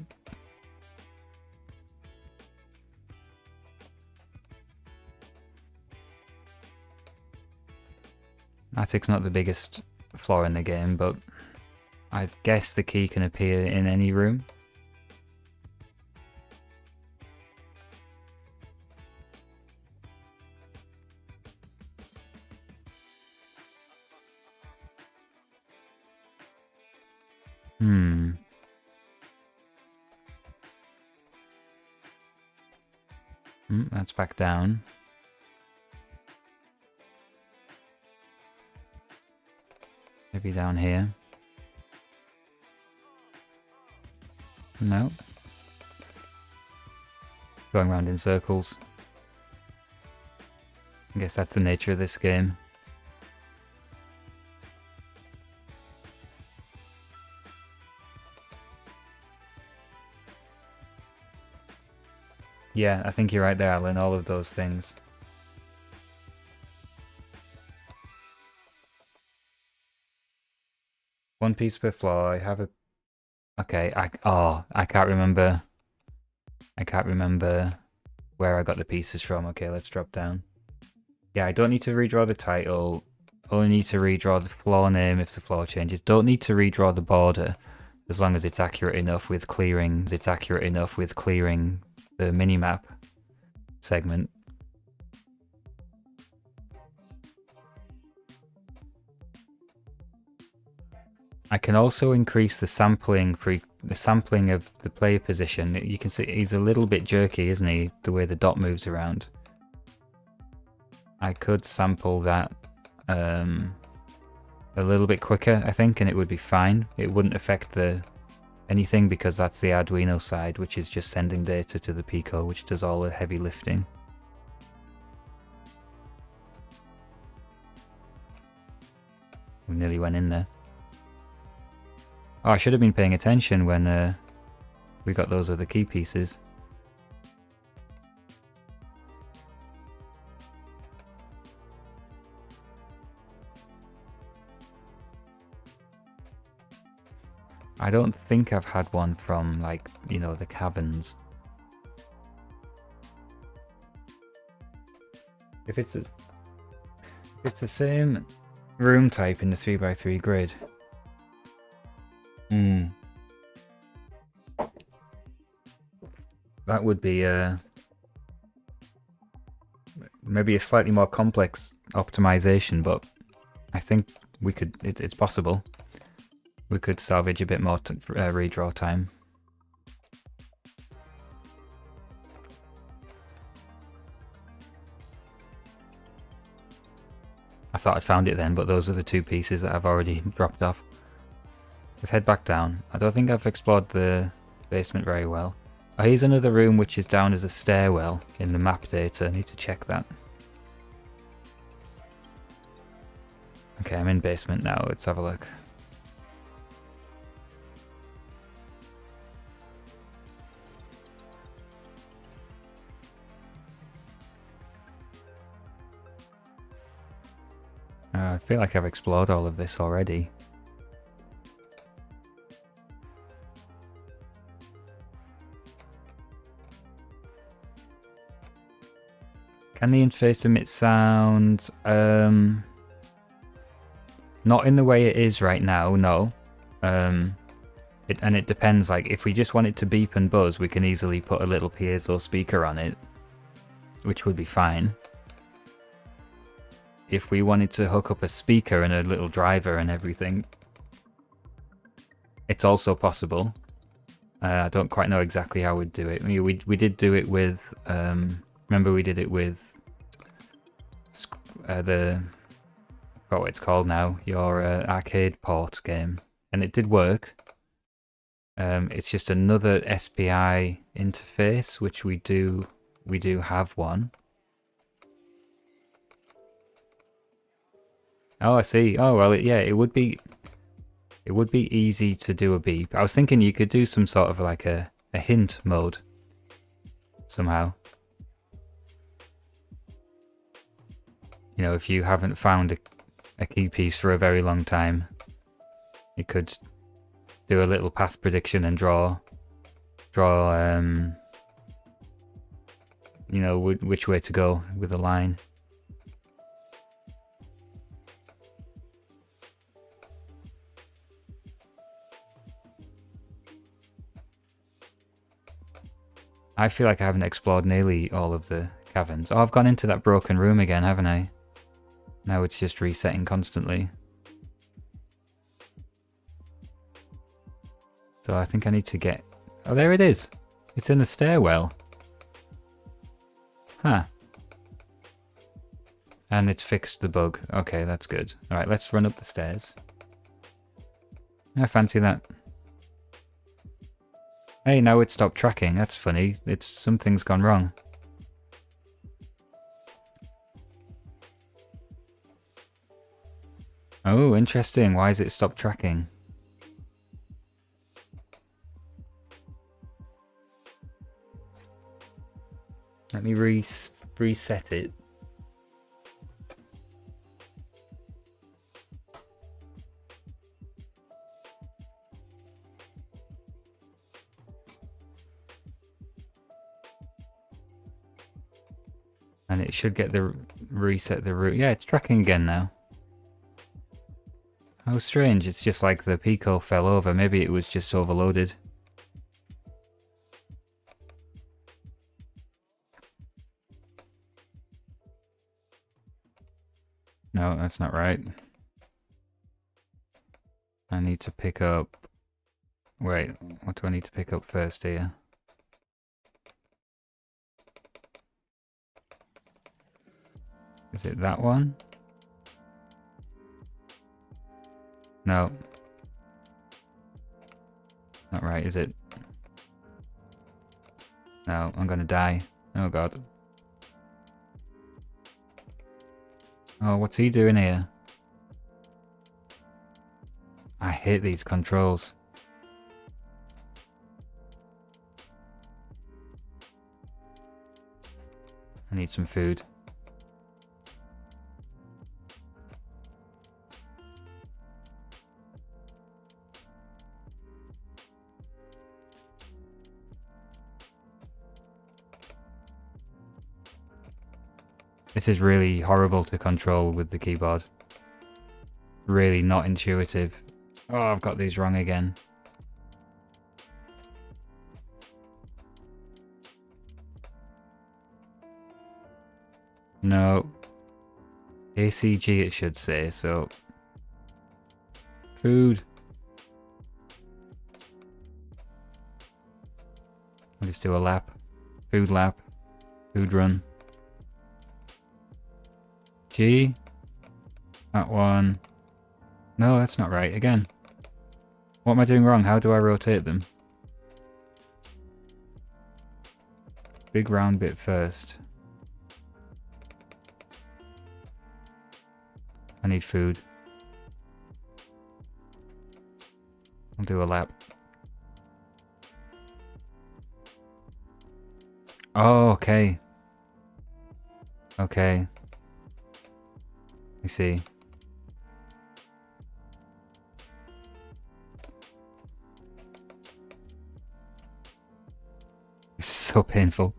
Attic's not the biggest floor in the game, but I guess the key can appear in any room. That's back down. Maybe down here. No. Going around in circles. I guess that's the nature of this game. Yeah, I think you're right there, Alan, all of those things. One piece per floor, I have a... Okay, I can't remember. I can't remember where I got the pieces from. Okay, let's drop down. Yeah, I don't need to redraw the title. Only need to redraw the floor name if the floor changes. Don't need to redraw the border, as long as it's accurate enough with clearing. The minimap segment. I can also increase the sampling of the player position. You can see he's a little bit jerky, isn't he? The way the dot moves around. I could sample that a little bit quicker, I think, and it would be fine. It wouldn't affect anything because that's the Arduino side, which is just sending data to the Pico, which does all the heavy lifting. We nearly went in there. Oh, I should have been paying attention when we got those other key pieces. I don't think I've had one from, like, you know, the caverns. If it's the same room type in the 3x3 grid. That would be maybe a slightly more complex optimization, but I think we could. It's possible. We could salvage a bit more redraw time. I thought I'd found it then, but those are the two pieces that I've already dropped off. Let's head back down. I don't think I've explored the basement very well. Oh, here's another room which is down as a stairwell in the map data. I need to check that. Okay, I'm in basement now. Let's have a look. I feel like I've explored all of this already. Can the interface emit sound? Not in the way it is right now, no. It depends, like, if we just want it to beep and buzz, we can easily put a little piezo speaker on it, which would be fine. If we wanted to hook up a speaker and a little driver and everything, it's also possible. I don't quite know exactly how we'd do it. We did do it with, remember we did it with I forgot what it's called now, your arcade port game, and it did work. It's just another SPI interface, which we do have one. Oh, I see. Oh well, yeah, it would be easy to do a beep. I was thinking you could do some sort of like a hint mode somehow. You know, if you haven't found a key piece for a very long time, it could do a little path prediction and draw you know, which way to go with a line. I feel like I haven't explored nearly all of the caverns. Oh, I've gone into that broken room again, haven't I? Now it's just resetting constantly. So I think I need to get... Oh, there it is! It's in the stairwell. Huh. And it's fixed the bug. Okay, that's good. Alright, let's run up the stairs. I fancy that. Hey, now it stopped tracking. That's funny. Something's gone wrong. Oh, interesting. Why has it stopped tracking? Let me reset it. And it should get the reset the route. Yeah, it's tracking again now. How strange. It's just like the Pico fell over. Maybe it was just overloaded. No, that's not right. I need to pick up... Wait, what do I need to pick up first here? Is it that one? No. Not right, is it? No, I'm gonna die. Oh god. Oh, what's he doing here? I hate these controls. I need some food. This is really horrible to control with the keyboard. Really not intuitive. Oh, I've got these wrong again. No. ACG it should say, so... Food. I'll just do a lap. Food lap. Food run. G. That one. No, that's not right. Again. What am I doing wrong? How do I rotate them? Big round bit first. I need food. I'll do a lap. Oh, okay. Okay. I see. This is so painful.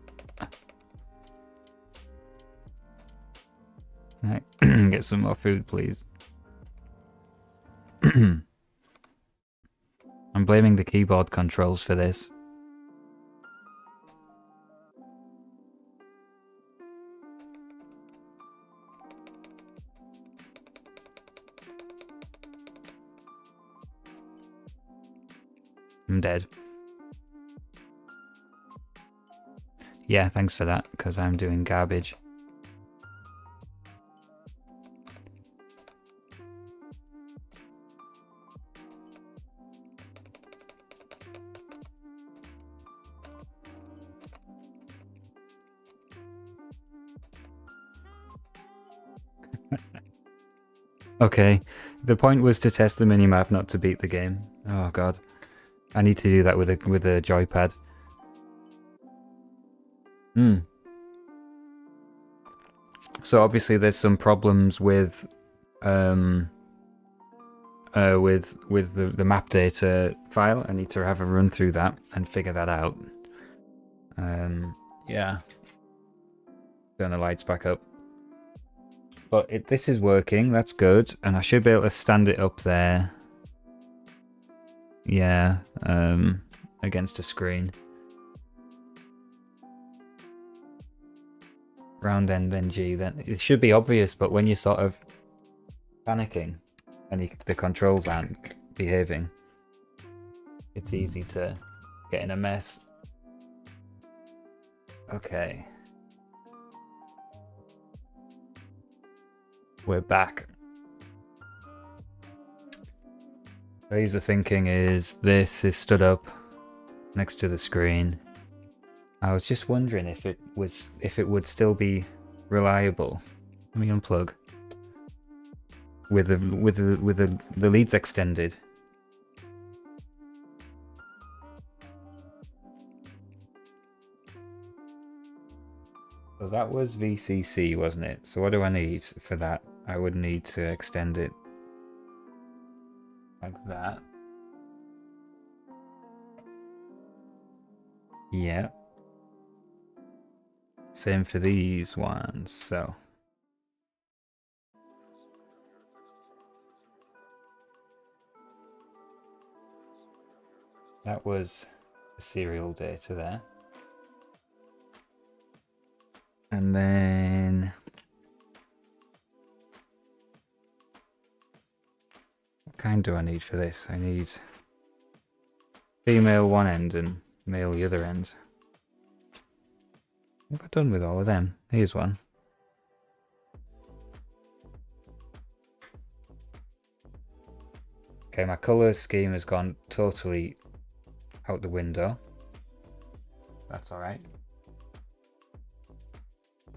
Alright, get some more food, please. I'm blaming the keyboard controls for this. I'm dead. Yeah, thanks for that, because I'm doing garbage. Okay, the point was to test the minimap, not to beat the game. Oh god, I need to do that with a joypad. Hmm. So obviously there's some problems with the map data file. I need to have a run through that and figure that out. Yeah. Turn the lights back up. But this is working, that's good. And I should be able to stand it up there. Yeah, against a screen. Round end, then G, then it should be obvious, but when you're sort of panicking and the controls aren't behaving, it's easy to get in a mess. Okay. We're back. Phase of thinking is this is stood up next to the screen. I was just wondering if it would still be reliable. Let me unplug. With the leads extended. So that was VCC, wasn't it? So what do I need for that? I would need to extend it like that. Yeah. Same for these ones, so. That was the serial data there. And then what kind do I need for this? I need female one end and male the other end. What have I done with all of them? Here's one. Okay, my colour scheme has gone totally out the window. That's alright.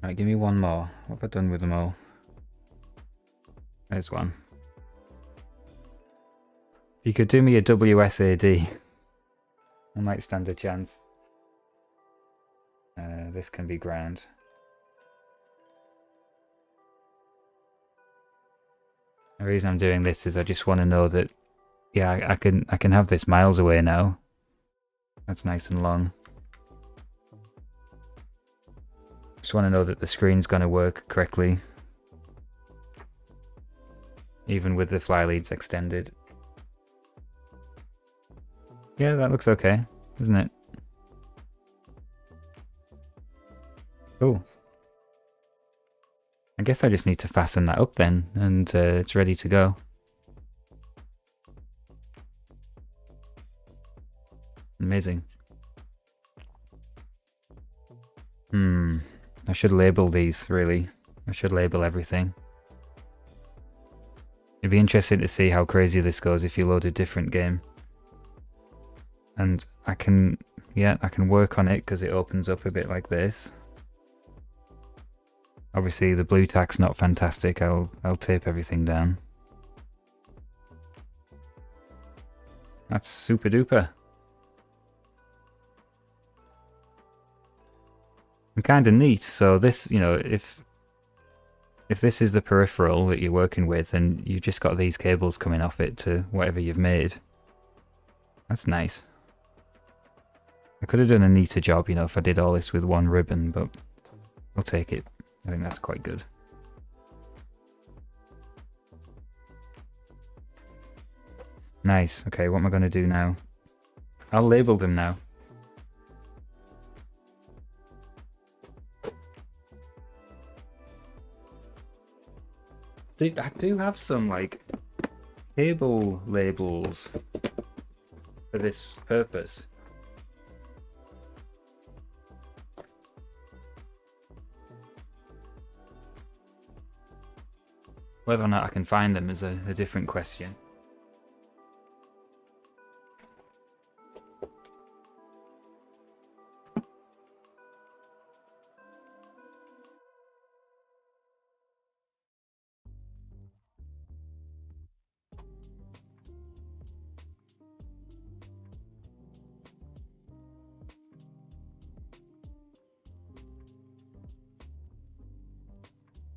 Alright, give me one more. What have I done with them all? There's one. If you could do me a WSAD, I might stand a chance. This can be ground. The reason I'm doing this is I just want to know that, yeah, I can have this miles away now. That's nice and long. Just want to know that the screen's going to work correctly, even with the fly leads extended. Yeah, that looks okay, doesn't it? Cool. I guess I just need to fasten that up then, and it's ready to go. Amazing. I should label these, really. I should label everything. It'd be interesting to see how crazy this goes if you load a different game. And I can work on it because it opens up a bit like this. Obviously the blue tack's not fantastic, I'll tape everything down. That's super duper. And kind of neat. So this, you know, if this is the peripheral that you're working with, then you've just got these cables coming off it to whatever you've made. That's nice. I could have done a neater job, you know, if I did all this with one ribbon, but I'll take it. I think that's quite good. Nice. Okay, what am I going to do now? I'll label them now. I do have some, like, cable labels for this purpose. Whether or not I can find them is a different question.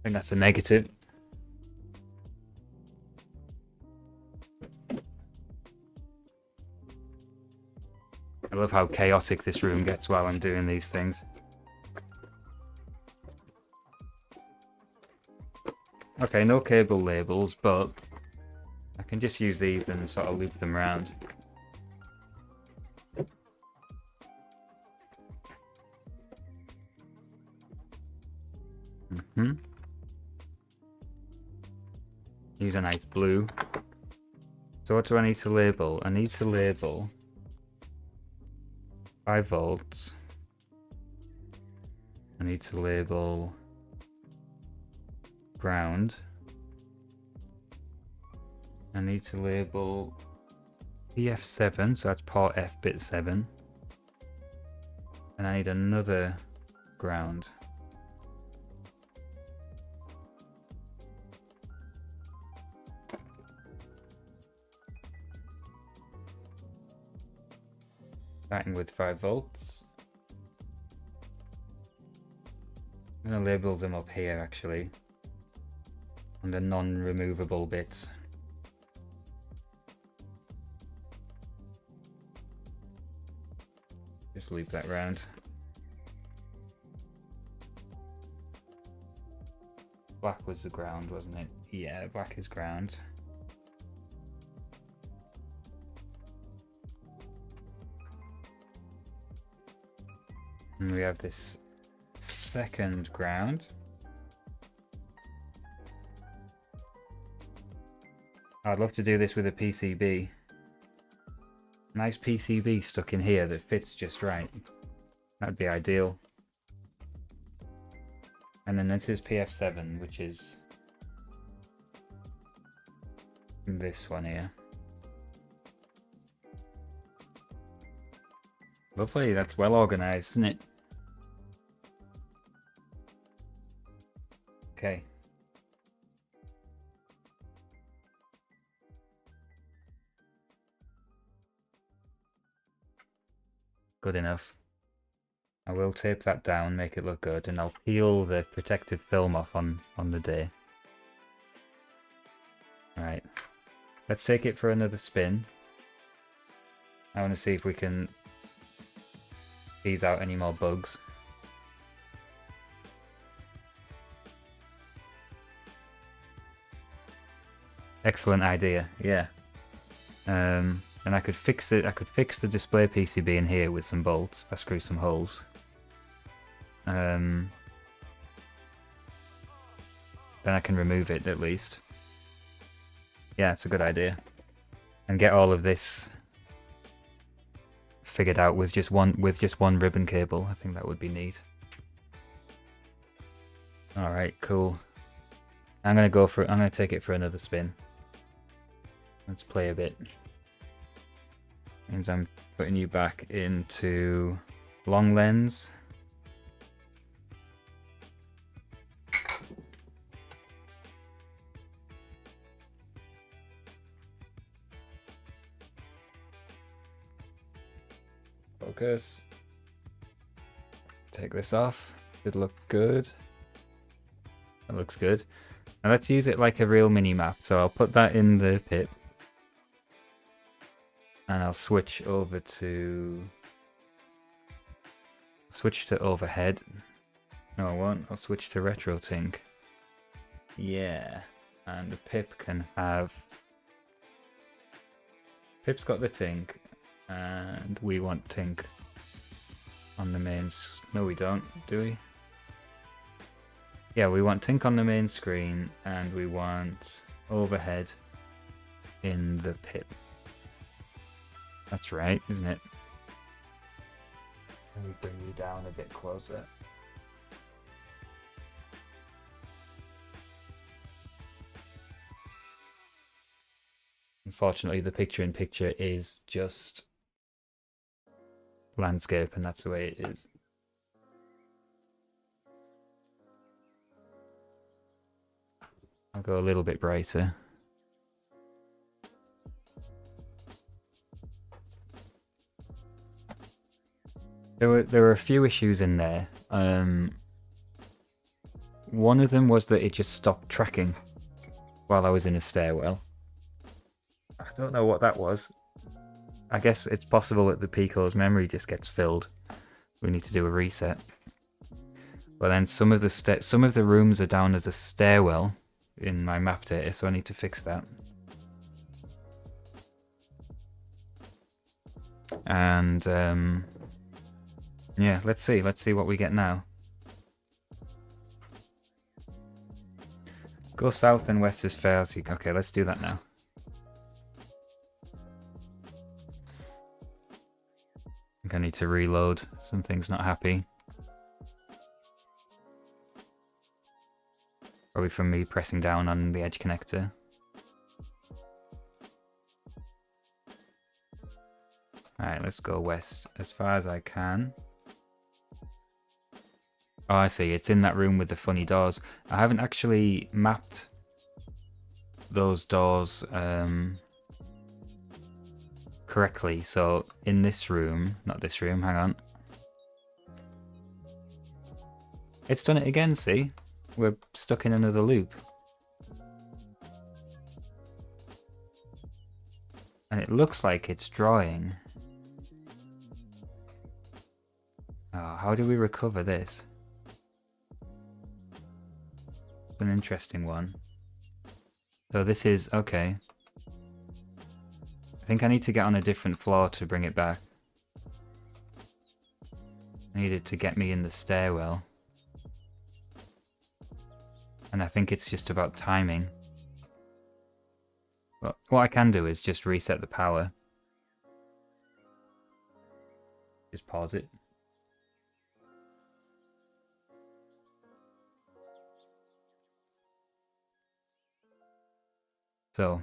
think that's a negative. I love how chaotic this room gets while I'm doing these things. Okay, no cable labels, but I can just use these and sort of loop them around. Use a nice blue. So what do I need to label? I need to label 5 volts. I need to label ground. I need to label PF7, so that's port F bit 7. And I need another ground. Starting with 5 volts. I'm going to label them up here actually, on the non-removable bits. Just loop that round. Black was the ground, wasn't it? Yeah, black is ground. And we have this second ground. I'd love to do this with a PCB. Nice PCB stuck in here that fits just right. That'd be ideal. And then this is PF7, which is this one here. Lovely, that's well organized, isn't it? Okay. Good enough. I will tape that down, make it look good, and I'll peel the protective film off on the day. Alright. Let's take it for another spin. I want to see if we can tease out any more bugs. Excellent idea, yeah. And I could fix it. I could fix the display PCB in here with some bolts. I screw some holes. Then I can remove it at least. Yeah, it's a good idea. And get all of this figured out with just one ribbon cable. I think that would be neat. All right, cool. I'm gonna take it for another spin. Let's play a bit. Means I'm putting you back into long lens. Focus. Take this off. Should look good. That looks good. Now let's use it like a real mini-map. So I'll put that in the pip. And I'll switch over to... Switch to overhead. No, I won't. I'll switch to RetroTink. Yeah. And the pip can have... Pip's got the tink. And we want tink on the main... No, we don't, do we? Yeah, we want tink on the main screen, and we want overhead in the pip. That's right, isn't it? Let me bring you down a bit closer. Unfortunately, the picture-in-picture is just landscape, and that's the way it is. I'll go a little bit brighter. There were a few issues in there one of them was that it just stopped tracking while I was in a stairwell. I don't know what that was. I guess it's possible that the Pico's memory just gets filled. We need to do a reset. But then some of the rooms are down as a stairwell in my map data, so I need to fix that. And yeah, let's see what we get now. Go south and west as far as you... Okay, let's do that now. I think I need to reload. Something's not happy. Probably from me pressing down on the edge connector. Alright, let's go west as far as I can. Oh, I see. It's in that room with the funny doors. I haven't actually mapped those doors correctly. So in this room, not this room, hang on. It's done it again, see? We're stuck in another loop. And it looks like it's drawing. Oh, how do we recover this? An interesting one. So this is okay. I think I need to get on a different floor to bring it back. I needed to get me in the stairwell. And I think it's just about timing. But what I can do is just reset the power. Just pause it. So,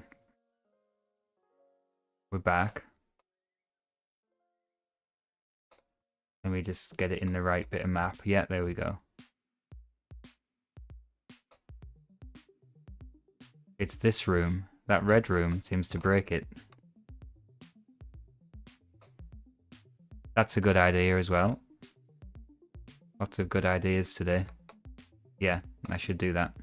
we're back. Let me just get it in the right bit of map. Yeah, there we go. It's this room. That red room seems to break it. That's a good idea as well. Lots of good ideas today. Yeah, I should do that.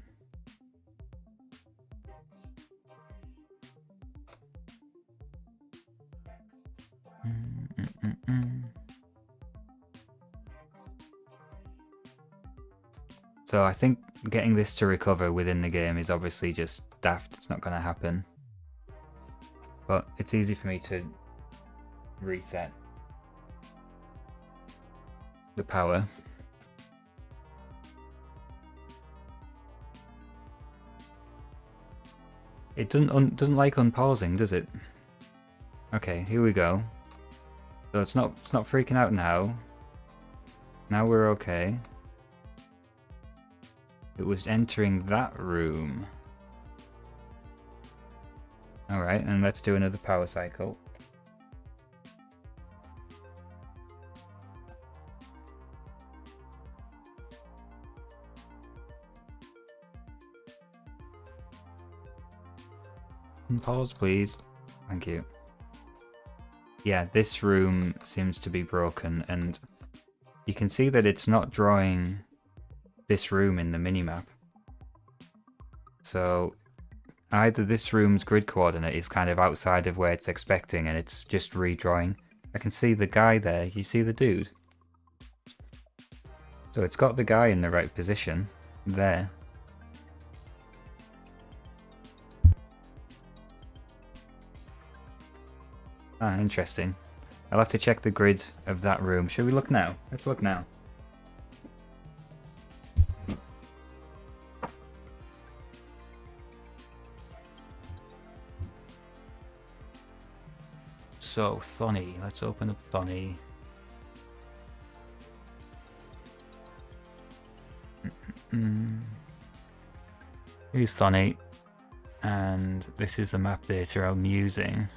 So I think getting this to recover within the game is obviously just daft. It's not going to happen. But it's easy for me to reset the power. It doesn't like unpausing, does it? Okay, here we go. So it's not freaking out now. Now we're okay. It was entering that room. Alright, and let's do another power cycle. Pause, please. Thank you. Yeah, this room seems to be broken, and you can see that it's not drawing this room in the minimap. So either this room's grid coordinate is kind of outside of where it's expecting and it's just redrawing. I can see the guy there. You see the dude? So it's got the guy in the right position there. Ah, interesting. I'll have to check the grid of that room. Should we look now? Let's look now. So, Thonny. Let's open up Thonny. Here's Thonny. And this is the map data I'm using.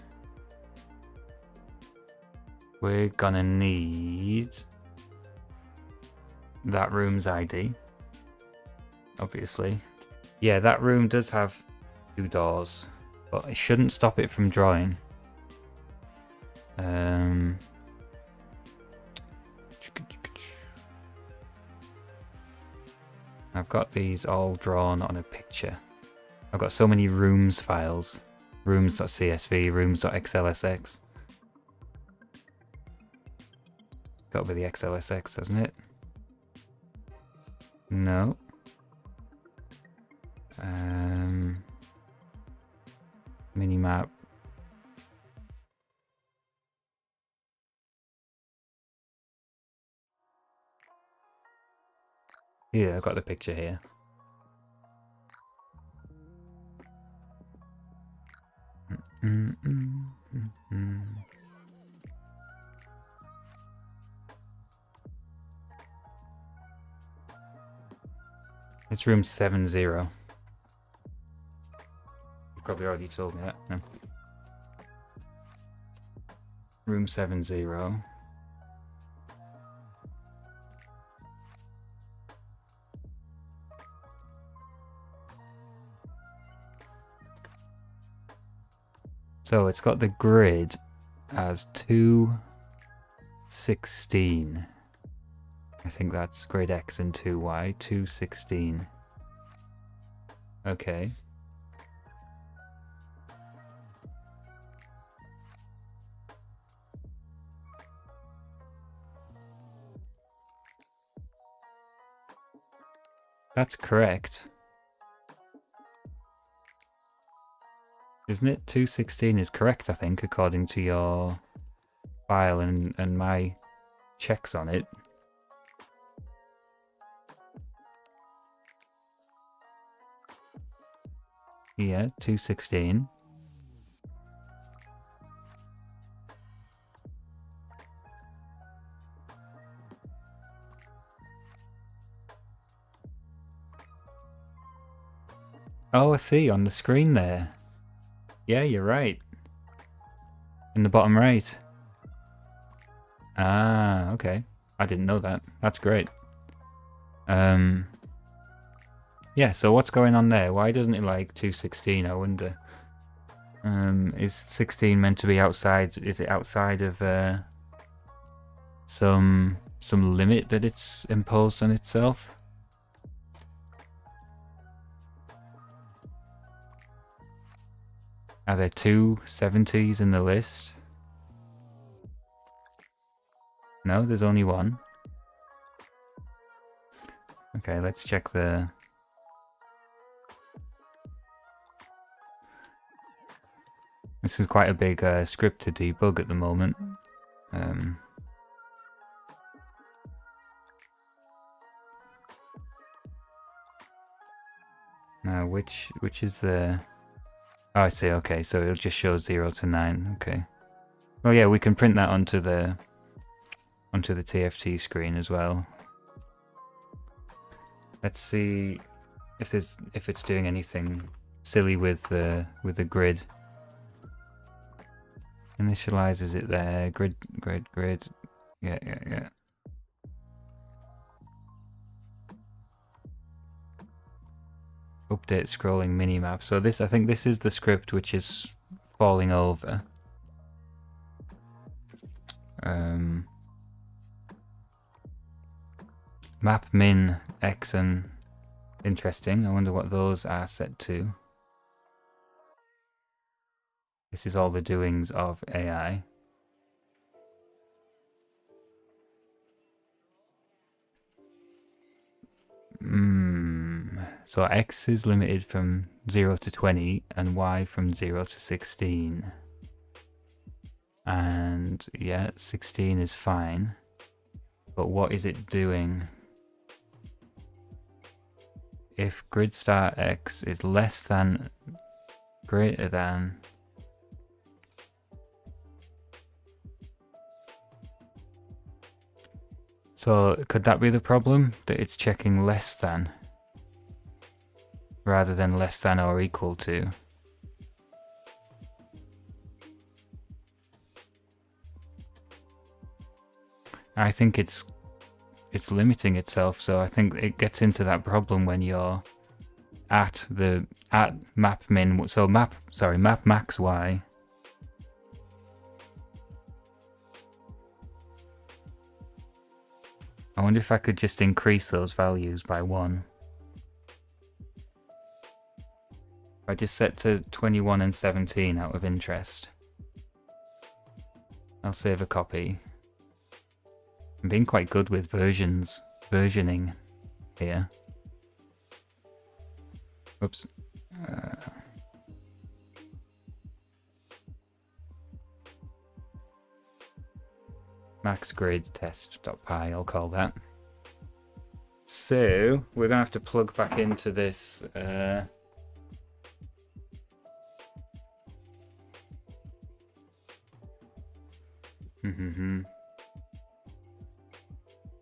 We're gonna need that room's ID. Obviously. Yeah, that room does have 2 doors, but it shouldn't stop it from drawing. I've got these all drawn on a picture. I've got so many rooms files. Rooms.csv, rooms.xlsx. Got to be the XLSX, hasn't it? No. Minimap. Yeah, I've got the picture here. It's room 70. You probably already told me that. No. Room 70. So it's got the grid as 216. I think that's grid X and 2Y, 216. Okay. That's correct. Isn't it? 216 is correct, I think, according to your file and my checks on it. Yeah, 216. Oh, I see, on the screen there. Yeah, you're right. In the bottom right. Ah, okay. I didn't know that. That's great. Yeah, so what's going on there? Why doesn't it like 216, I wonder? Is 16 meant to be outside? Is it outside of some limit that it's imposed on itself? Are there 270s in the list? No, there's only one. Okay, let's check the... This is quite a big script to debug at the moment. Now, which is the... Oh, I see, okay, so it'll just show 0 to 9, okay. Well, yeah, we can print that onto the TFT screen as well. Let's see if it's doing anything silly with the grid. Initializes it there. Grid. Yeah. Update scrolling minimap. So I think this is the script which is falling over. Map min X and interesting. I wonder what those are set to. This is all the doings of AI. So X is limited from 0 to 20 and Y from 0 to 16. And yeah, 16 is fine. But what is it doing? If grid start X is less than, greater than, so could that be the problem? That it's checking less than rather than less than or equal to? I think it's limiting itself, so I think it gets into that problem when you're at map min, so map max Y. I wonder if I could just increase those values by 1. I just set to 21 and 17 out of interest. I'll save a copy. I'm being quite good with versioning here. Oops. Max grade test.py, I'll call that. So we're gonna have to plug back into this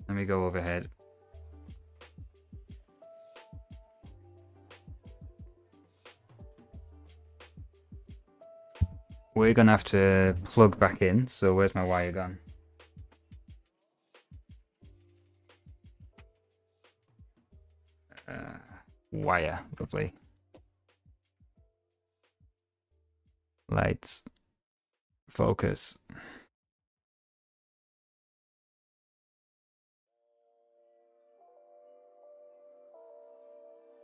Let me go overhead. We're gonna have to plug back in, so where's my wire gone? Wire, lovely. Lights. Focus.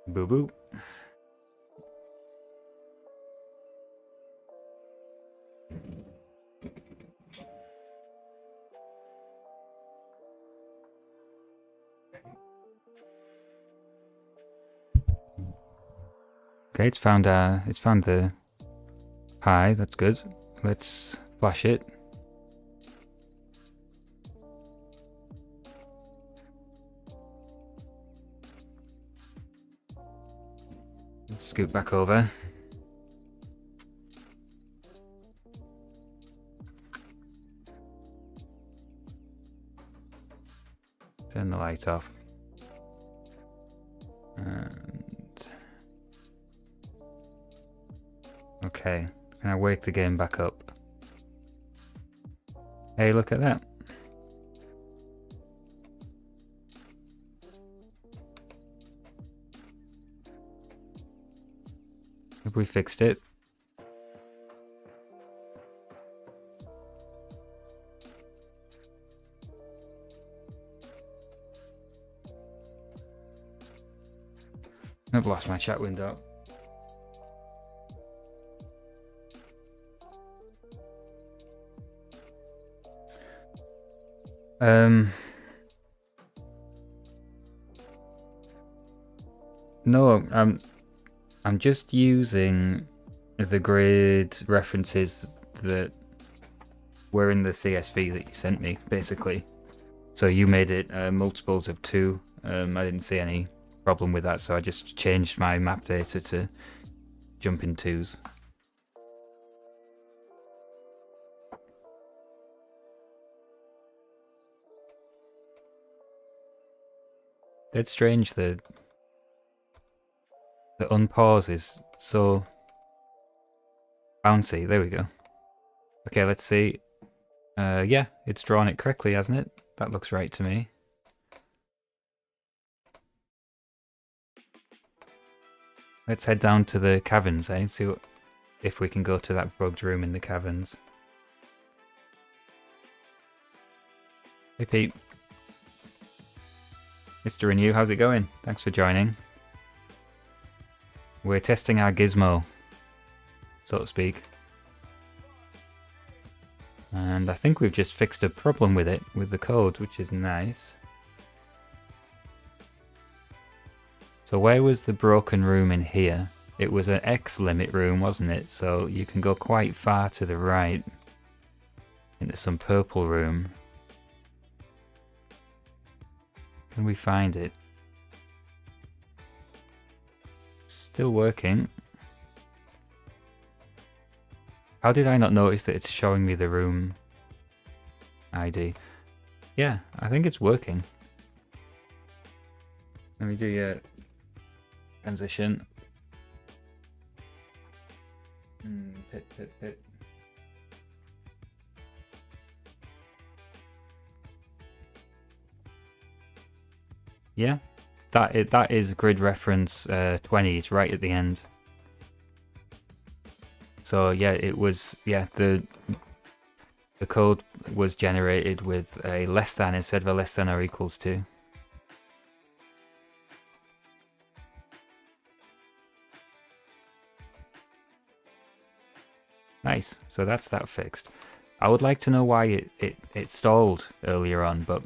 Boo boo. Okay, it's found the pie. That's good. Let's flash it. Let's scoot back over. Turn the light off. And okay, can I wake the game back up? Hey, look at that. Have we fixed it? I've lost my chat window. No, I'm just using the grid references that were in the CSV that you sent me, basically. So you made it multiples of 2. I didn't see any problem with that, so I just changed my map data to jump in 2s. It's strange that the unpause is so bouncy. There we go. Okay, let's see. Yeah, it's drawn it correctly, hasn't it? That looks right to me. Let's head down to the caverns, eh? See if we can go to that bugged room in the caverns. Hey Pete. Mr. Renew, how's it going? Thanks for joining. We're testing our gizmo, so to speak. And I think we've just fixed a problem with it, with the code, which is nice. So where was the broken room in here? It was an X limit room, wasn't it? So you can go quite far to the right into some purple room. Can we find it? Still working. How did I not notice that it's showing me the room ID? Yeah, I think it's working. Let me do your transition. Pit. Yeah, that is grid reference 20. It's right at the end. So yeah, it was the code was generated with a less than instead of a less than or equals to. Nice. So that's that fixed. I would like to know why it stalled earlier on, but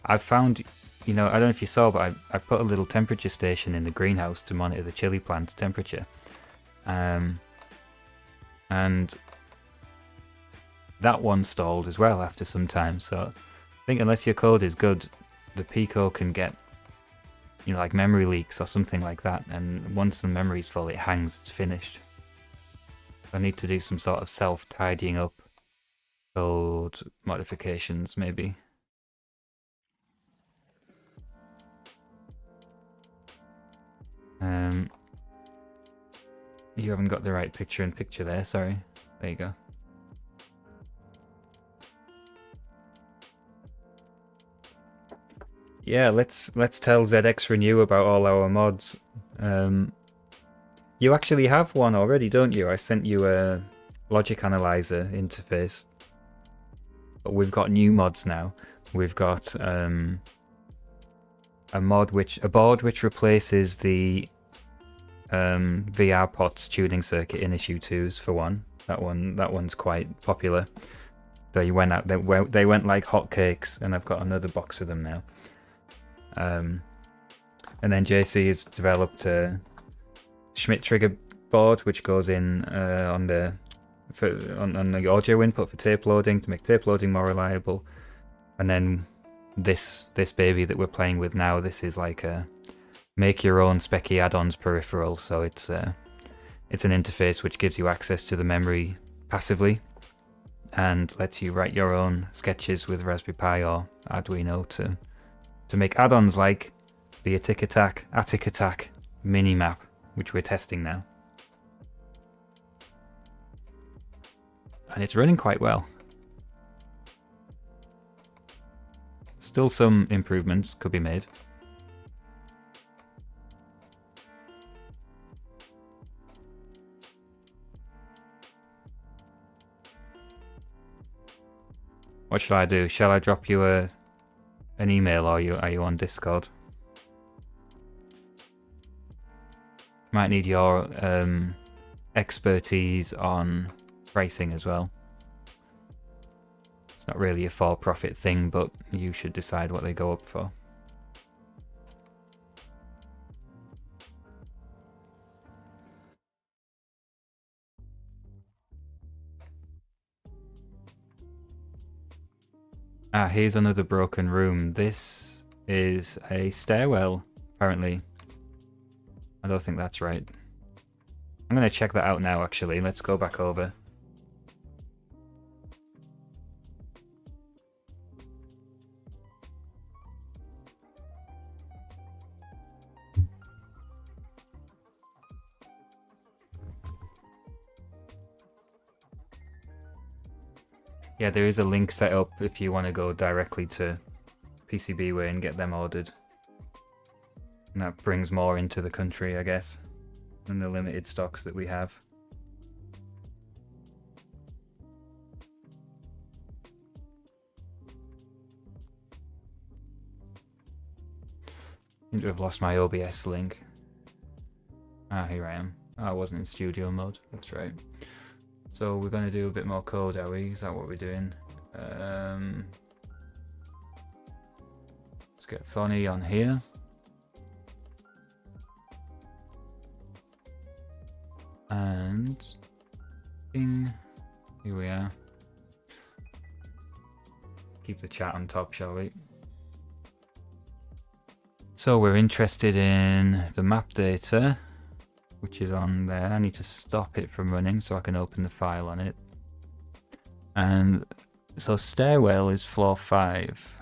I've found, I don't know if you saw, but I've put a little temperature station in the greenhouse to monitor the chili plant's temperature. And that one stalled as well after some time. So I think unless your code is good, the Pico can get, like memory leaks or something like that. And once the memory's full, it hangs, it's finished. I need to do some sort of self-tidying up code modifications, maybe. You haven't got the right picture-in-picture there, sorry. There you go. Yeah, let's tell ZX Renew about all our mods. You actually have one already, don't you? I sent you a logic analyzer interface. But we've got new mods now. We've got a board which replaces the VR pots tuning circuit in issue 2s for one. That one's quite popular. They went out. They went like hotcakes, and I've got another box of them now. And then JC has developed a Schmidt trigger board, which goes in on the audio input for tape loading to make tape loading more reliable. And then this baby that we're playing with now, this is like a make your own specky add-ons peripheral. So it's an interface which gives you access to the memory passively and lets you write your own sketches with Raspberry Pi or Arduino to make add-ons like the Attic Attack minimap, which we're testing now. And it's running quite well. Still some improvements could be made. What should I do? Shall I drop you an email, or are you on Discord? Might need your expertise on pricing as well. It's not really a for-profit thing, but you should decide what they go up for. Ah, here's another broken room. This is a stairwell, apparently. I don't think that's right. I'm going to check that out now, actually. Let's go back over. Yeah, there is a link set up if you want to go directly to PCBWay and get them ordered. And that brings more into the country, I guess, than the limited stocks that we have. I seem to have lost my OBS link. Ah, here I am. Oh, I wasn't in studio mode, that's right. So we're going to do a bit more code, are we? Is that what we're doing? Let's get Funny on here. And bing, here we are. Keep the chat on top, shall we? So we're interested in the map data, which is on there. I need to stop it from running so I can open the file on it. And so stairwell is floor 5.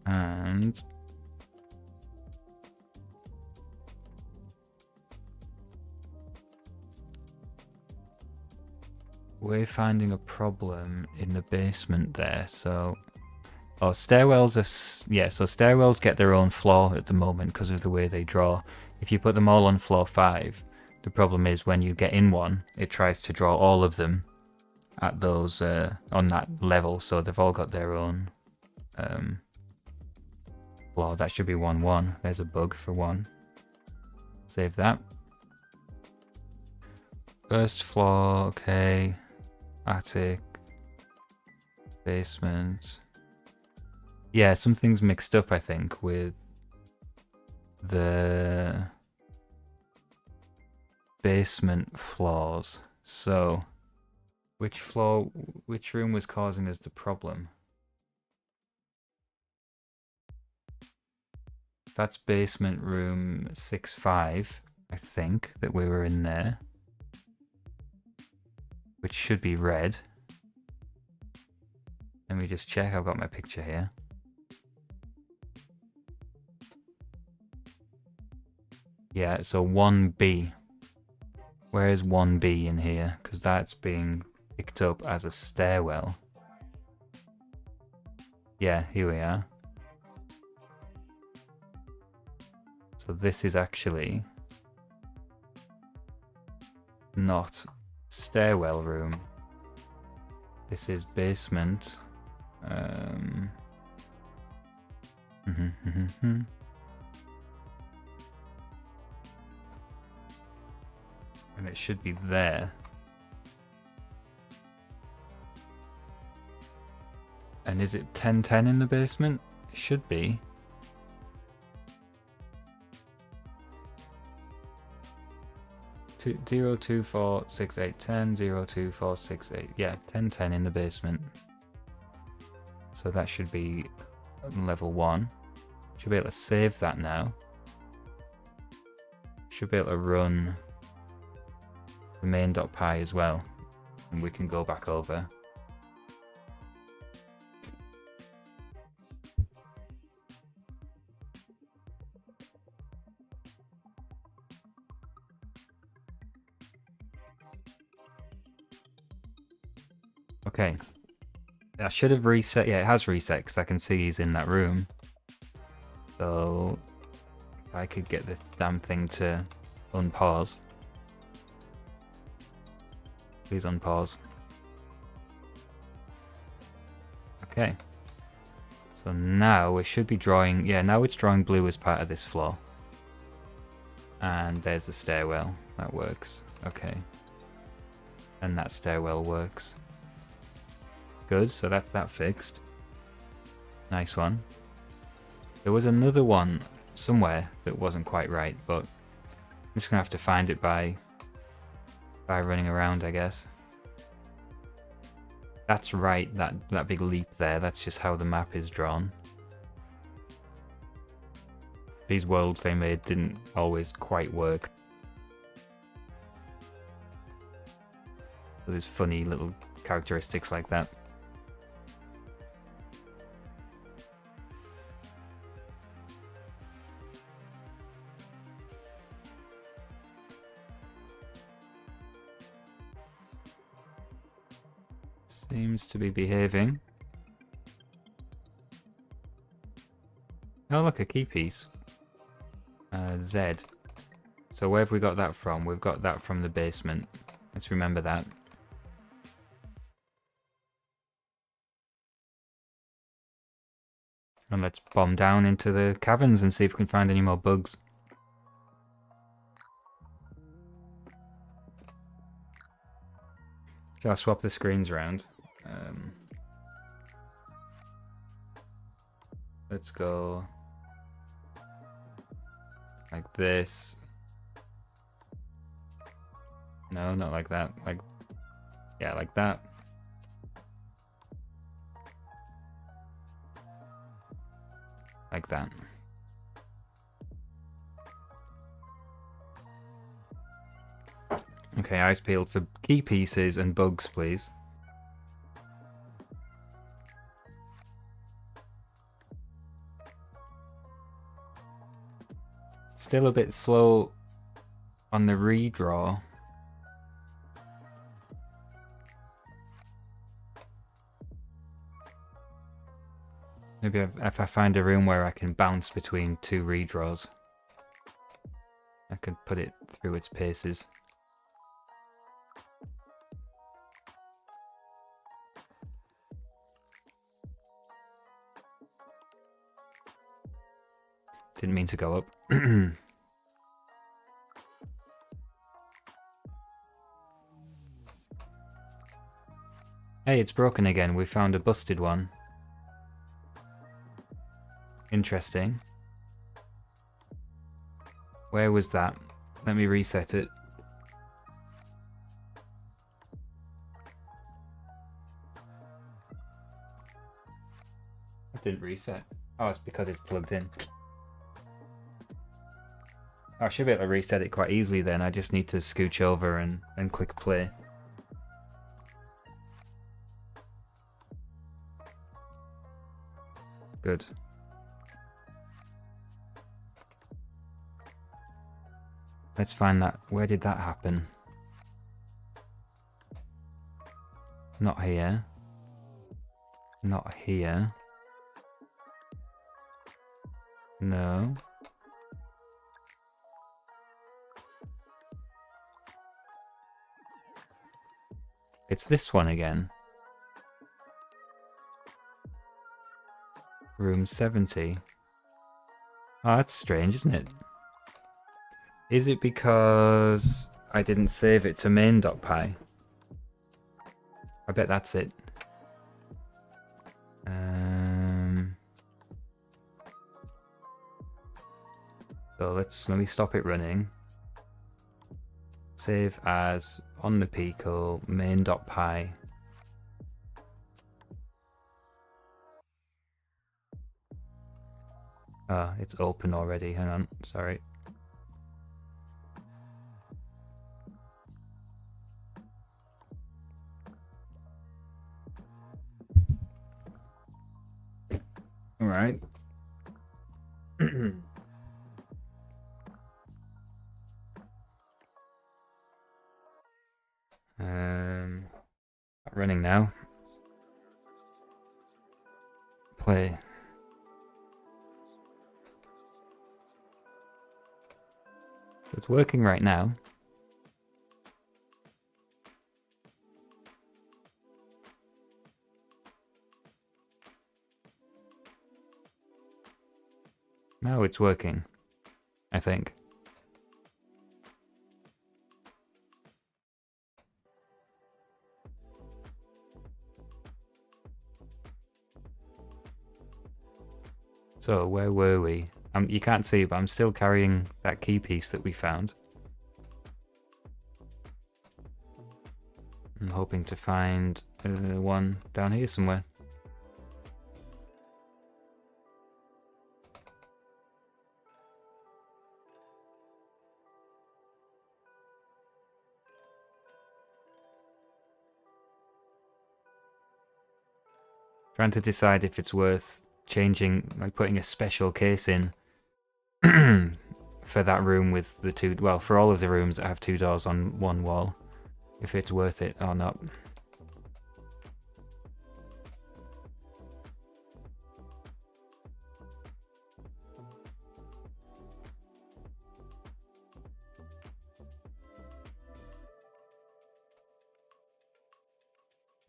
And we're finding a problem in the basement there. So stairwells are, yeah, so stairwells get their own floor at the moment because of the way they draw. If you put them all on floor 5, the problem is when you get in one, it tries to draw all of them at those on that level, so they've all got their own floor. That should be 1-1. There's a bug for 1. Save that. First floor, okay. Attic. Basement. Yeah, something's mixed up, I think, with the basement floors. So, which room was causing us the problem? That's basement room 6-5, I think, that we were in there. Which should be red. Let me just check, I've got my picture here. Yeah, so 1B. Where is 1B in here? Because that's being picked up as a stairwell. Yeah, here we are. So this is actually not stairwell room. This is basement. And it should be there. And is it 1010 in the basement? It should be. Zero, 2, 4, 6, 8, 10, 0, 2, 4, 6, 8. Yeah, 1010 in the basement. So that should be level 1. Should be able to save that now. Should be able to run the main.py as well. And we can go back over. Okay. I should have reset. Yeah, it has reset because I can see he's in that room. So if I could get this damn thing to unpause. Please unpause. Okay. So now it should be drawing. Yeah, now it's drawing blue as part of this floor. And there's the stairwell. That works. Okay. And that stairwell works. Good, so that's that fixed. Nice one. There was another one somewhere that wasn't quite right, but I'm just gonna have to find it by running around, I guess. That's right, that big leap there, that's just how the map is drawn. These worlds they made didn't always quite work. There's funny little characteristics like that. Seems to be behaving. Oh look, a key piece. Z. So where have we got that from? We've got that from the basement. Let's remember that. And let's bomb down into the caverns and see if we can find any more bugs. So I'll swap the screens around. Let's go like this. No, not like that. Like, yeah, like that. Like that. Okay, eyes peeled for key pieces and bugs, please. Still a bit slow on the redraw. Maybe if I find a room where I can bounce between two redraws, I could put it through its paces. Didn't mean to go up. Hey, it's broken again. We found a busted one. Interesting. Where was that? Let me reset it. It didn't reset. Oh, it's because it's plugged in. I should be able to reset it quite easily then. I just need to scooch over and click play. Good. Let's find that. Where did that happen? Not here. Not here. No. It's this one again. Room 70. Oh, that's strange, isn't it? Is it because I didn't save it to main.py? I bet that's it. So let me stop it running. Save as on the Pico main.py. Ah, it's open already. Hang on, sorry. All right. Running now. Play. It's working right now. Now it's working, I think. So where were we? You can't see, but I'm still carrying that key piece that we found. I'm hoping to find one down here somewhere. Trying to decide if it's worth changing, like putting a special case in for that room with the two, well, for all of the rooms that have two doors on one wall, if it's worth it or not.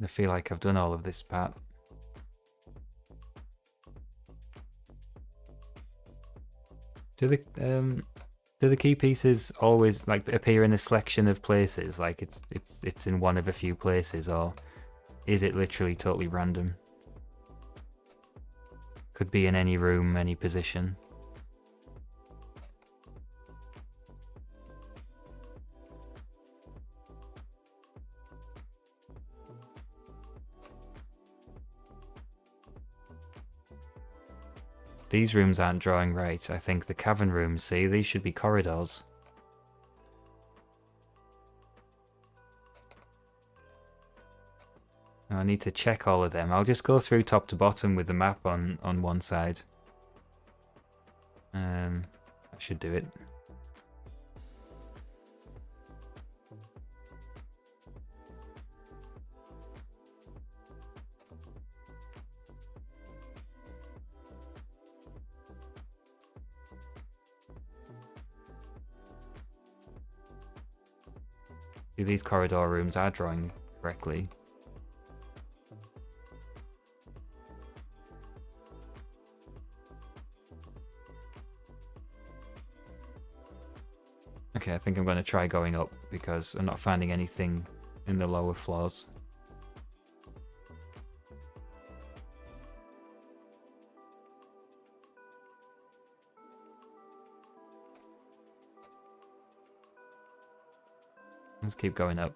I feel like I've done all of this part. Do the key pieces always like appear in a selection of places, like it's in one of a few places, or is it literally totally random? Could be in any room, any position. These rooms aren't drawing right. I think the cavern rooms, see, these should be corridors. I need to check all of them. I'll just go through top to bottom with the map on one side. That should do it. These corridor rooms are drawing correctly. Okay, I think I'm going to try going up because I'm not finding anything in the lower floors. Let's keep going up.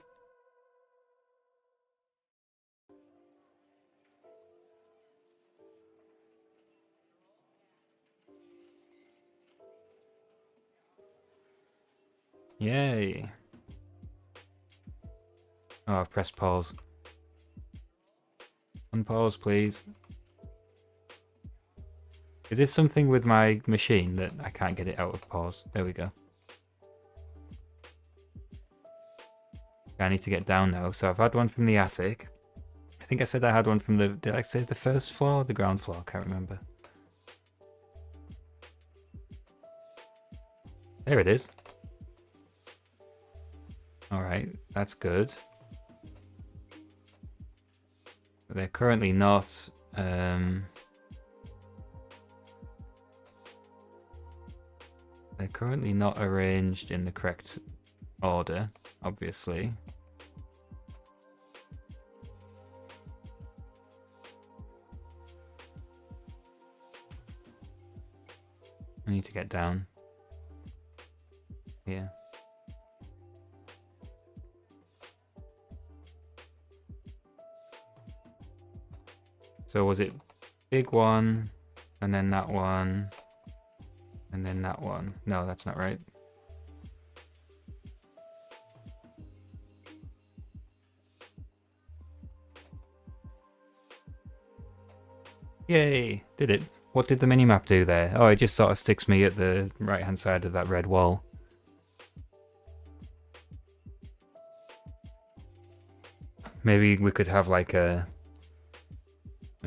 Yay! Oh, I've pressed pause. Unpause, please. Is this something with my machine that I can't get it out of pause? There we go. I need to get down now. So I've had one from the attic. I think I said I had one from the... Did I say the first floor or the ground floor? I can't remember. There it is. Alright, that's good. But they're currently not... They're currently not arranged in the correct order, obviously. I need to get down. Here. So was it big one, and then that one, and then that one? No, that's not right. Yay, did it. What did the minimap do there? Oh, it just sort of sticks me at the right-hand side of that red wall. Maybe we could have like a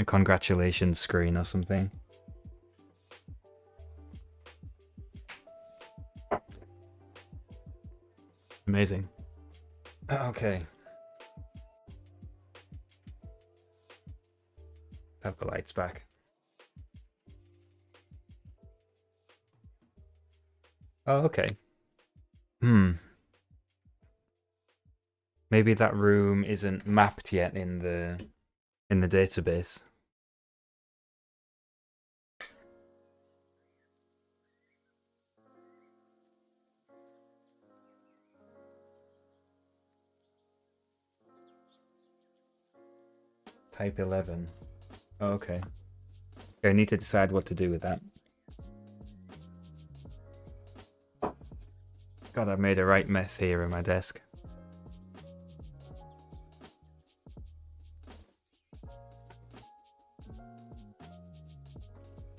congratulations screen or something. Amazing. Okay. Have the lights back. Oh, okay. Maybe that room isn't mapped yet in the database. Type 11. Oh, okay. Okay, I need to decide what to do with that. God, I've made a right mess here in my desk.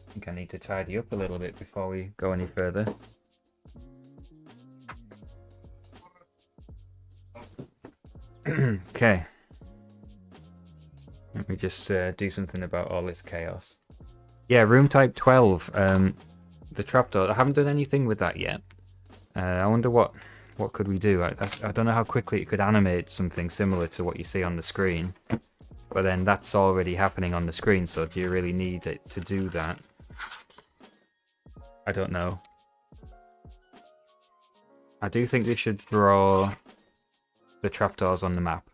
I think I need to tidy up a little bit before we go any further. Okay. Let me just do something about all this chaos. Yeah, room type 12. The trapdoor. I haven't done anything with that yet. I wonder what could we do. I don't know how quickly it could animate something similar to what you see on the screen. But then that's already happening on the screen, so do you really need it to do that? I don't know. I do think we should draw the trapdoors on the map.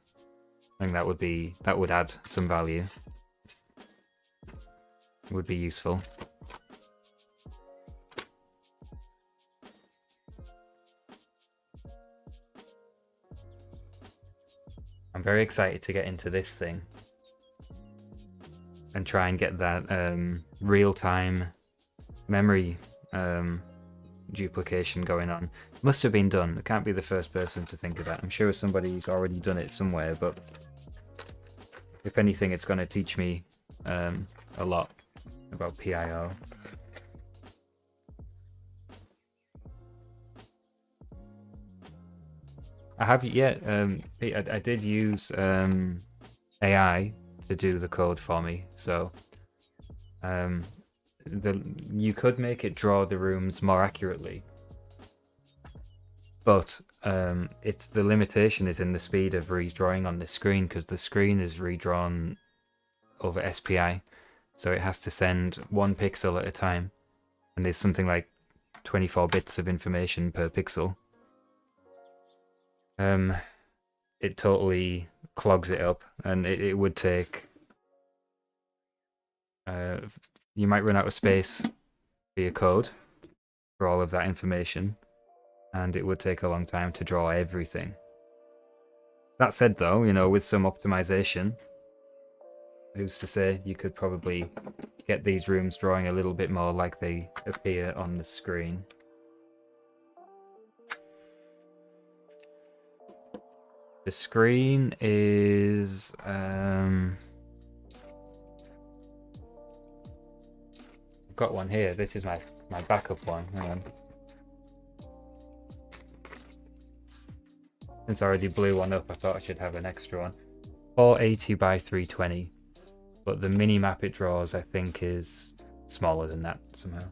I think that would add some value. It would be useful. I'm very excited to get into this thing and try and get that real-time memory duplication going on. Must have been done. I can't be the first person to think of that. I'm sure somebody's already done it somewhere, but if anything, it's going to teach me a lot about PIO. I have yet. I did use AI to do the code for me, so you could make it draw the rooms more accurately, but it's the limitation is in the speed of redrawing on this screen, because the screen is redrawn over SPI, so it has to send 1 pixel at a time, and there's something like 24 bits of information per pixel. It totally clogs it up, and it would take... you might run out of space for your code for all of that information, and it would take a long time to draw everything. That said, though, you know, with some optimization, who's to say you could probably get these rooms drawing a little bit more like they appear on the screen. The screen is I've got one here. This is my backup one. Hang on. Since I already blew one up, I thought I should have an extra one. 480 by 320, but the mini map it draws, I think, is smaller than that somehow.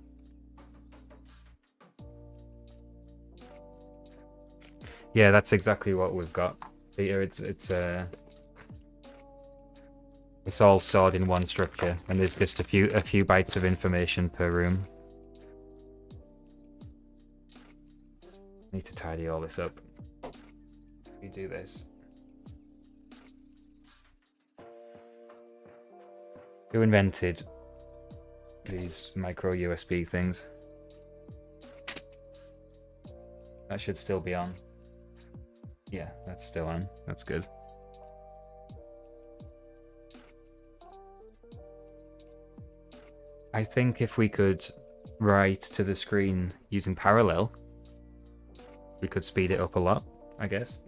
Yeah, that's exactly what we've got. Peter, it's all stored in one structure, and there's just a few bytes of information per room. Need to tidy all this up. We do this. Who invented these micro USB things? That should still be on. Yeah, that's still on. That's good. I think if we could write to the screen using parallel, we could speed it up a lot, I guess.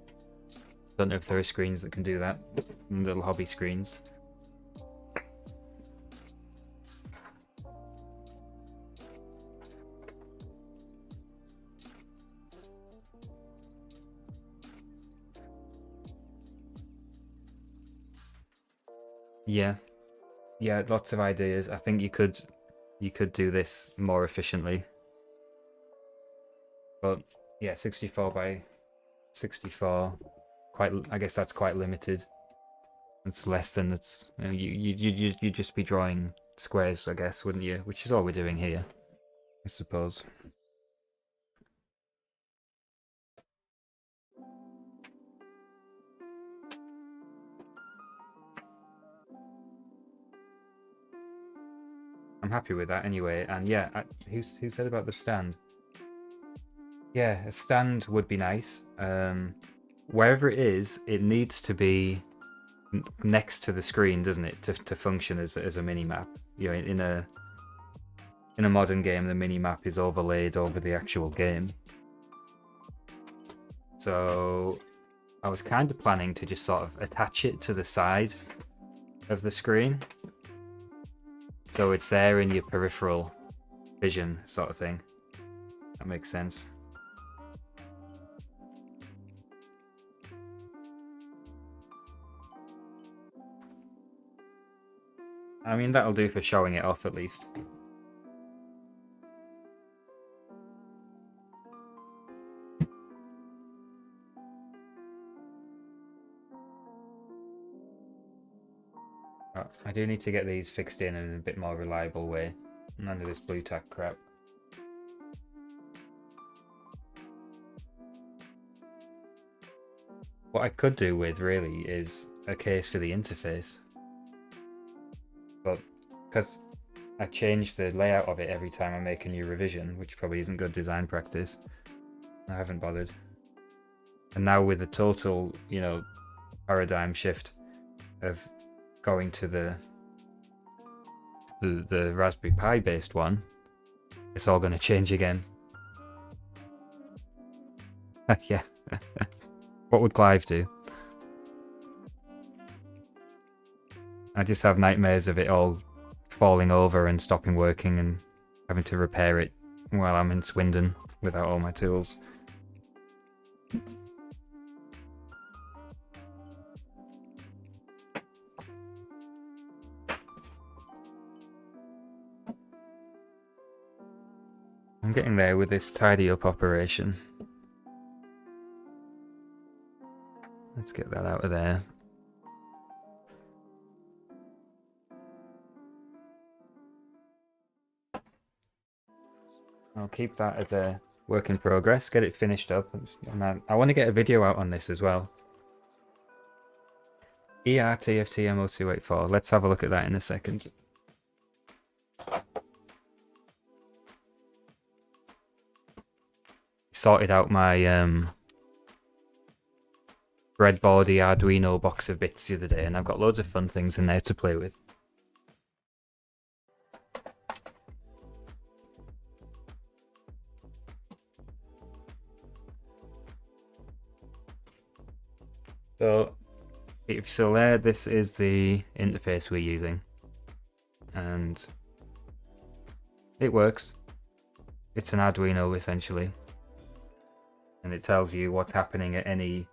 Don't know if there are screens that can do that. Little hobby screens. Yeah. Yeah, lots of ideas. I think you could do this more efficiently. But yeah, 64 by 64, I guess that's quite limited. It's less than it's you'd just be drawing squares, I guess, wouldn't you? Which is all we're doing here, I suppose. I'm happy with that anyway. And yeah, who said about the stand? Yeah, a stand would be nice. Wherever it is, it needs to be next to the screen, doesn't it, to function as a mini map? You know, in a modern game, the mini map is overlaid over the actual game. So I was kind of planning to just sort of attach it to the side of the screen, so it's there in your peripheral vision, sort of thing. That makes sense. I mean, that'll do for showing it off at least. I do need to get these fixed in a bit more reliable way. None of this blue tack crap. What I could do with, really, is a case for the interface. But because I change the layout of it every time I make a new revision, which probably isn't good design practice, I haven't bothered. And now with the total, you know, paradigm shift of going to the Raspberry Pi based one, it's all going to change again. Yeah. What would Clive do? I just have nightmares of it all falling over and stopping working and having to repair it while I'm in Swindon without all my tools. I'm getting there with this tidy up operation. Let's get that out of there. I'll keep that as a work in progress, get it finished up, and I want to get a video out on this as well. ERTFTMO284, let's have a look at that in a second. Sorted out my breadboardy Arduino box of bits the other day, and I've got loads of fun things in there to play with. So, if you're still there, this is the interface we're using. And it works. It's an Arduino, essentially. And it tells you what's happening at any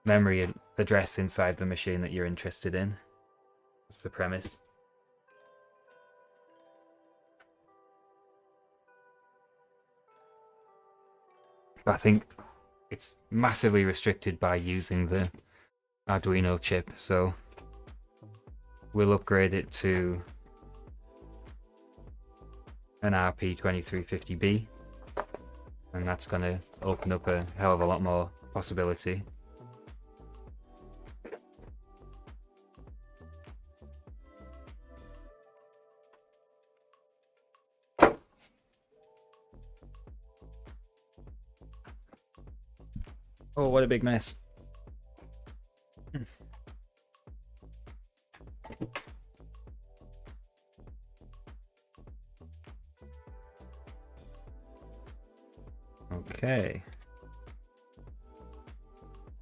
memory address inside the machine that you're interested in. That's the premise. But I think it's massively restricted by using the Arduino chip, so we'll upgrade it to an RP2350B, and that's going to open up a hell of a lot more possibility. Oh, what a big mess. Okay.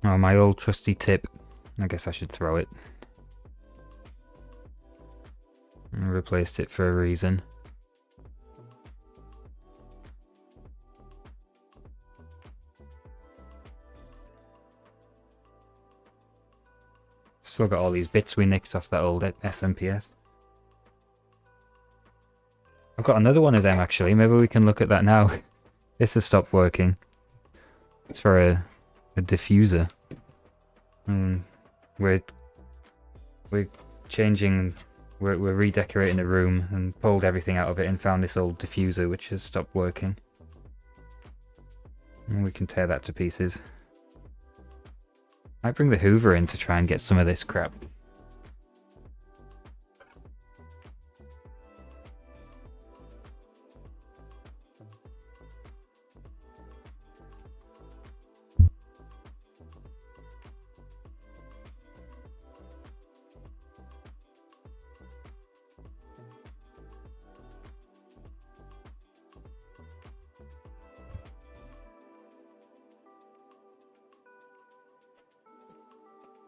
Oh, my old trusty tip. I guess I should throw it. I replaced it for a reason. Still got all these bits we nicked off that old SMPS. I've got another one of them actually. Maybe we can look at that now. This has stopped working. It's for a diffuser. We're changing. We're redecorating a room and pulled everything out of it and found this old diffuser which has stopped working. And we can tear that to pieces. Might bring the Hoover in to try and get some of this crap.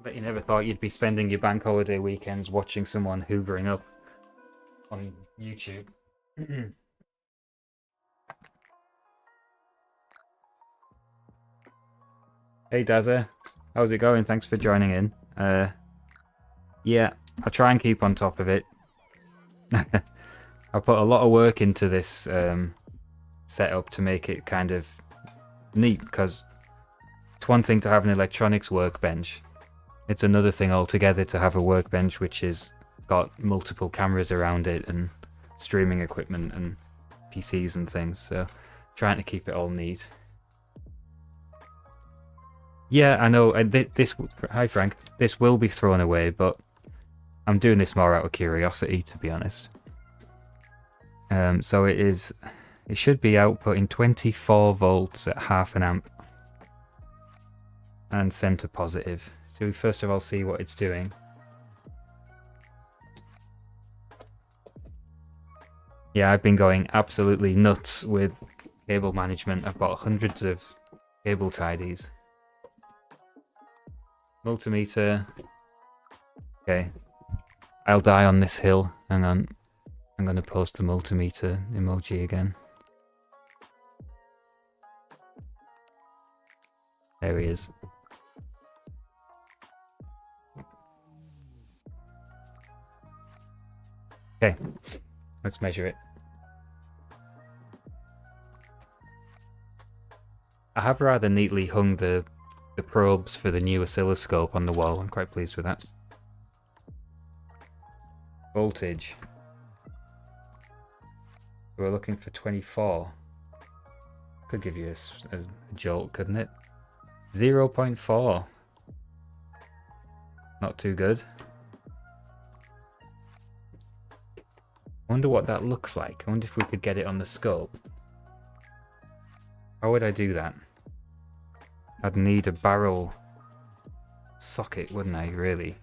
Bet you never thought you'd be spending your bank holiday weekends watching someone hoovering up on YouTube. Hey Dazza, how's it going? Thanks for joining in. Yeah, I'll try and keep on top of it. I put a lot of work into this setup to make it kind of neat, because it's one thing to have an electronics workbench. It's another thing altogether to have a workbench which has got multiple cameras around it and streaming equipment and PCs and things, so trying to keep it all neat. Yeah, I know, hi Frank, this will be thrown away, but I'm doing this more out of curiosity, to be honest. So it should be outputting 24 volts at half an amp and center positive. So we first of all see what it's doing. Yeah, I've been going absolutely nuts with cable management. I've bought hundreds of cable tidies. Multimeter. Okay. I'll die on this hill. Hang on. I'm going to post the multimeter emoji again. There he is. Okay, let's measure it. I have rather neatly hung the probes for the new oscilloscope on the wall. I'm quite pleased with that. Voltage. We're looking for 24. Could give you a jolt, couldn't it? 0.4. Not too good. I wonder what that looks like. I wonder if we could get it on the scope. How would I do that? I'd need a barrel socket, wouldn't I, really?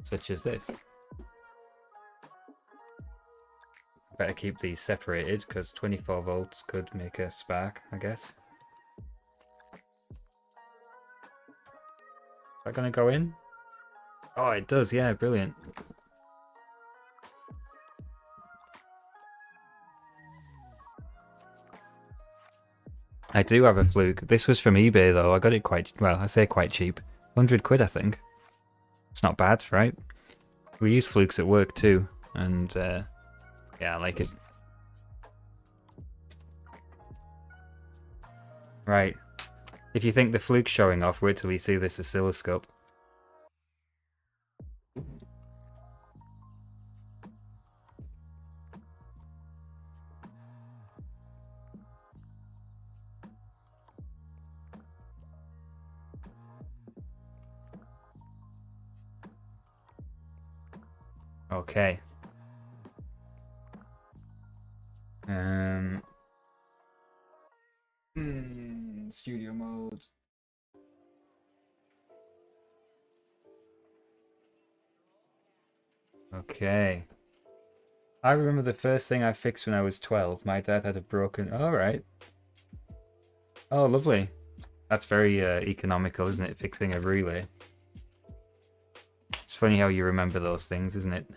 Such as this. Better keep these separated because 24 volts could make a spark, I guess. Is that going to go in? Oh, it does, yeah, brilliant. I do have a fluke. This was from eBay though. I got it quite, well, I say quite cheap. 100 quid, I think. It's not bad, right? We use flukes at work too, and yeah, I like it. Right. If you think the fluke's showing off, wait till you see this oscilloscope. Okay. Studio mode. Okay. I remember the first thing I fixed when I was 12. My dad had a broken... Alright. Oh, lovely. That's very economical, isn't it? Fixing a relay. It's funny how you remember those things, isn't it?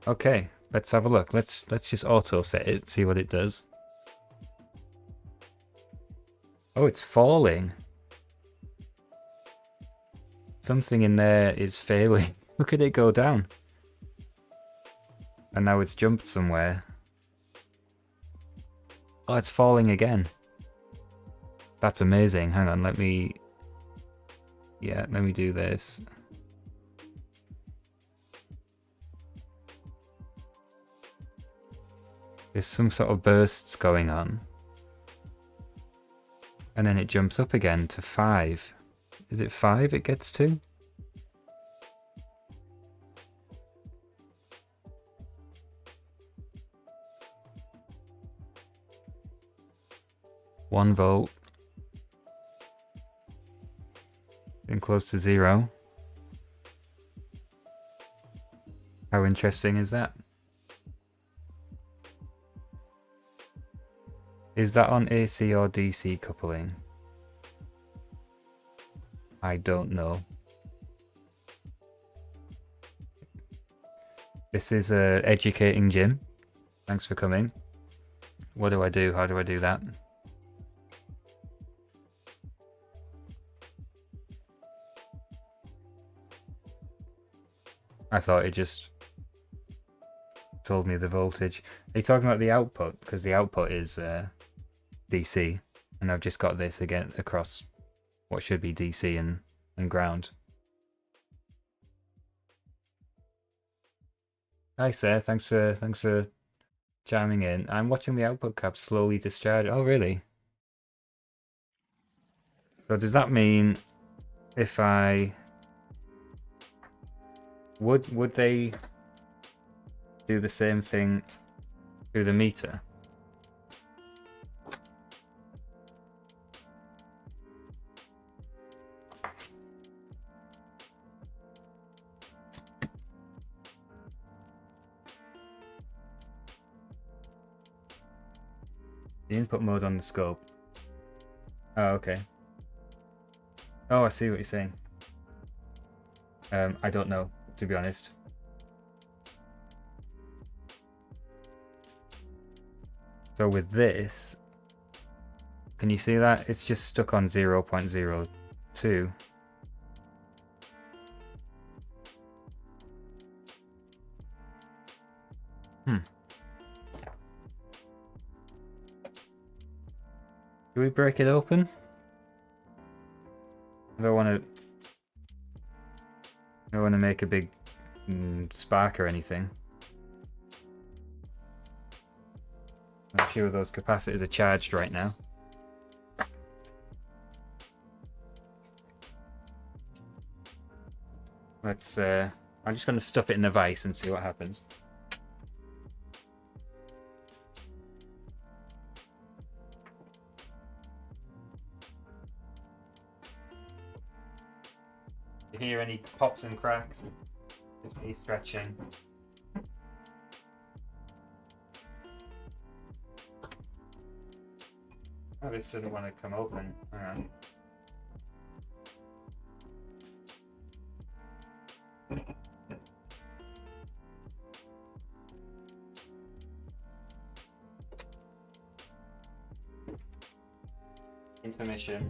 Okay, let's have a look. Let's just auto set it, see what it does. Oh, it's falling. Something in there is failing. Look at it go down. And now it's jumped somewhere. Oh, it's falling again. That's amazing. Hang on, let me... Yeah, let me do this. There's some sort of bursts going on. And then it jumps up again to 5. Is it 5 it gets to? One volt. Getting close to 0. How interesting is that? Is that on AC or DC coupling? I don't know. This is educating Jim. Thanks for coming. What do I do? How do I do that? I thought it just told me the voltage. Are you talking about the output? Because the output is DC, and I've just got this again across what should be DC and ground. Hi Sir, thanks for chiming in. I'm watching the output cap slowly discharge. Oh really? So does that mean if I would they do the same thing through the meter? The input mode on the scope. Oh, okay. Oh, I see what you're saying. I don't know, to be honest. So with this, can you see that? It's just stuck on 0.02. Do we break it open? I don't want to make a big spark or anything. I'm sure those capacitors are charged right now. Let's I'm just going to stuff it in a vise and see what happens. You hear any pops and cracks? Just me stretching. Oh, this doesn't want to come open. Hang on. Intermission.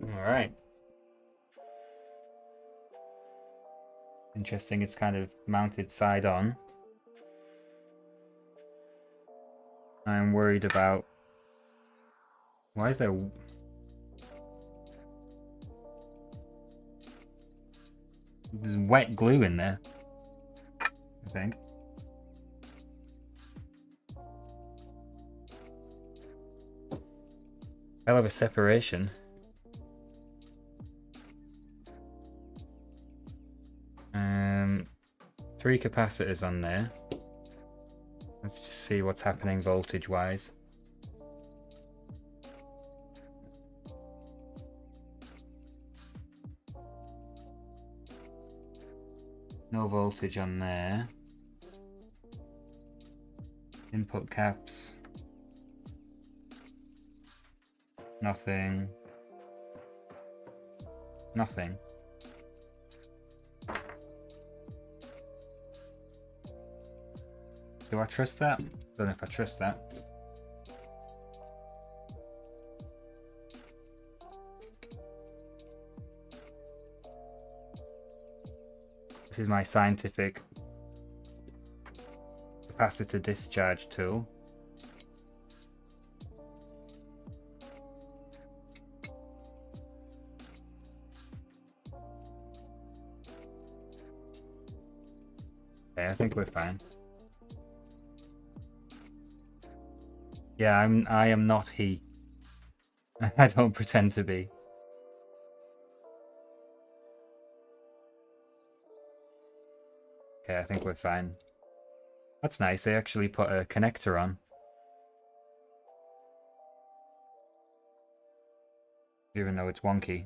All right. Interesting, it's kind of mounted side on. I'm worried about... Why is there... There's wet glue in there, I think. Hell of a separation. 3 capacitors on there. Let's just see what's happening voltage wise. No voltage on there. Input caps. Nothing. Nothing. Do I trust that? Don't know if I trust that. This is my scientific capacitor discharge tool. Okay, I think we're fine. Yeah, I am not he. I don't pretend to be. Okay, I think we're fine. That's nice, they actually put a connector on. Even though it's wonky.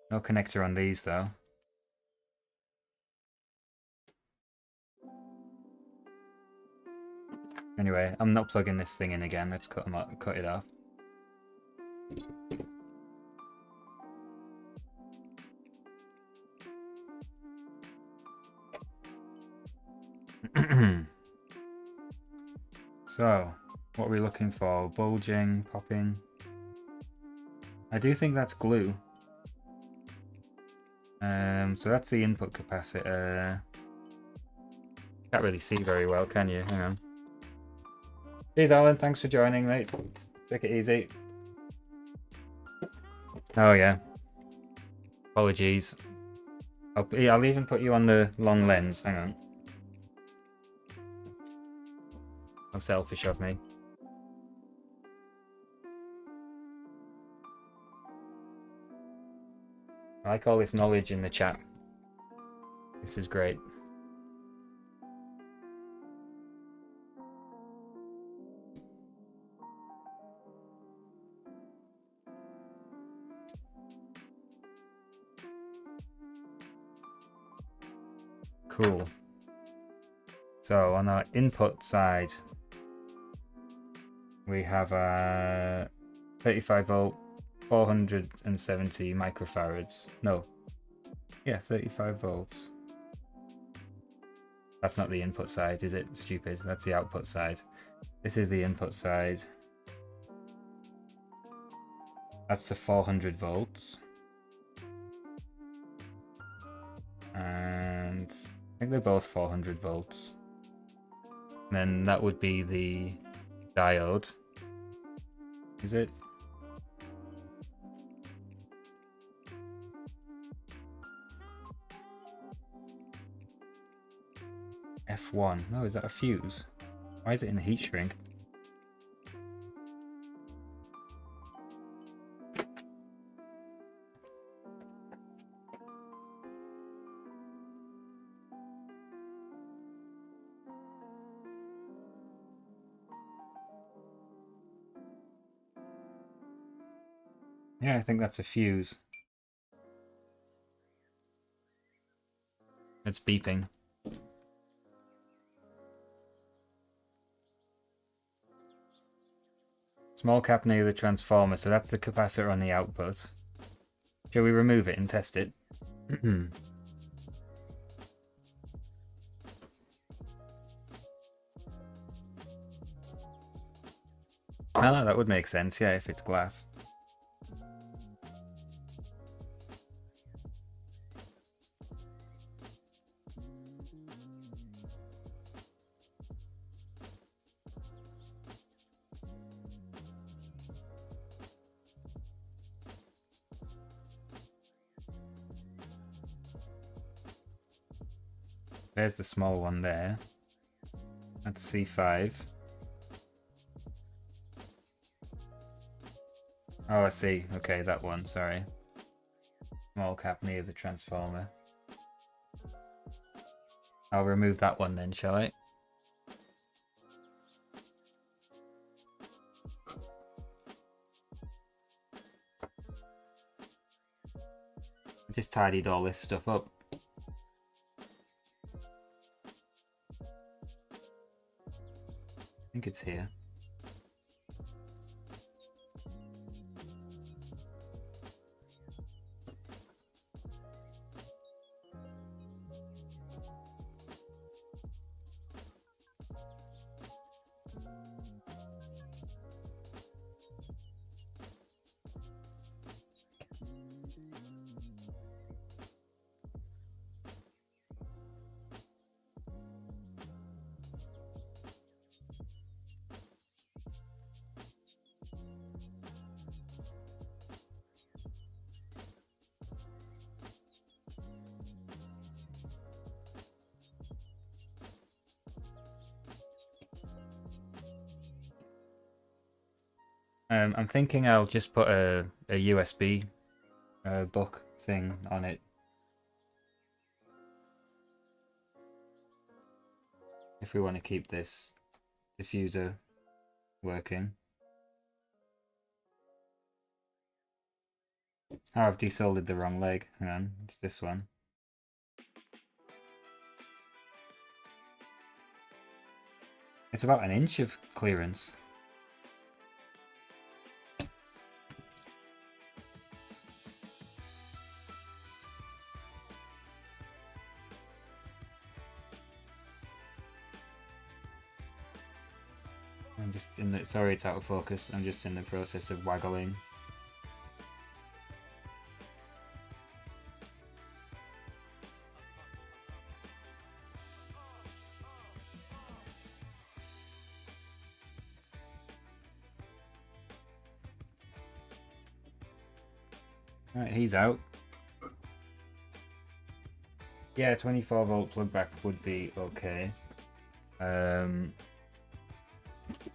No connector on these though. Anyway, I'm not plugging this thing in again. Let's cut it off. So, what are we looking for? Bulging, popping. I do think that's glue. So that's the input capacitor. Can't really see very well, can you? Hang on. Cheers, Alan. Thanks for joining, mate. Take it easy. Oh, yeah. Apologies. I'll even put you on the long lens. Hang on. How selfish of me. I like all this knowledge in the chat. This is great. Cool. So on our input side, we have a 35 volt, 470 microfarads. No. Yeah, 35 volts. That's not the input side, is it? Stupid. That's the output side. This is the input side. That's the 400 volts. And I think they're both 400 volts. And then that would be the diode. Is it? F1. Oh, is that a fuse? Why is it in the heat shrink? Yeah, I think that's a fuse. It's beeping. Small cap near the transformer, so that's the capacitor on the output. Shall we remove it and test it? Ah, that would make sense, yeah, if it's glass. There's the small one there. That's C5. Oh, I see. Okay, that one, sorry. Small cap near the transformer. I'll remove that one then, shall I? I just tidied all this stuff up. I think it's here. I'm thinking I'll just put a USB book thing on it. If we want to keep this diffuser working. Oh, I've desoldered the wrong leg. Hang on, it's this one. It's about an inch of clearance. I'm just in the, sorry it's out of focus, I'm just in the process of waggling. Right, he's out. Yeah, 24 volt plug back would be okay.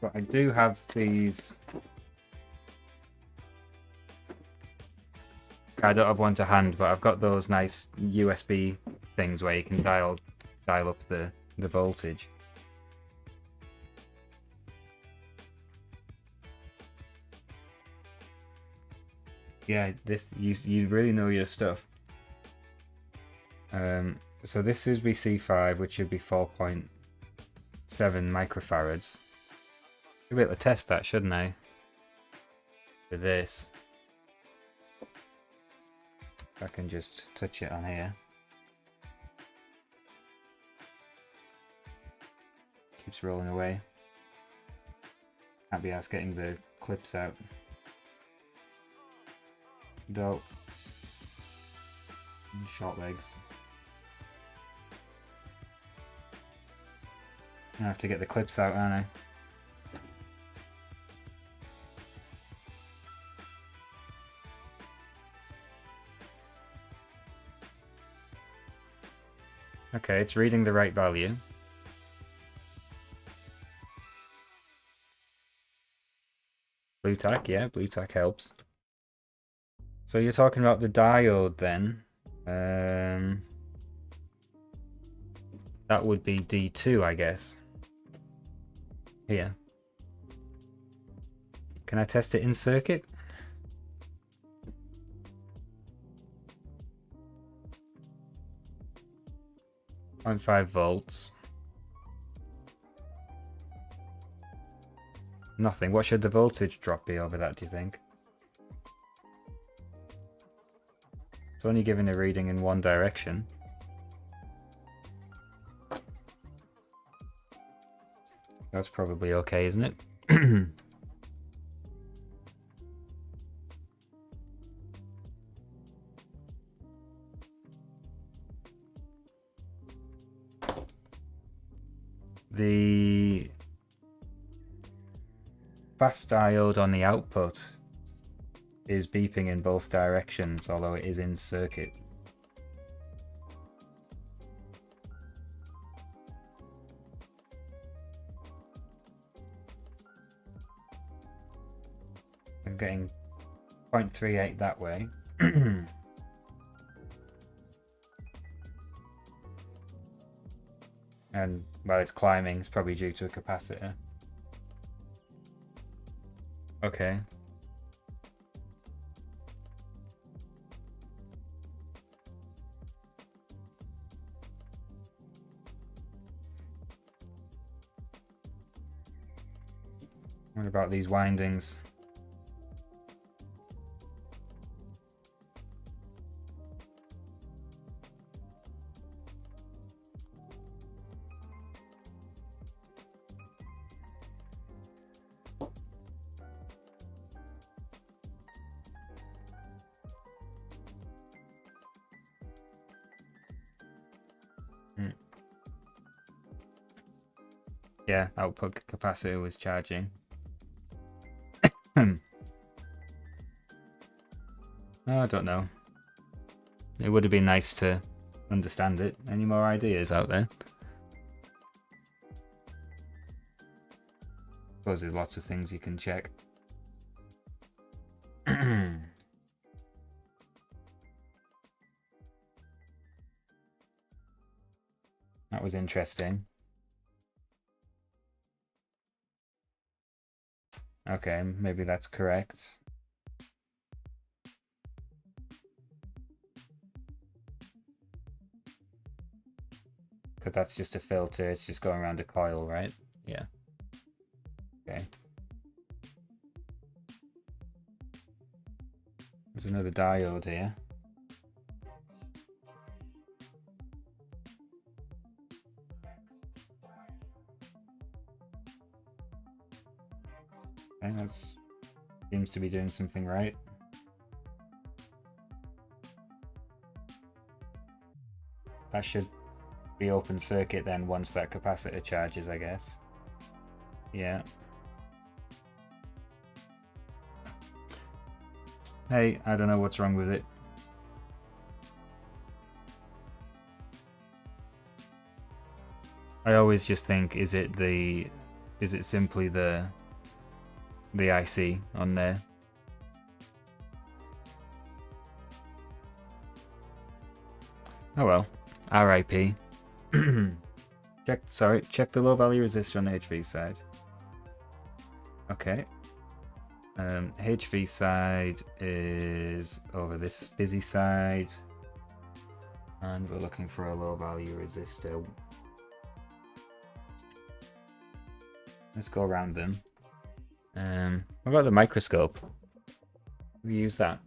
But I do have these. I don't have one to hand, but I've got those nice USB things where you can dial up the voltage. Yeah, this you really know your stuff. So this is BC5, which should be 4.7 microfarads. I'll be able to test that, shouldn't I? With this. If I can just touch it on here. Keeps rolling away. Can't be asked getting the clips out. Dope. And short legs. I have to get the clips out, aren't I? Okay, it's reading the right value. Blue tack, yeah, blue tack helps. So you're talking about the diode then. That would be D2, I guess. Here. Can I test it in circuit? 0.5 volts. Nothing. What should the voltage drop be over that, do you think? It's only giving a reading in one direction. That's probably okay, isn't it? The fast diode on the output is beeping in both directions, although it is in circuit. I'm getting 0.38 that way. And while it's climbing, it's probably due to a capacitor. Okay. What about these windings? Yeah, output capacitor was charging. Oh, I don't know. It would have been nice to understand it. Any more ideas out there? Suppose there's lots of things you can check. That was interesting. Okay, maybe that's correct. Because that's just a filter, it's just going around a coil, right? Yeah. Okay. There's another diode here. Okay, that seems to be doing something right. That should be open circuit then once that capacitor charges, I guess. Yeah. Hey, I don't know what's wrong with it. I always just think, is it simply the IC on there? Oh well. RIP. Check the low value resistor on the HV side. Okay. HV side is over this busy side. And we're looking for a low value resistor. Let's go around them. What about the microscope? We use that.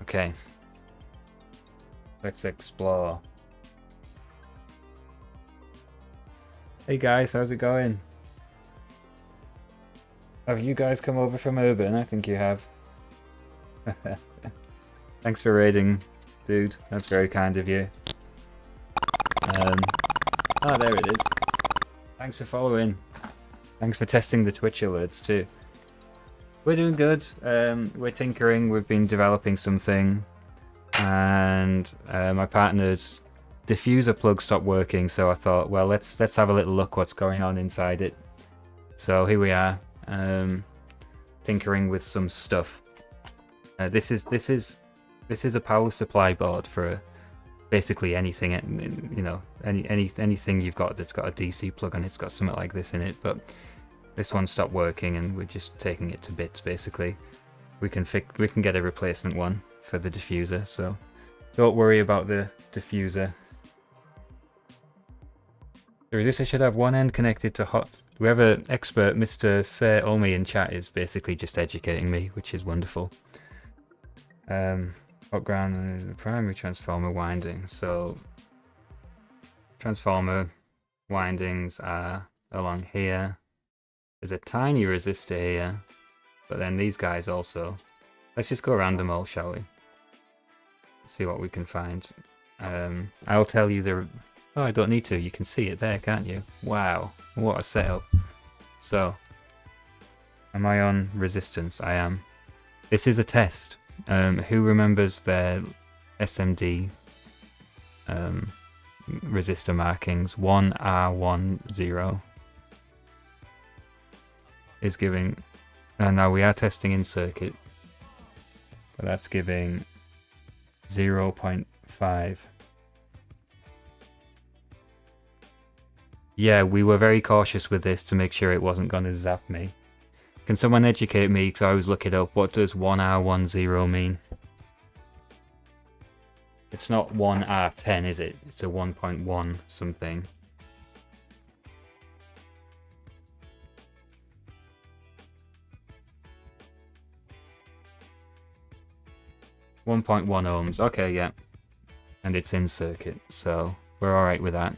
Okay. Let's explore. Hey guys, how's it going? Have you guys come over from Urban? I think you have. Thanks for raiding, dude. That's very kind of you. Oh, there it is. Thanks for following. Thanks for testing the Twitch alerts too. We're doing good. We're tinkering. We've been developing something, and my partner's diffuser plug stopped working. So I thought, well, let's have a little look what's going on inside it. So here we are, tinkering with some stuff. This is a power supply board for basically anything. You know, anything you've got that's got a DC plug on it's got something like this in it, but. This one stopped working, and we're just taking it to bits. Basically, we can get a replacement one for the diffuser, so don't worry about the diffuser. The resistor should have one end connected to hot. We have an expert, Mr. Sir Olmi, in chat, is basically just educating me, which is wonderful. Hot ground is the primary transformer winding. So transformer windings are along here. There's a tiny resistor here, but then these guys also. Let's just go around them all, shall we? See what we can find. I'll tell you the... Oh, I don't need to. You can see it there, can't you? Wow, what a setup. So, am I on resistance? I am. This is a test. Who remembers their SMD resistor markings? 1R10 is giving... now we are testing in circuit, but that's giving 0.5. Yeah, we were very cautious with this to make sure it wasn't going to zap me. Can someone educate me, because I always look it up. What does 1R10 mean? It's not 1R10, is it? It's a 1.1 something. 1.1 ohms. Okay, yeah. And it's in circuit, so we're alright with that.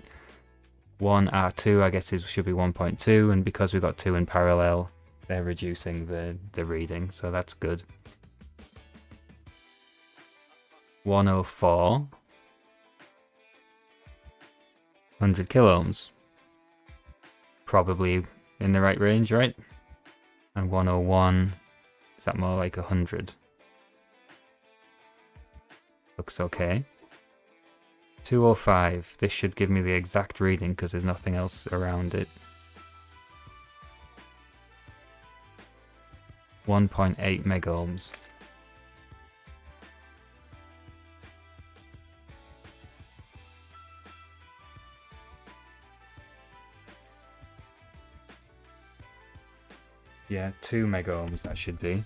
1R2, I guess, should be 1.2, and because we've got two in parallel, they're reducing the reading, so that's good. 104. 100 kiloohms. Probably in the right range, right? And 101, is that more like 100? Looks okay. 205, this should give me the exact reading because there's nothing else around it. 1.8 megohms. Yeah, 2 megohms that should be.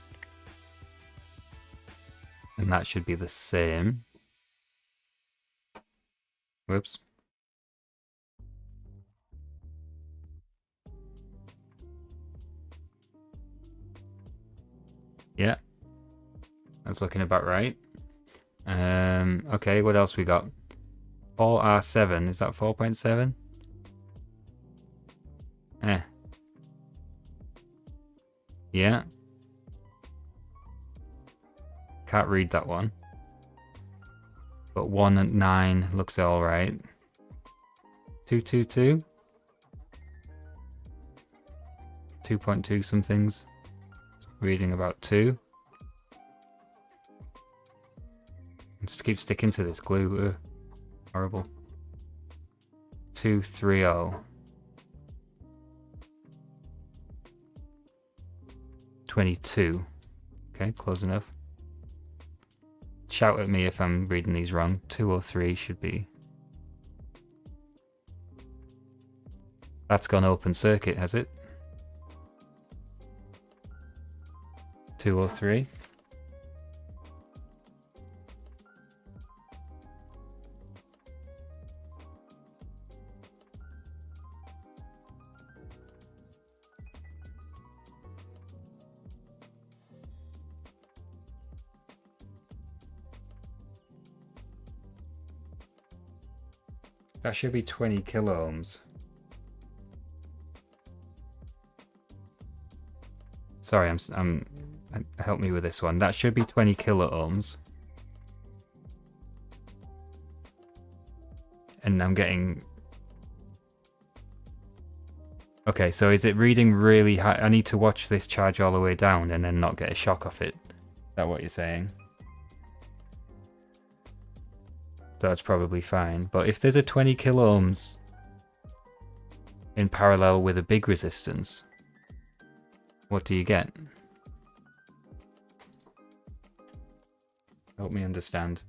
And that should be the same. Whoops. Yeah. That's looking about right. Okay, what else we got? 4R7, is that 4.7? Yeah. Can't read that one. But 1 and 9 looks alright. 222? 2.2 somethings. Reading about 2. Just keep sticking to this glue. Ugh. Horrible. 230. 22. Okay, close enough. Shout at me if I'm reading these wrong. 203 should be. That's gone open circuit, has it? 203. That should be 20 kiloohms. Sorry, help me with this one. That should be 20 kiloohms. And I'm getting... Okay, so is it reading really high? I need to watch this charge all the way down and then not get a shock off it. Is that what you're saying? That's probably fine. But if there's a 20 kiloohms in parallel with a big resistance, what do you get? Help me understand.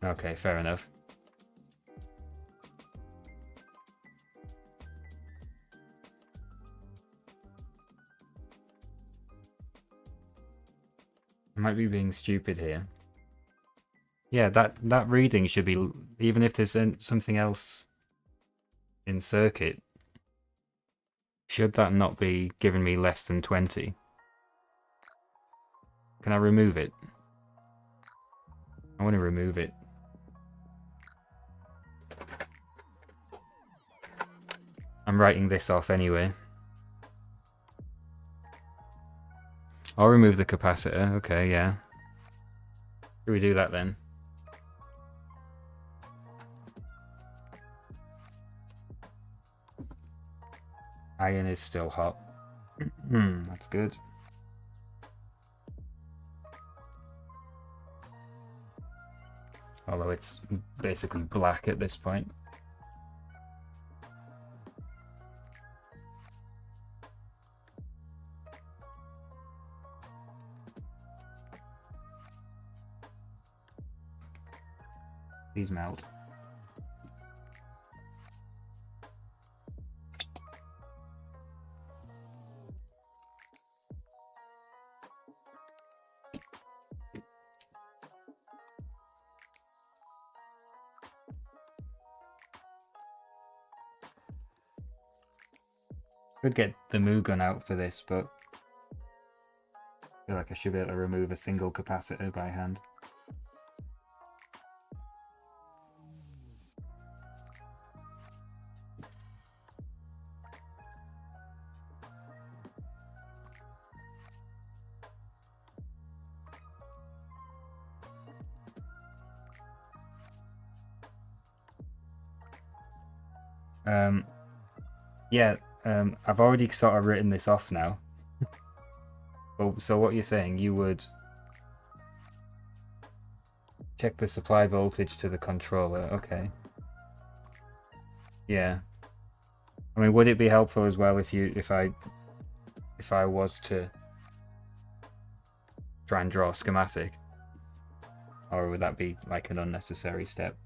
Okay, fair enough. I might be being stupid here. Yeah, that reading should be, even if there's something else in circuit, should that not be giving me less than 20? Can I remove it? I want to remove it. I'm writing this off anyway. I'll remove the capacitor. Okay, yeah. Should we do that then? Iron is still hot. That's good. Although it's basically black at this point. These melt. Could get the Moo gun out for this, but I feel like I should be able to remove a single capacitor by hand. Yeah, I've already sort of written this off now. So what you're saying, you would check the supply voltage to the controller, okay. Yeah. I mean, would it be helpful as well if I was to try and draw a schematic? Or would that be like an unnecessary step?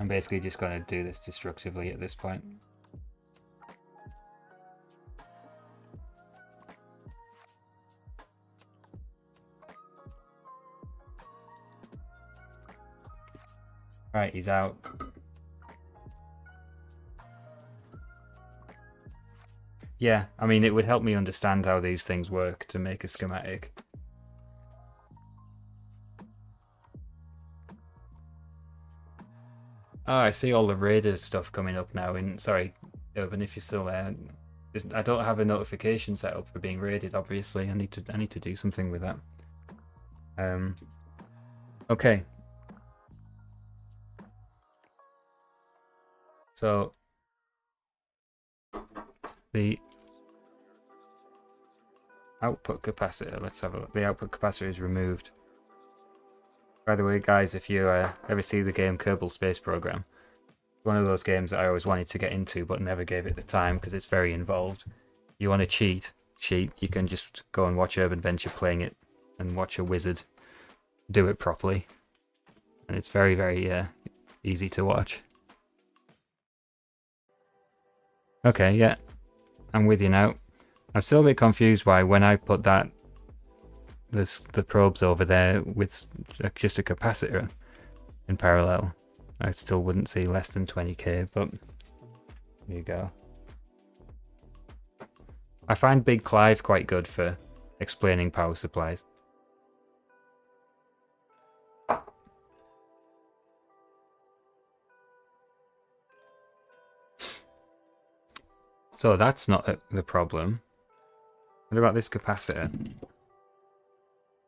I'm basically just going to do this destructively at this point. Right, he's out. Yeah, I mean, it would help me understand how these things work to make a schematic. Oh, I see all the Raider stuff coming up now. Sorry, Urban, if you're still there. I don't have a notification set up for being raided. Obviously, I need to do something with that. Okay. So the output capacitor. Let's have a look. The output capacitor is removed. By the way, guys, if you ever see the game Kerbal Space Program, it's one of those games that I always wanted to get into but never gave it the time because it's very involved. You want to cheat, you can just go and watch Urban Venture playing it and watch a wizard do it properly. And it's very, very easy to watch. Okay, yeah, I'm with you now. I'm still a bit confused why when I put the probes over there with just a capacitor in parallel, I still wouldn't say less than 20k, but there you go. I find Big Clive quite good for explaining power supplies. So that's not the problem. What about this capacitor?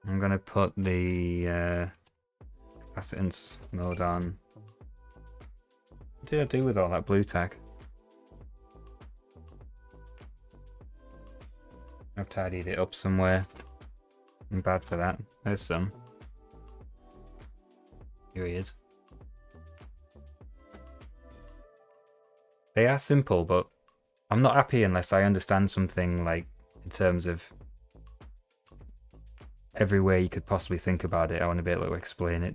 I'm going to put the capacitance mode on. What did I do with all that blue tack? I've tidied it up somewhere. I'm bad for that. There's some. Here he is. They are simple, but I'm not happy unless I understand something, like in terms of every way you could possibly think about it. I want to be able to explain it.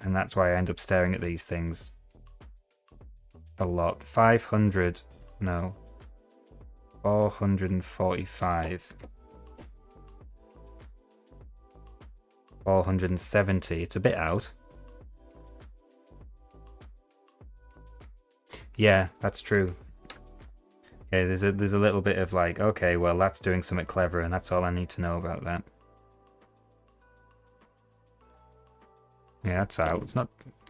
And that's why I end up staring at these things a lot. 500, no. 445. 470. It's a bit out. Yeah, that's true. Yeah, there's a little bit of like, okay, well that's doing something clever and that's all I need to know about that. Yeah, that's out.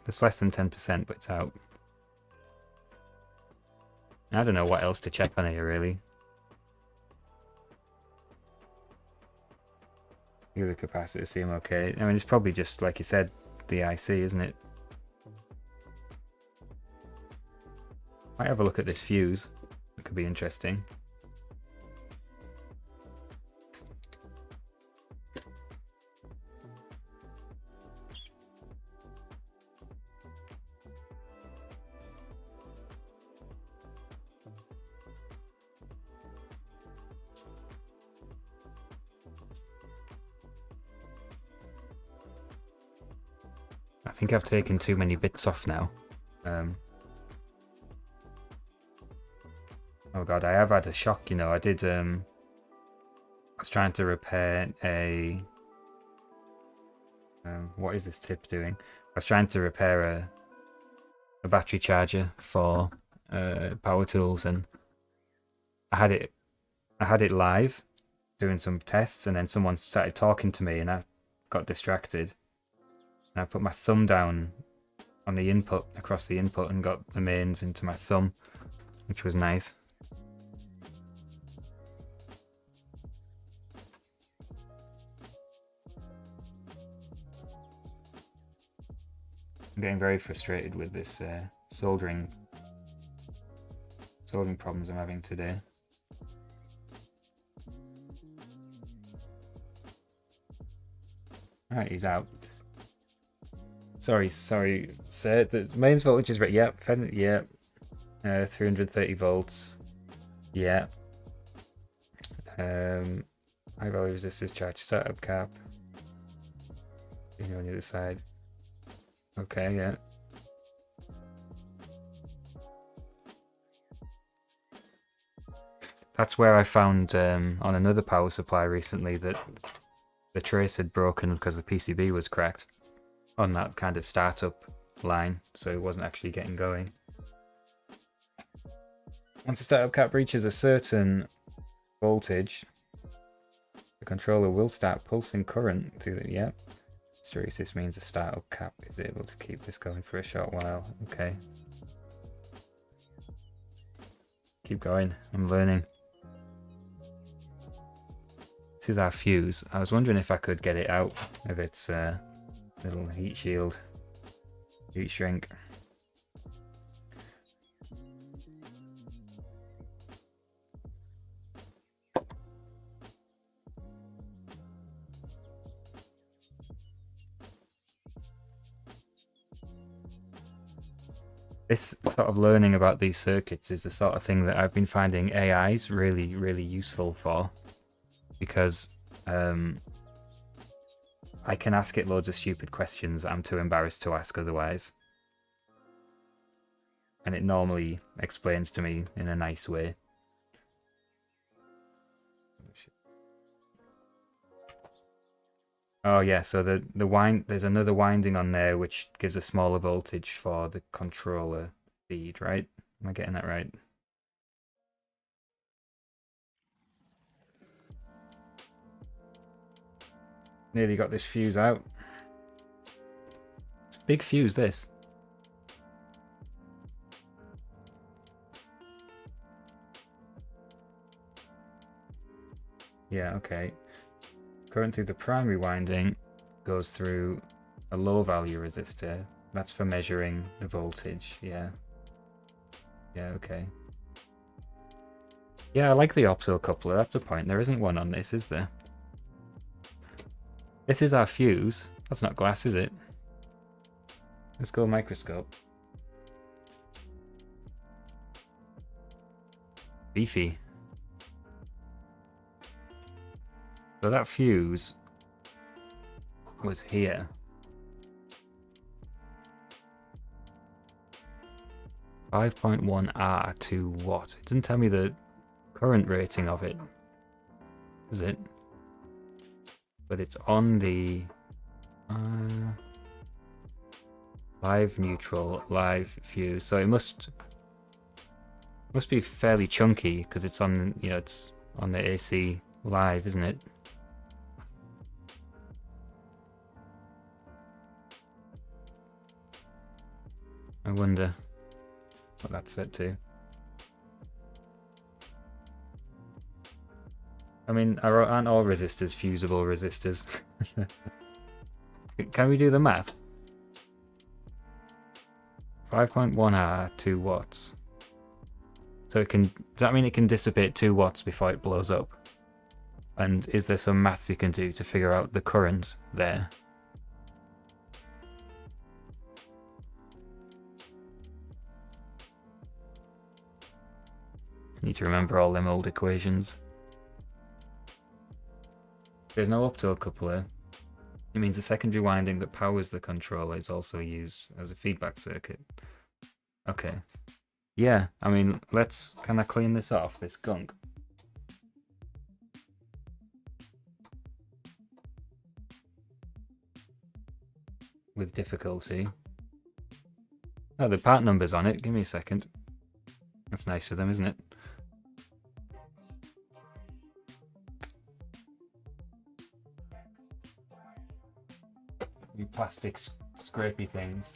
It's less than 10%, but it's out. I don't know what else to check on here really. The capacitors seem okay. I mean, it's probably just, like you said, the IC, isn't it? Might have a look at this fuse. It could be interesting. I think I've taken too many bits off now. Oh god, I have had a shock, you know. I was trying to repair a... what is this tip doing? I was trying to repair a battery charger for power tools, and I had it live doing some tests, and then someone started talking to me and I got distracted. And I put my thumb down on the input, across the input, and got the mains into my thumb, which was nice. I'm getting very frustrated with this soldering problems I'm having today. Alright, he's out. Sorry, sir. The mains voltage is right. Yep, yep. 330 volts. Yeah. High value resistance charge. Startup cap. On the other side. Okay, yeah. That's where I found on another power supply recently that the trace had broken because the PCB was cracked on that kind of startup line, so it wasn't actually getting going. Once the startup cap reaches a certain voltage, the controller will start pulsing current through the, yeah. Hysteresis means the startup cap is able to keep this going for a short while. Okay. Keep going, I'm learning. This is our fuse. I was wondering if I could get it out of its little heat shield, heat shrink. This sort of learning about these circuits is the sort of thing that I've been finding AIs really, really useful for, because I can ask it loads of stupid questions I'm too embarrassed to ask otherwise. And it normally explains to me in a nice way. Oh yeah, so there's another winding on there which gives a smaller voltage for the controller feed, right? Am I getting that right? Nearly got this fuse out. It's a big fuse, this. Yeah, okay. Current through the primary winding goes through a low value resistor. That's for measuring the voltage, yeah. Yeah, okay. Yeah, I like the optocoupler, that's a point. There isn't one on this, is there? This is our fuse. That's not glass, is it? Let's go microscope. Beefy. So that fuse was here. 5.1 R to what? It doesn't tell me the current rating of it, is it? But it's on the live neutral, live fuse. So it must be fairly chunky because it's on, you know, it's on the AC live, isn't it? I wonder what that's set to. I mean, aren't all resistors fusible resistors? Can we do the math? 5.1 R, 2 watts. So it can, does that mean it can dissipate 2 watts before it blows up? And is there some maths you can do to figure out the current there? Need to remember all them old equations. There's no optocoupler. It means the secondary winding that powers the controller is also used as a feedback circuit. Okay. Yeah, I mean, can I clean this off, this gunk? With difficulty. Oh, the part number's on it. Give me a second. That's nice of them, isn't it? You plastic scrapey things.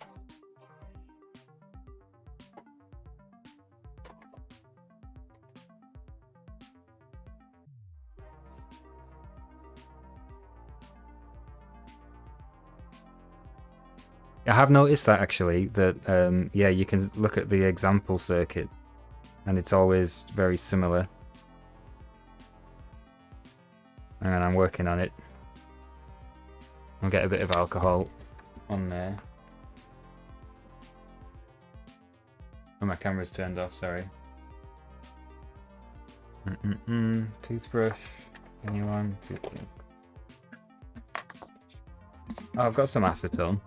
I have noticed that actually, that yeah, you can look at the example circuit and it's always very similar. And I'm working on it. I'll get a bit of alcohol on there. Oh, my camera's turned off, sorry. Toothbrush. Anyone? Oh, I've got some acetone.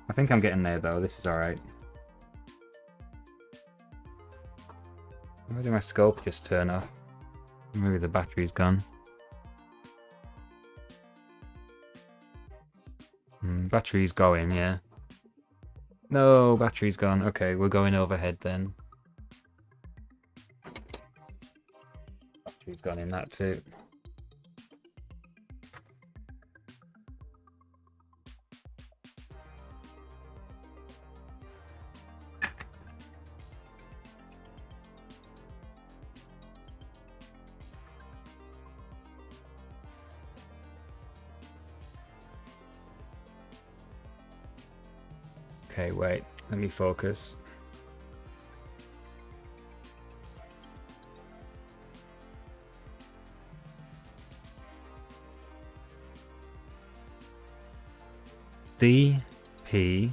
I think I'm getting there though, this is alright. Why did my scope just turn off? Maybe the battery's gone. Battery's going, yeah. No, battery's gone. Okay, we're going overhead then. Battery's gone in that too. Okay, wait, let me focus. DP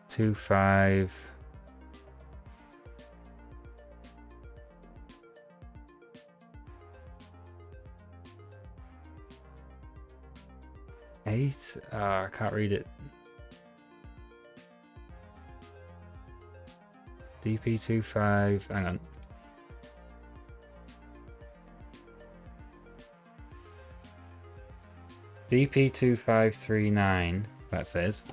25 8. I can't read it. DP25. Hang on. DP2539, that says.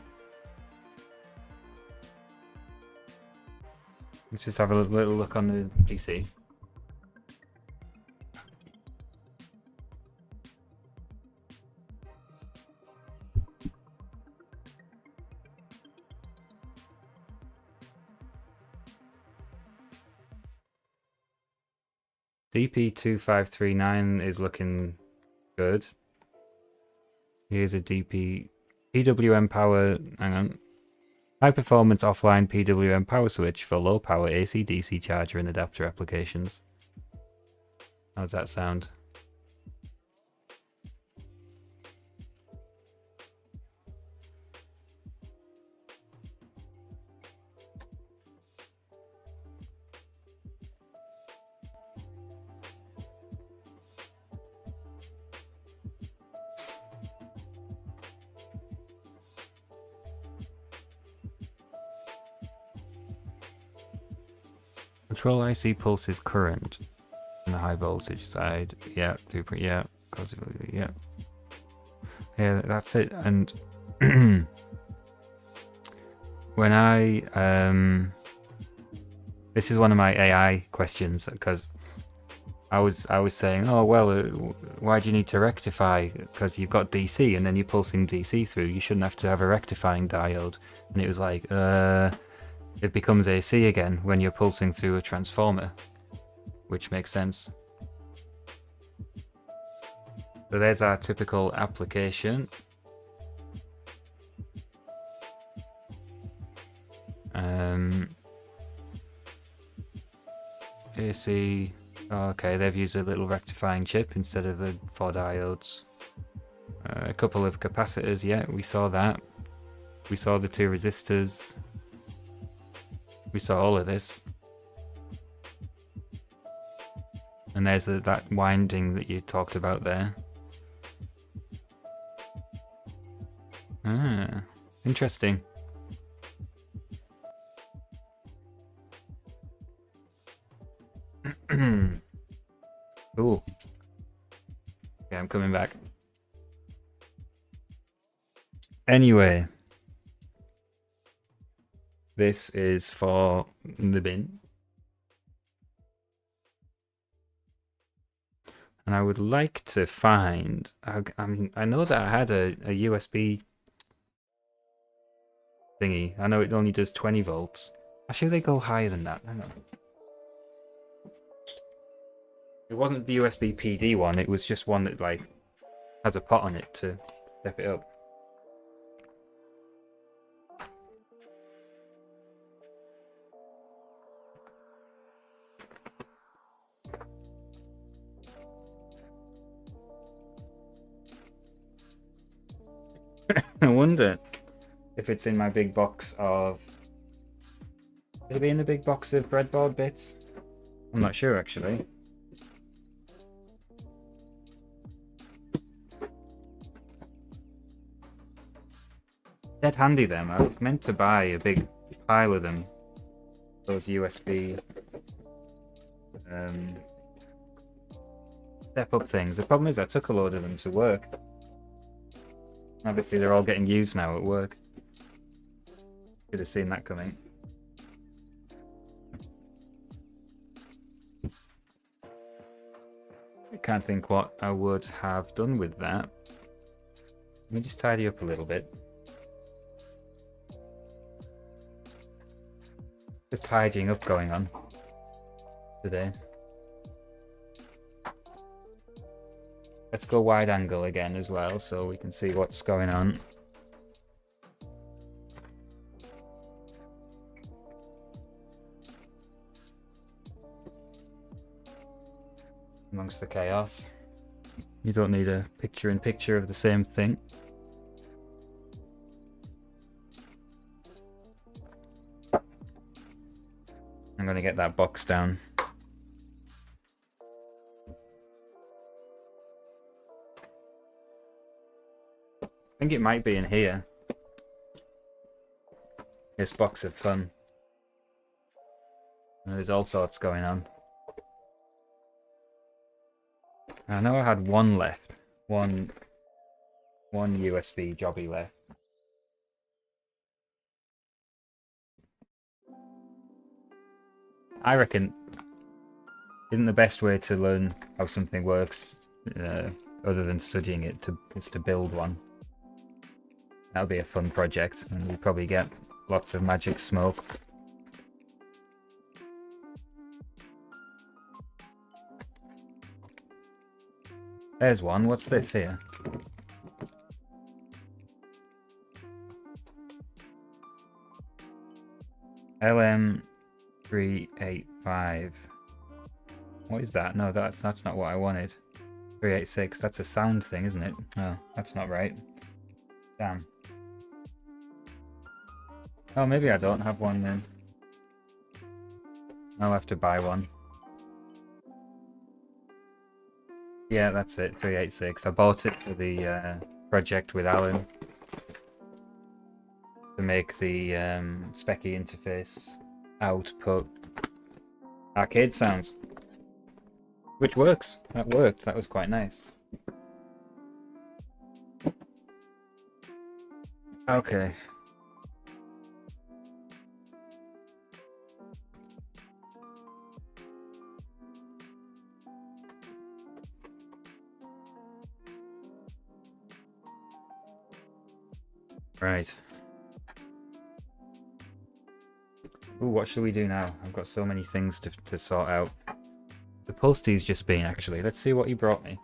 Let's just have a little look on the PC. DP2539 is looking good. Here's a PWM power, hang on. High performance offline PWM power switch for low power AC DC charger and adapter applications. How does that sound? Control IC pulses current on the high voltage side. Yeah, yeah, yeah. Yeah, that's it. And when this is one of my AI questions, because I was saying, oh well, why do you need to rectify? Because you've got DC and then you're pulsing DC through. You shouldn't have to have a rectifying diode. And it was like, it becomes AC again when you're pulsing through a transformer, which makes sense. So there's our typical application. AC. Oh, okay, they've used a little rectifying chip instead of the 4 diodes. A couple of capacitors, yeah, we saw that. We saw the 2 resistors. We saw all of this. And there's that winding that you talked about there. Ah, interesting. Ooh. Okay, I'm coming back. Anyway. This is for the bin. And I would like to find... I mean, I know that I had a USB thingy. I know it only does 20 volts. Actually, they go higher than that. Hang on. It wasn't the USB PD one, it was just one that like has a pot on it to step it up. I wonder if it's in my big box of... Could it be in the big box of breadboard bits? I'm not sure actually. Dead handy them. I meant to buy a big pile of them. Those USB step up things. The problem is I took a load of them to work. Obviously they're all getting used now at work. Should have seen that coming. I can't think what I would have done with that. Let me just tidy up a little bit. The tidying up going on today. Let's go wide angle again as well so we can see what's going on. Amongst the chaos. You don't need a picture-in-picture of the same thing. I'm going to get that box down. I think it might be in here. This box of fun. And there's all sorts going on. I know I had one left. One One USB jobby left. I reckon isn't the best way to learn how something works, other than studying it, is to build one. That would be a fun project, and we'd probably get lots of magic smoke. There's one. What's this here? LM385. What is that? No, that's not what I wanted. 386. That's a sound thing, isn't it? Oh, that's not right. Damn. Oh, maybe I don't have one then. I'll have to buy one. Yeah, that's it. 386. I bought it for the project with Alan to make the specky interface output arcade sounds, which works. That worked. That was quite nice. Okay. Right. Ooh, what should we do now? I've got so many things to sort out. The postie's just been, actually. Let's see what he brought me.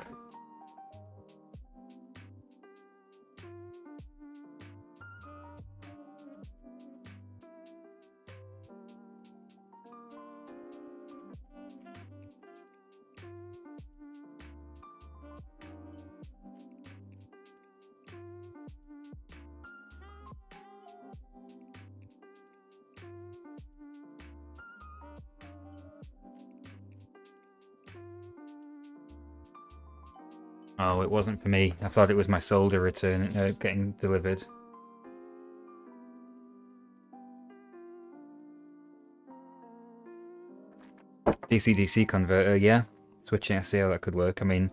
Oh, it wasn't for me. I thought it was my solder getting delivered. DC-DC converter, yeah. Switching, I see how that could work. I mean,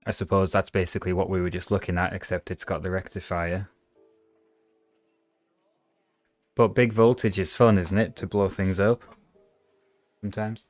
I suppose that's basically what we were just looking at, except it's got the rectifier. But big voltage is fun, isn't it? To blow things up. Sometimes.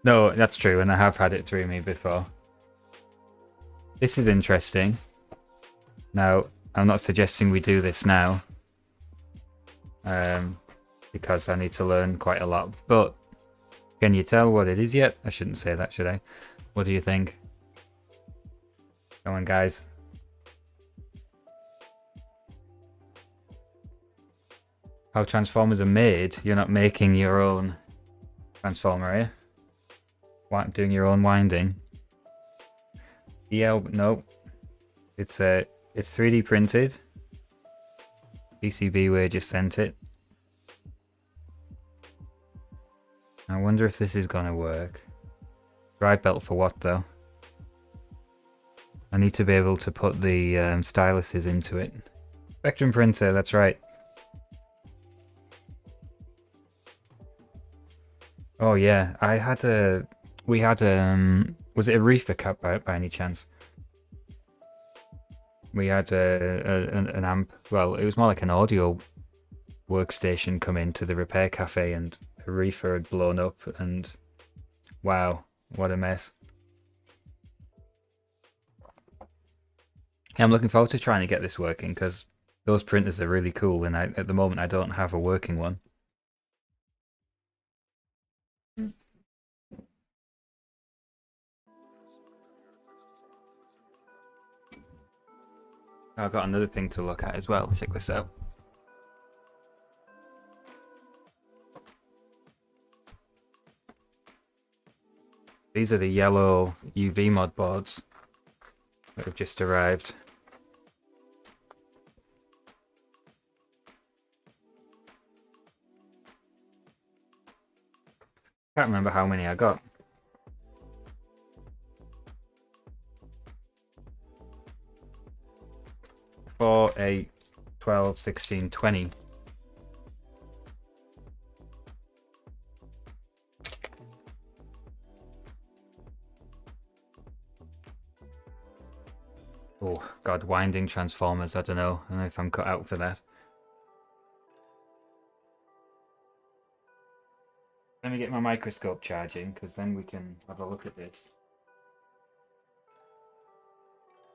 No, that's true, and I have had it through me before. This is interesting. Now, I'm not suggesting we do this now, because I need to learn quite a lot, but can you tell what it is yet? I shouldn't say that, should I? What do you think? Come on, guys. How transformers are made? You're not making your own transformer, are you? Doing your own winding. No. It's 3D printed. PCBWay just sent it. I wonder if this is gonna work. Drive belt for what though? I need to be able to put the styluses into it. Spectrum printer, that's right. Oh yeah, we had was it a reefer cap by any chance? We had an amp, well, it was more like an audio workstation come into the repair cafe, and a reefer had blown up, and wow, what a mess. Yeah, I'm looking forward to trying to get this working, because those printers are really cool, and at the moment I don't have a working one. I've got another thing to look at as well. Check this out. These are the yellow UV mod boards that have just arrived. Can't remember how many I got. 4, 8, 12, 16, 20. Oh, God, winding transformers. I don't know. I don't know if I'm cut out for that. Let me get my microscope charging, because then we can have a look at this.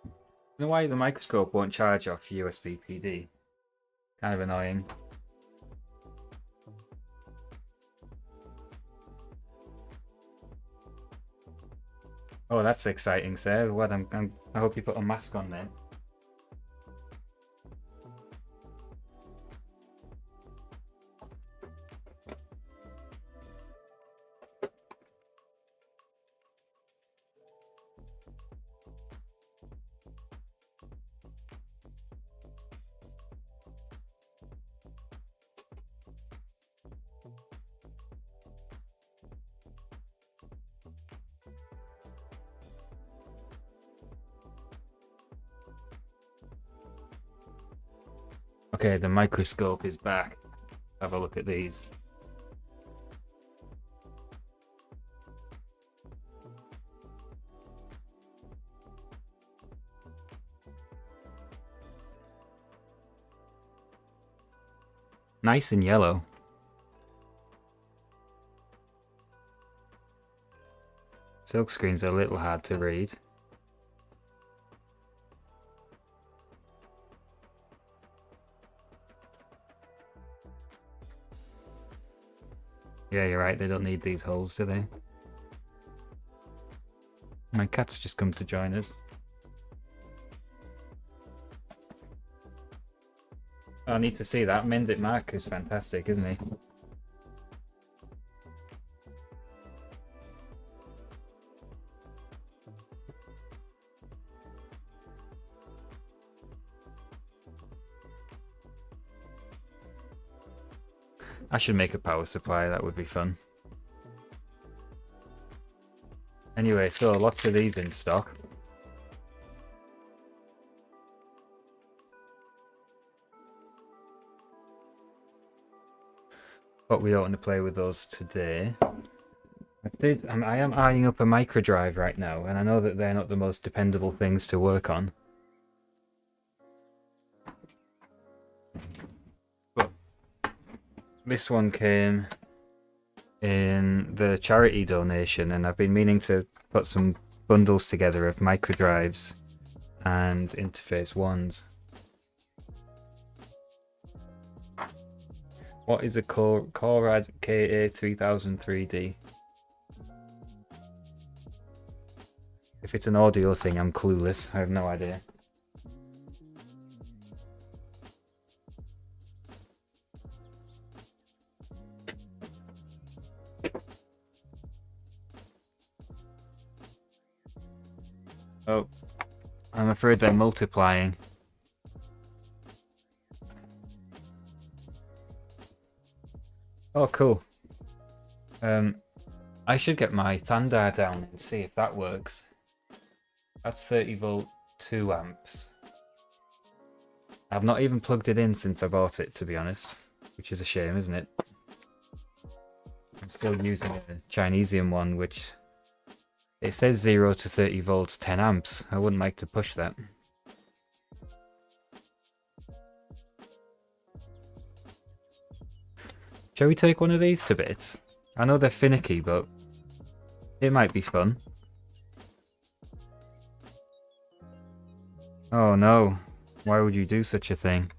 You know why the microscope won't charge off USB PD? Kind of annoying. Oh, that's exciting, sir. What? I hope you put a mask on then. Okay, the microscope is back. Have a look at these. Nice and yellow. Silkscreen's a little hard to read. Yeah, you're right, they don't need these holes, do they? My cat's just come to join us. Oh, I need to see that. Mendit Mark is fantastic, isn't he? I should make a power supply, that would be fun. Anyway, so lots of these in stock. But we don't want to play with those today. I am eyeing up a micro drive right now, and I know that they're not the most dependable things to work on. But this one came in the charity donation, and I've been meaning to put some bundles together of micro drives and interface ones. What is a Corad KA3003D? If it's an audio thing, I'm clueless. I have no idea. Oh, I'm afraid they're multiplying. Oh, cool. I should get my Thunder down and see if that works. That's 30 volt, 2 amps. I've not even plugged it in since I bought it, to be honest, which is a shame, isn't it? I'm still using a Chinesium one, which it says 0 to 30 volts, 10 amps. I wouldn't like to push that. Shall we take one of these to bits? I know they're finicky, but it might be fun. Oh no, why would you do such a thing?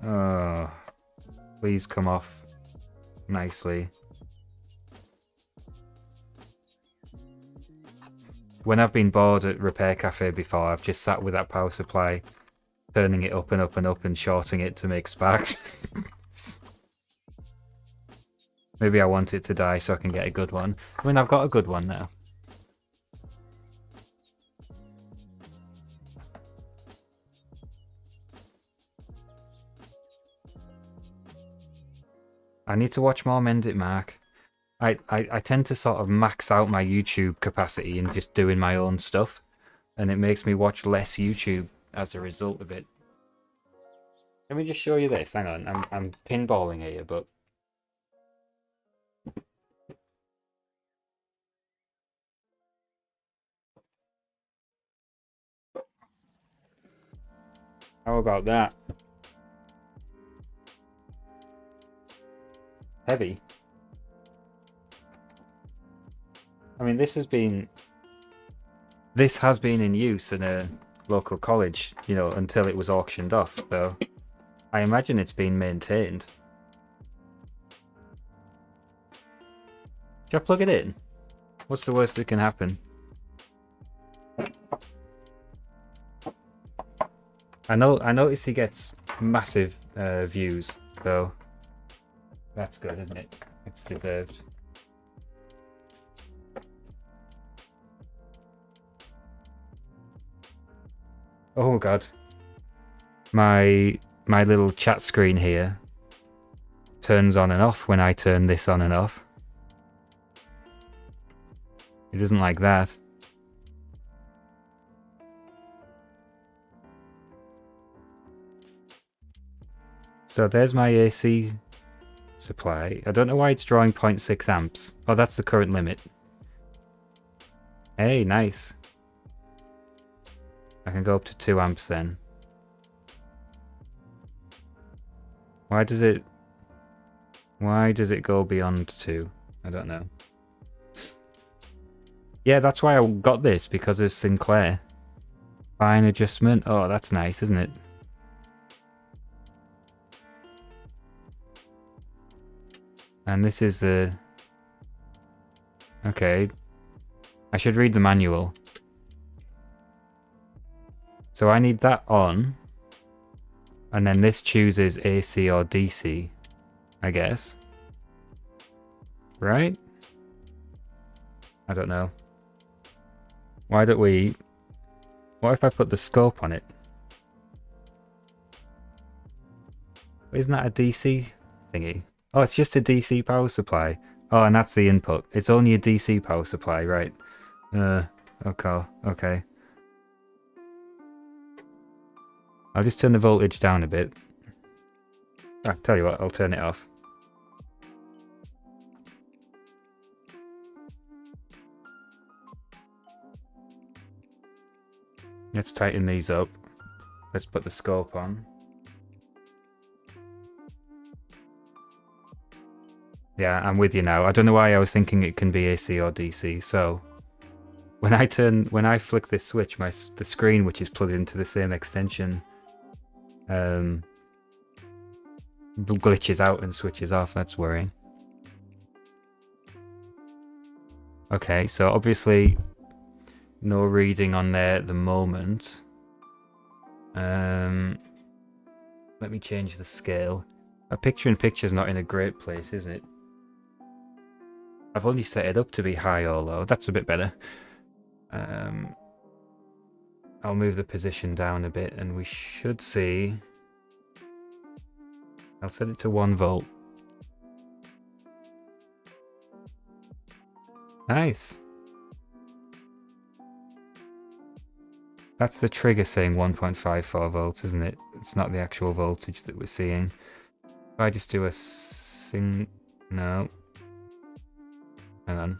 Oh, please come off nicely. When I've been bored at Repair Cafe before, I've just sat with that power supply, turning it up and up and up and shorting it to make sparks. Maybe I want it to die so I can get a good one. I mean, I've got a good one now. I need to watch more Mend It Mark. I tend to sort of max out my YouTube capacity and just doing my own stuff, and it makes me watch less YouTube as a result of it. Let me just show you this. Hang on, I'm pinballing here, but how about that? Heavy. I mean, this has been in use in a local college, you know, until it was auctioned off. So I imagine it's been maintained. Should I plug it in? What's the worst that can happen? I notice he gets massive views, so that's good, isn't it? It's deserved. Oh god. My little chat screen here turns on and off when I turn this on and off. It doesn't like that. So there's my AC supply. I don't know why it's drawing 0.6 amps. Oh, that's the current limit. Hey, nice. I can go up to 2 amps then. Why does it go beyond 2? I don't know. Yeah, that's why I got this, because of Sinclair. Fine adjustment. Oh, that's nice, isn't it? And this is the... Okay. I should read the manual. So I need that on. And then this chooses AC or DC, I guess. Right? I don't know. Why don't we... What if I put the scope on it? Isn't that a DC thingy? Oh, it's just a DC power supply. Oh, and that's the input. It's only a DC power supply, right? Okay. I'll just turn the voltage down a bit. Ah, tell you what, I'll turn it off. Let's tighten these up. Let's put the scope on. Yeah, I'm with you now. I don't know why I was thinking it can be AC or DC. So when I flick this switch, the screen, which is plugged into the same extension, glitches out and switches off. That's worrying. Okay, so obviously no reading on there at the moment. Let me change the scale. A picture-in-picture is not in a great place, is it? I've only set it up to be high or low. That's a bit better. I'll move the position down a bit and we should see... I'll set it to 1 volt. Nice. That's the trigger saying 1.54 volts, isn't it? It's not the actual voltage that we're seeing. If I just do a no. Hang on.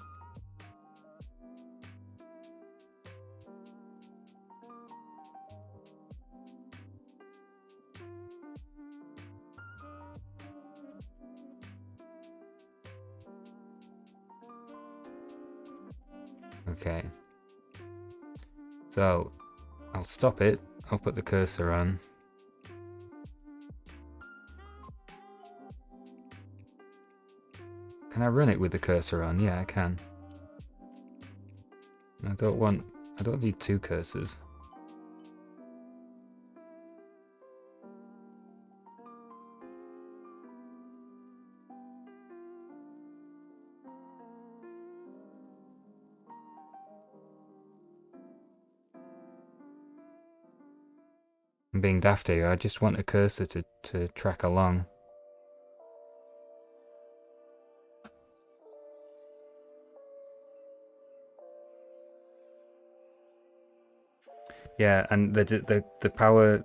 Okay. So, I'll stop it. I'll put the cursor on. Can I run it with the cursor on? Yeah, I can. I don't need 2 cursors. I'm being daft here. I just want a cursor to track along. Yeah, and the power.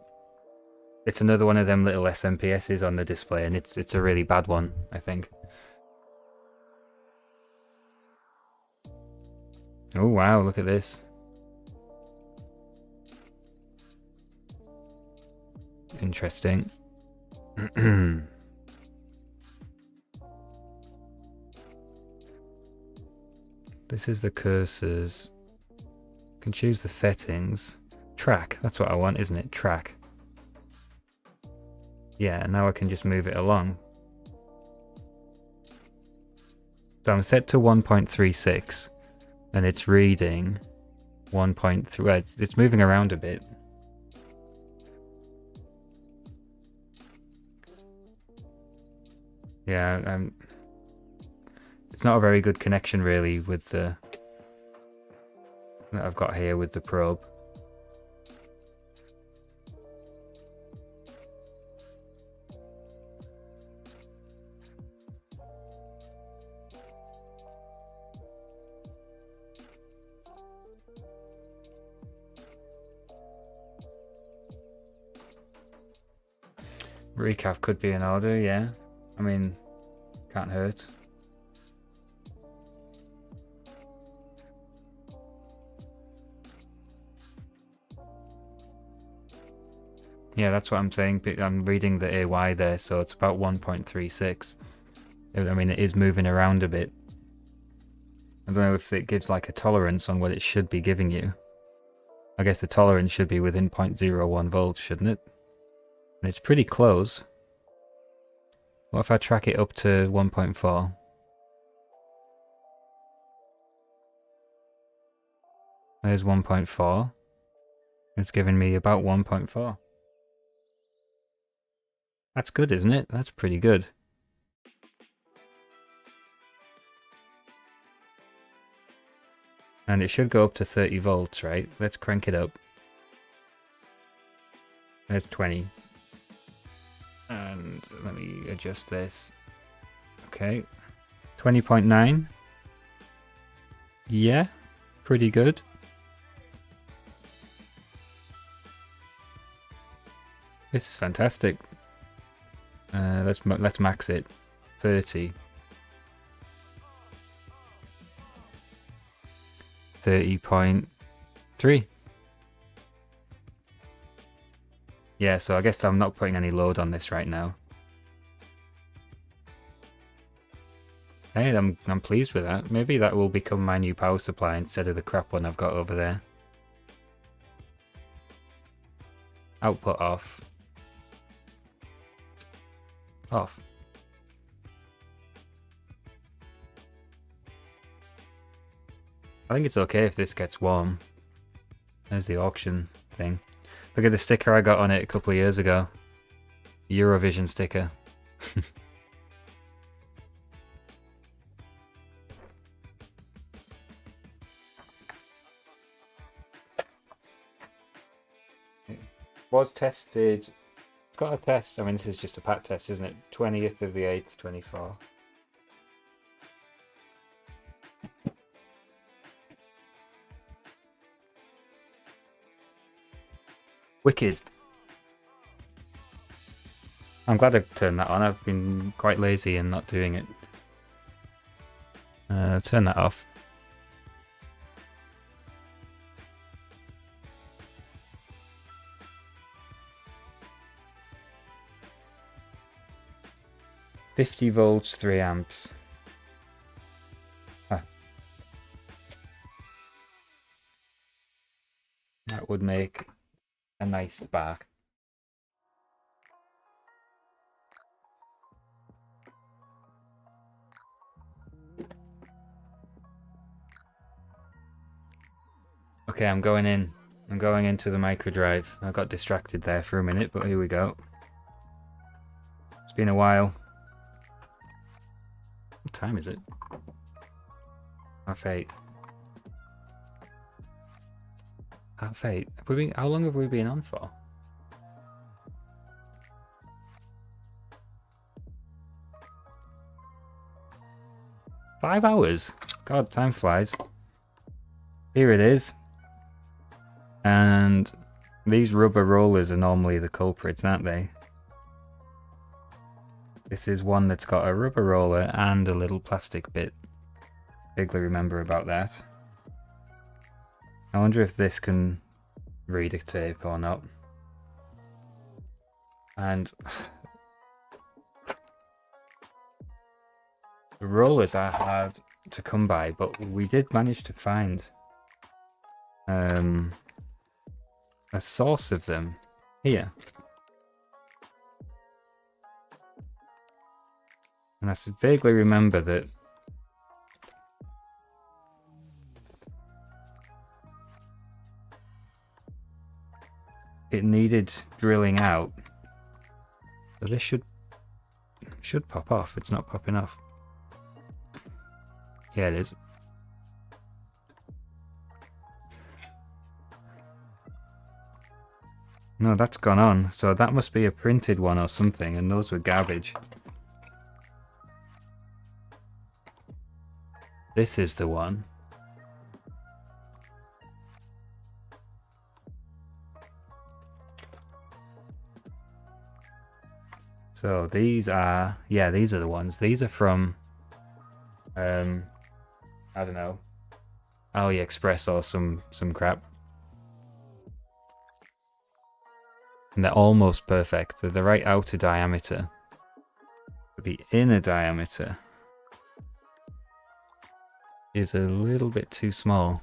It's another one of them little SMPSs on the display, and it's a really bad one, I think. Oh wow, look at this. Interesting. This is the cursors. You can choose the settings. Track, that's what I want, isn't it? Track. Yeah, now I can just move it along. So I'm set to 1.36 and it's reading 1.3. Well, it's moving around a bit. Yeah, it's not a very good connection really with the that I've got here with the probe. Recap could be in order, yeah. I mean, can't hurt. Yeah, that's what I'm saying. I'm reading the AY there, so it's about 1.36. I mean, it is moving around a bit. I don't know if it gives like a tolerance on what it should be giving you. I guess the tolerance should be within 0.01 volts, shouldn't it? And it's pretty close. What if I track it up to 1.4? There's 1.4. It's giving me about 1.4. That's good, isn't it? That's pretty good. And it should go up to 30 volts, right? Let's crank it up. There's 20. And let me adjust this. Okay. 20.9. Yeah, pretty good. This is fantastic. Let's max it. 30. 30.3. Yeah, so I guess I'm not putting any load on this right now. Hey, I'm pleased with that. Maybe that will become my new power supply instead of the crap one I've got over there. Output off. Off. I think it's okay if this gets warm. There's the auction thing. Look at the sticker I got on it a couple of years ago. Eurovision sticker. It was tested. It's got a test. I mean, this is just a pat test, isn't it? 20th of the 8th, 24. Wicked. I'm glad I turned that on. I've been quite lazy and not doing it. Turn that off. $50 volts, 3 amps. Ah. That would make a nice spark. Okay, I'm going in. I'm going into the micro drive. I got distracted there for a minute, but here we go. It's been a while. What time is it? 8:30. 8:30. How long have we been on for? Five hours? God, time flies. Here it is. And these rubber rollers are normally the culprits, aren't they? This is one that's got a rubber roller and a little plastic bit. Vaguely remember about that. I wonder if this can read a tape or not. And the rollers are hard to come by, but we did manage to find a source of them here. And I vaguely remember that it needed drilling out. So this should pop off. It's not popping off. Yeah, it is. No, that's gone on. So that must be a printed one or something, and those were garbage. This is the one. So these are, yeah, these are the ones. These are from, I don't know, AliExpress or some crap. And they're almost perfect. They're the right outer diameter. But the inner diameter is a little bit too small.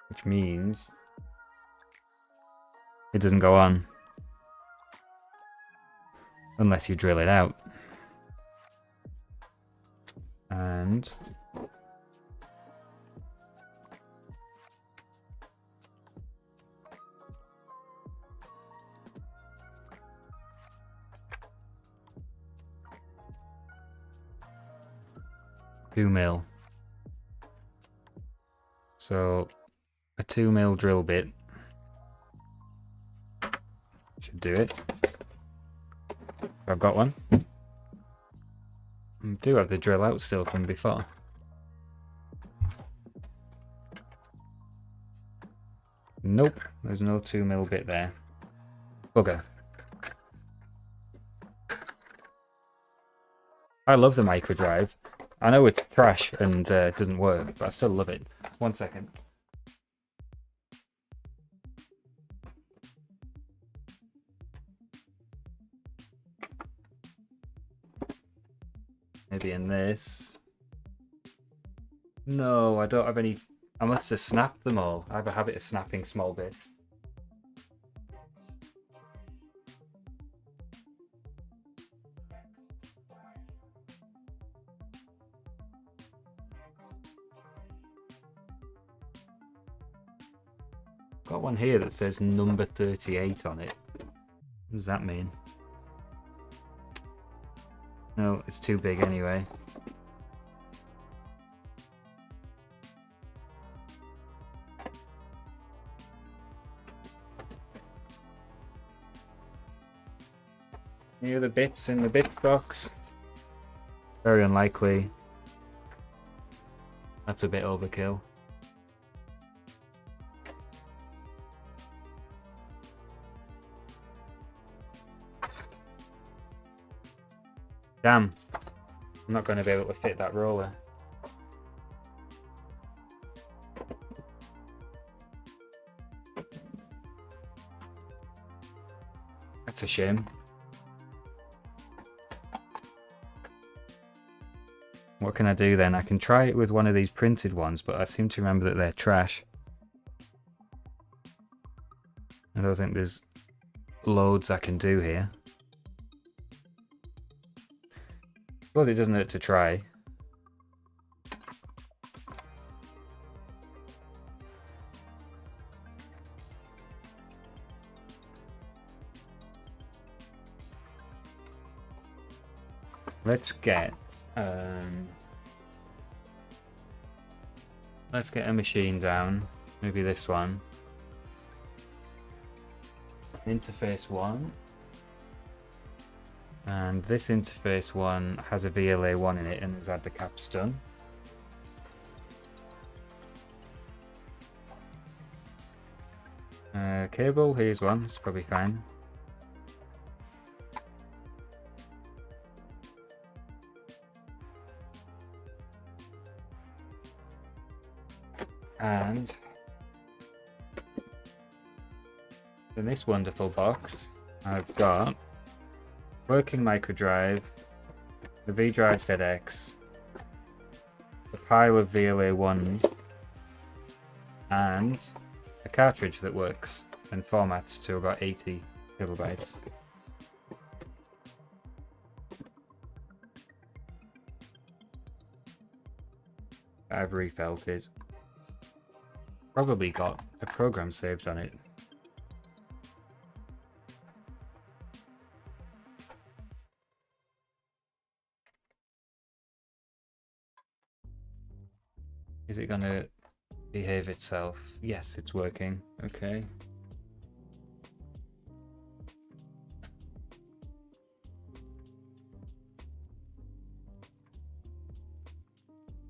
Which means it doesn't go on. Unless you drill it out. And $2 mil. So a 2 mil drill bit should do it. I've got one. I do have the drill out still from before. Nope, there's no 2 mil bit there. Bugger. I love the micro drive. I know it's trash and doesn't work, but I still love it. 1 second. Maybe in this. No, I don't have any. I must have snapped them all. I have a habit of snapping small bits. Got one here that says number 38 on it. What does that mean? No, it's too big anyway. Any other bits in the bit box? Very unlikely. That's a bit overkill. Damn. I'm not going to be able to fit that roller. That's a shame. What can I do then? I can try it with one of these printed ones, but I seem to remember that they're trash. I don't think there's loads I can do here. I suppose it doesn't hurt to try. Let's get a machine down. Maybe this one. Interface 1. And this interface 1 has a VLA 1 in it and has had the caps done. Cable, here's one, it's probably fine. And in this wonderful box, I've got working micro drive, the V-Drive ZX, a pile of VLA1s, and a cartridge that works and formats to about 80 kilobytes. I've refelt it. Probably got a program saved on it. Is it gonna behave itself? Yes, it's working. Okay.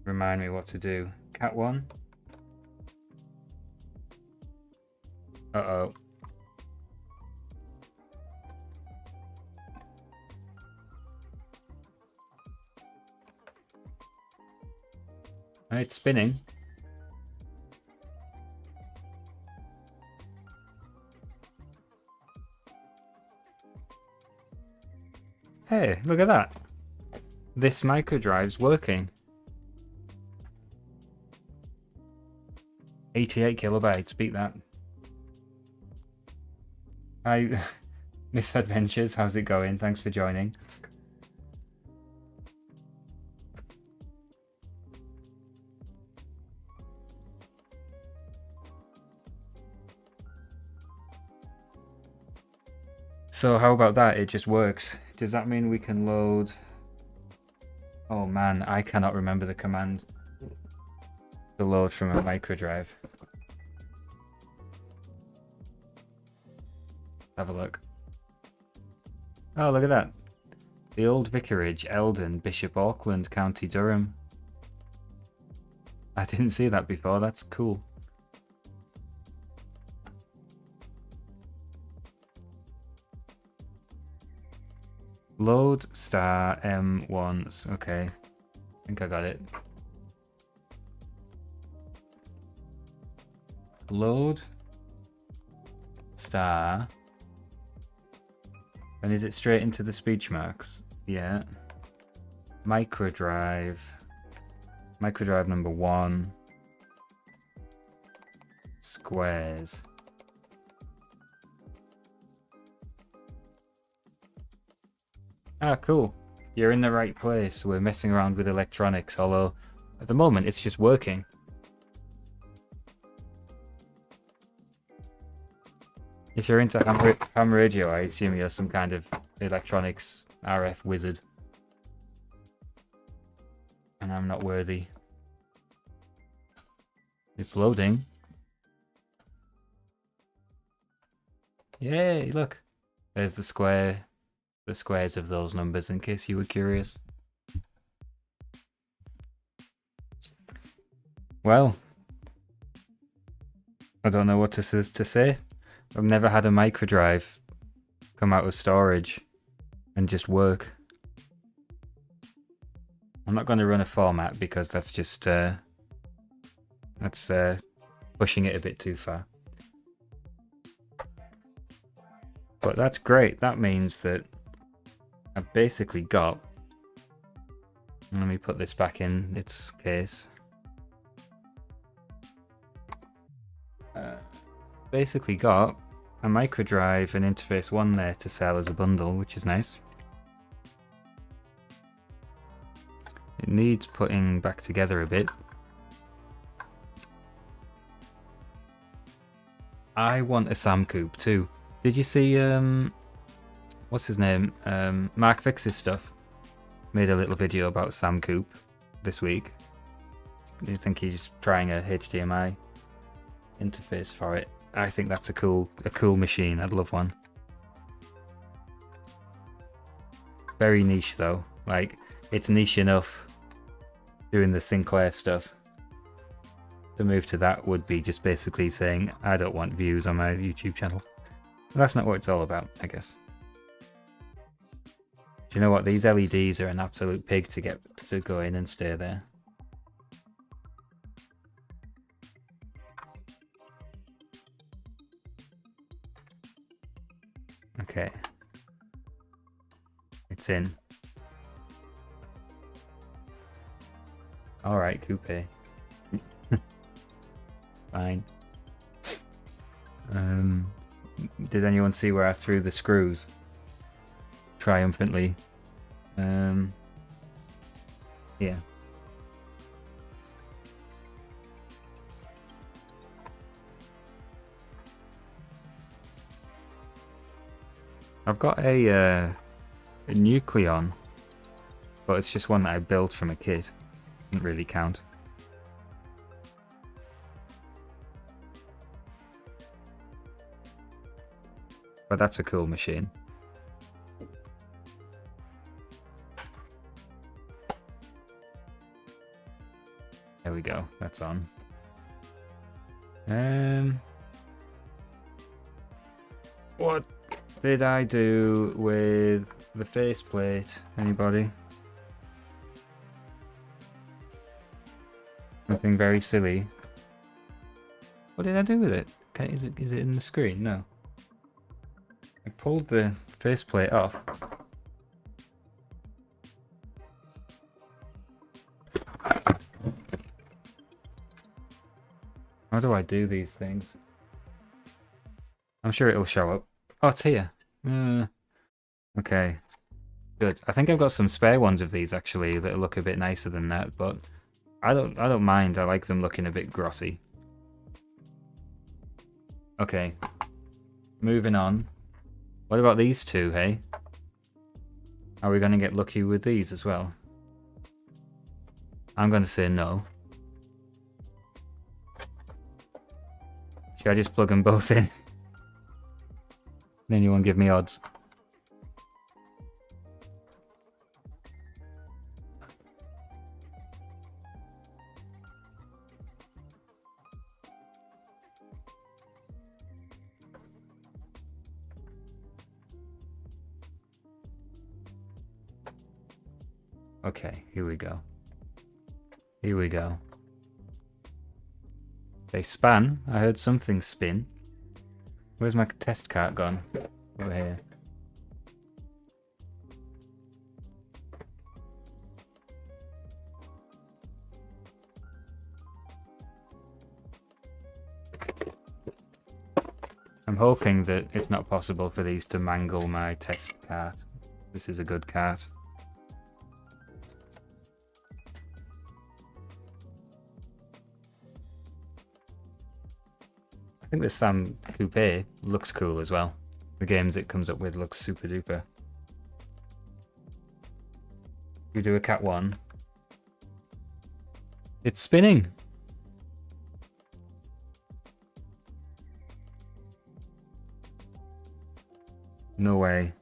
Remind me what to do. Cat 1. Uh-oh. It's spinning. Hey, look at that. This micro drive's working. 88 kilobytes, beat that. Hi, Misadventures, how's it going? Thanks for joining. So how about that? It just works. Does that mean we can load... Oh man, I cannot remember the command to load from a micro drive. Have a look. Oh, look at that. The Old Vicarage, Eldon, Bishop Auckland, County Durham. I didn't see that before, that's cool. Load star M1s. Okay. I think I got it. Load star. And is it straight into the speech marks? Yeah. Micro drive. Micro drive number 1. Squares. Ah, cool. You're in the right place. We're messing around with electronics, although at the moment it's just working. If you're into ham radio, I assume you're some kind of electronics RF wizard. And I'm not worthy. It's loading. Yay, look. There's the square. The squares of those numbers, in case you were curious. Well, I don't know what to say. I've never had a micro drive come out of storage and just work. I'm not going to run a format because that's just pushing it a bit too far. But that's great. That means that I've basically got... Let me put this back in its case. Basically got a micro drive and interface 1 there to sell as a bundle, which is nice. It needs putting back together a bit. I want a Sam Coop too. Did you see what's his name? Mark Fix's stuff. Made a little video about Sam Coop this week. I think he's trying a HDMI interface for it. I think that's a cool machine. I'd love one. Very niche though. Like, it's niche enough doing the Sinclair stuff. to move to that would be just basically saying, I don't want views on my YouTube channel. But that's not what it's all about, I guess. Do you know what? These LEDs are an absolute pig to get to go in and stay there. Okay. It's in. Alright, coupe. Fine. Did anyone see where I threw the screws? Triumphantly. Yeah. I've got a Nucleon, but it's just one that I built from a kit. Doesn't really count. But that's a cool machine. There we go, that's on. What did I do with the faceplate? Anybody? Nothing very silly. What did I do with it? Okay, is it in the screen? No. I pulled the faceplate off. How do I do these things? I'm sure it'll show up. Oh, it's here. Okay. Good. I think I've got some spare ones of these actually that look a bit nicer than that, but I don't mind. I like them looking a bit grotty. Okay. Moving on. What about these two, hey? Are we going to get lucky with these as well? I'm going to say no. Should I just plug them both in? Then you won't give me odds. Okay, here we go. Here we go. They span. I heard something spin. Where's my test cart gone? Over here. I'm hoping that it's not possible for these to mangle my test cart. This is a good cart. I think the Sam Coupe looks cool as well. The games it comes up with looks super duper. We do a Cat 1. It's spinning! No way.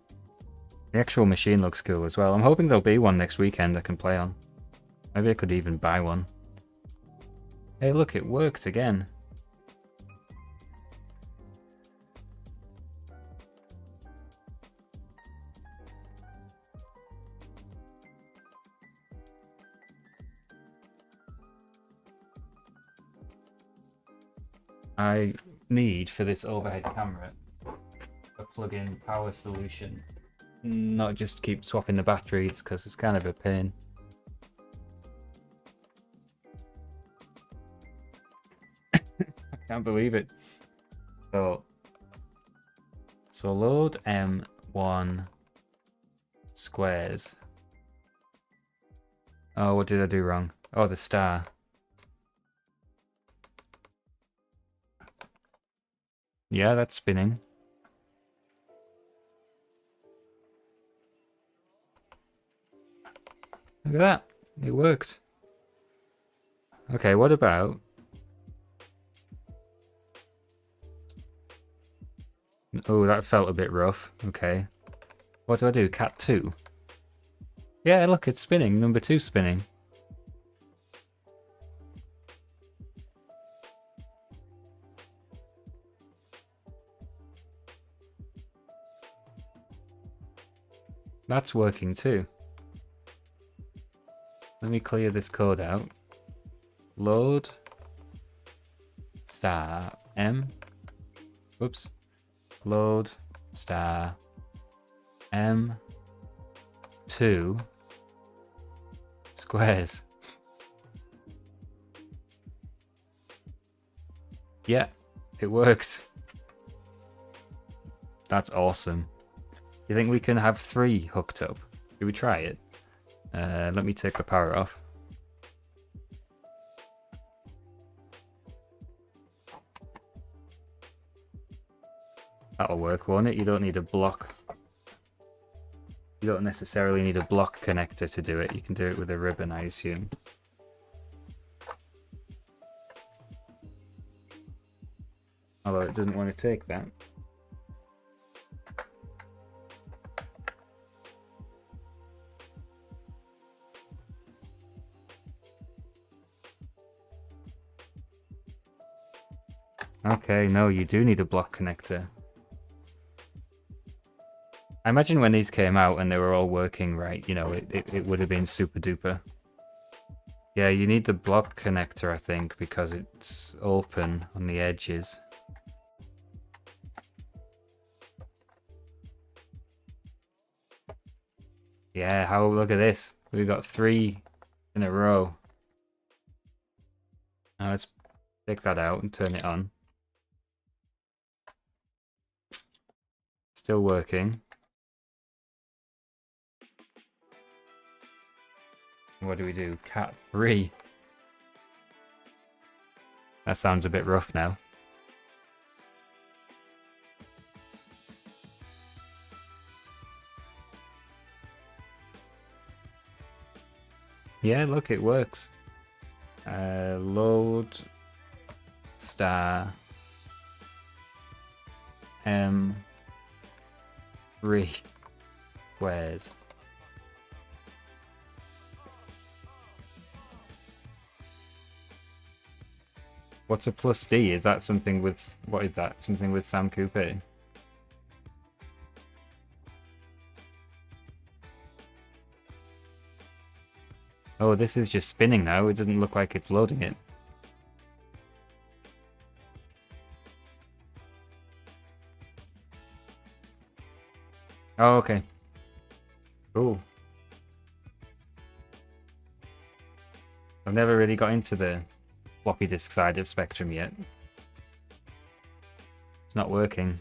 The actual machine looks cool as well. I'm hoping there'll be one next weekend I can play on. Maybe I could even buy one. Hey look, it worked again. I need, for this overhead camera, a plug-in power solution. Not just keep swapping the batteries, because it's kind of a pain. I can't believe it. So load M1 squares. Oh, what did I do wrong? Oh, the star. Yeah, that's spinning. Look at that. It worked. Okay, what about... Oh, that felt a bit rough. Okay. What do I do? Cat 2? Yeah, look, it's spinning. Number 2's spinning. That's working too. Let me clear this code out. Load star M. Whoops. Load star M2 squares. Yeah, it worked. That's awesome. You think we can have 3 hooked up? Should we try it? Let me take the power off. That'll work, won't it? You don't need a block. You don't necessarily need a block connector to do it. You can do it with a ribbon, I assume. Although it doesn't want to take that. Okay, no, you do need a block connector. I imagine when these came out and they were all working right, you know, it would have been super duper. Yeah, you need the block connector, I think, because it's open on the edges. Yeah, look at this. We've got 3 in a row. Now let's take that out and turn it on. Still working. What do we do? Cat 3. That sounds a bit rough now. Yeah, look, it works. Load star M3 squares. What's a plus D? Is that something with... What is that? Something with Sam Coupe? Oh, this is just spinning now. It doesn't look like it's loading it. Oh, okay. Cool. I've never really got into the floppy disk side of Spectrum yet. It's not working.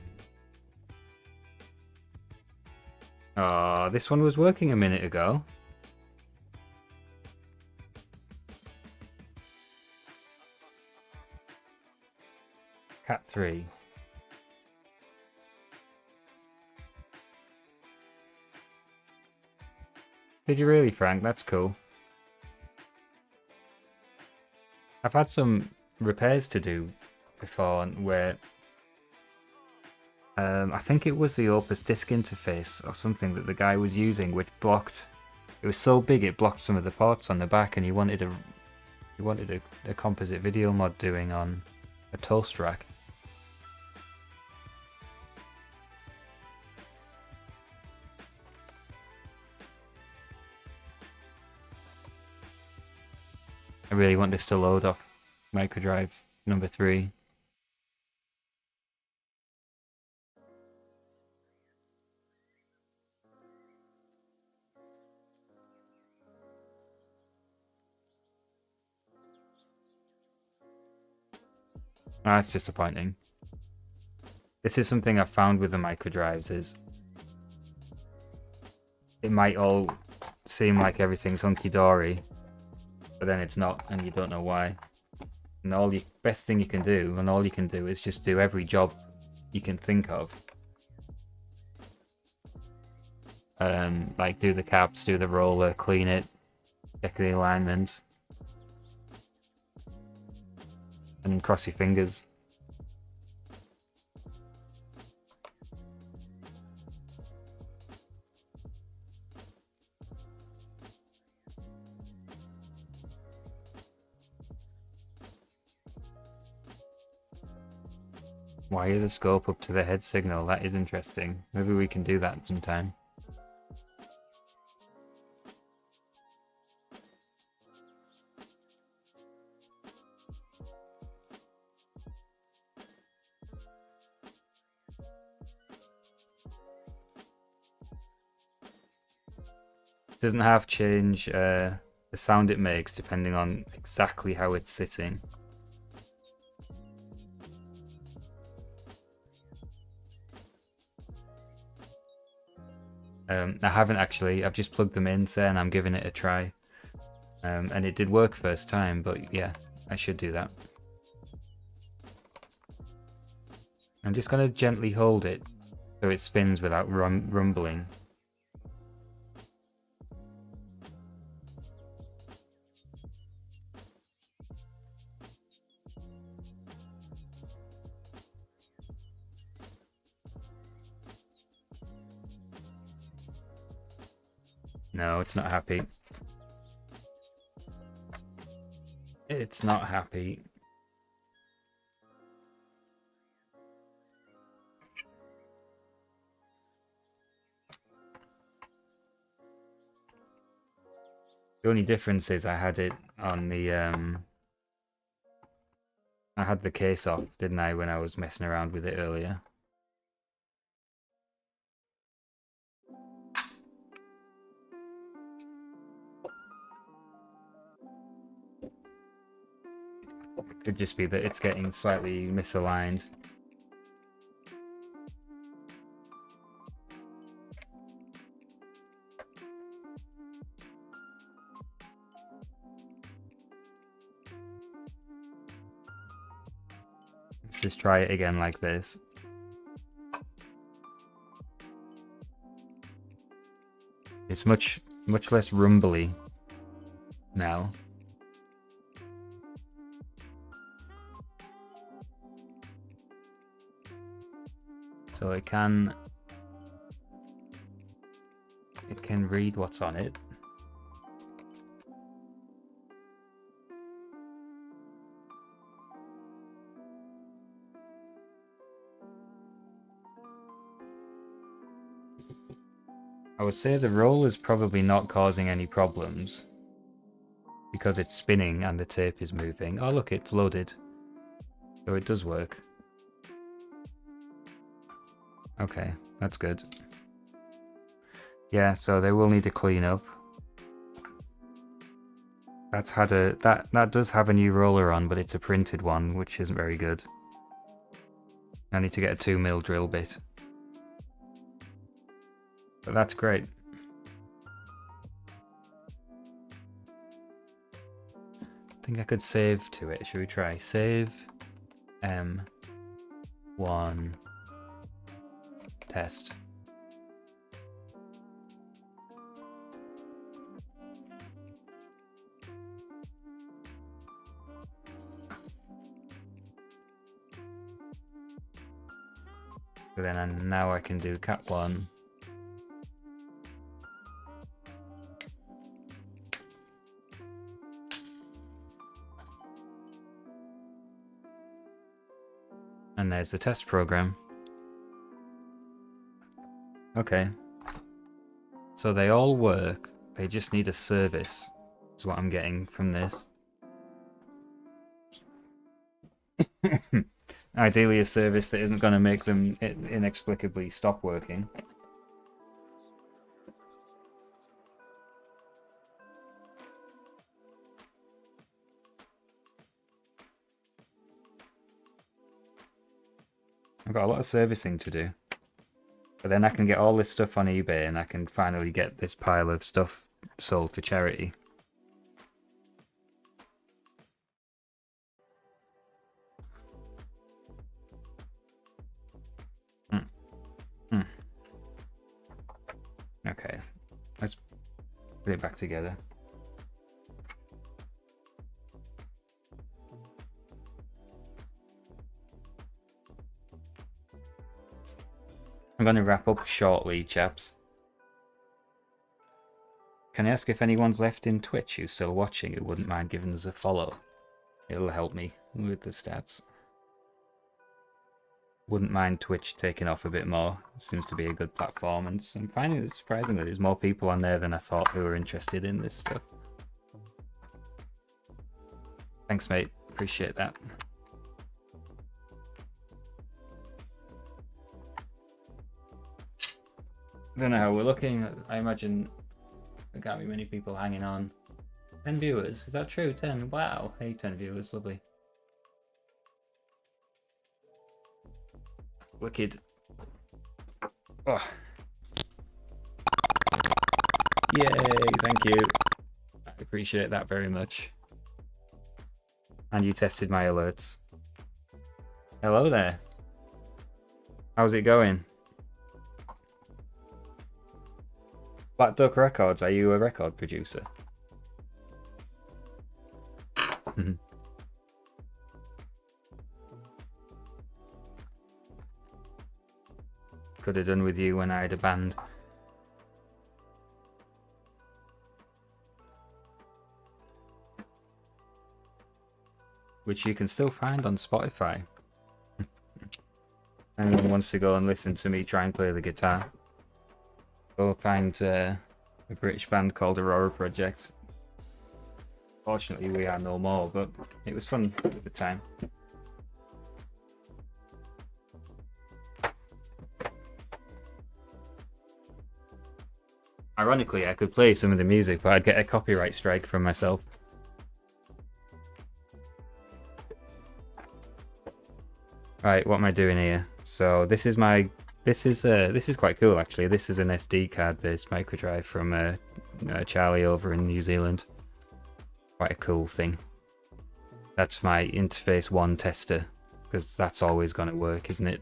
Oh, this one was working a minute ago. Cat 3. Did you really, Frank? That's cool. I've had some repairs to do before where I think it was the Opus disk interface or something that the guy was using, which blocked. It was so big it blocked some of the ports on the back, and he wanted a composite video mod doing on a toast rack. I really want this to load off microdrive number 3. That's disappointing. This is something I've found with the microdrives is it might all seem like everything's hunky-dory, but then it's not, and you don't know why. And best thing you can do, and all you can do, is just do every job you can think of. Like do the caps, do the roller, clean it, check the alignment, and cross your fingers. Wire the scope up to the head signal. That is interesting. Maybe we can do that sometime. Doesn't half change the sound it makes depending on exactly how it's sitting. I haven't actually. I've just plugged them in, and I'm giving it a try. And it did work first time, but yeah, I should do that. I'm just going to gently hold it so it spins without rumbling. No, it's not happy. It's not happy. The only difference is I had it on the I had the case off, didn't I, when I was messing around with it earlier? It could just be that it's getting slightly misaligned. Let's just try it again like this. It's much less rumbly now. So it can read what's on it. I would say the roll is probably not causing any problems because it's spinning and the tape is moving. Oh look, it's loaded. So it does work. Okay, that's good. Yeah, so they will need to clean up. That's had a that does have a new roller on, but it's a printed one, which isn't very good. I need to get a 2mm drill bit. But that's great. I think I could save to it. Should we try? Save M1 test. So then now I can do cat 1. And there's the test program. Okay. So they all work. They just need a service. Is what I'm getting from this. Ideally a service that isn't going to make them inexplicably stop working. I've got a lot of servicing to do. But then I can get all this stuff on eBay and I can finally get this pile of stuff sold for charity. Okay, let's put it back together. I'm going to wrap up shortly, chaps. Can I ask if anyone's left in Twitch who's still watching who wouldn't mind giving us a follow? It'll help me with the stats. Wouldn't mind Twitch taking off a bit more. It seems to be a good platform, and I'm finding it surprisingly there's more people on there than I thought who were interested in this stuff. Thanks, mate. Appreciate that. I don't know how we're looking. I imagine can't be many people hanging on. 10 viewers, is that true? 10? Wow. Hey, 10 viewers, lovely. Wicked. Oh. Yay, thank you. I appreciate that very much. And you tested my alerts. Hello there. How's it going? Black Duck Records, are you a record producer? Could have done with you when I had a band. Which you can still find on Spotify. Anyone wants to go and listen to me try and play the guitar, go find a British band called Aurora Project. Fortunately, we are no more, but it was fun at the time. Ironically, I could play some of the music, but I'd get a copyright strike from myself. Right, what am I doing here? So this is my, this is quite cool actually. This is an SD card based microdrive from Charlie over in New Zealand. Quite a cool thing. That's my interface 1 tester, because that's always going to work, isn't it?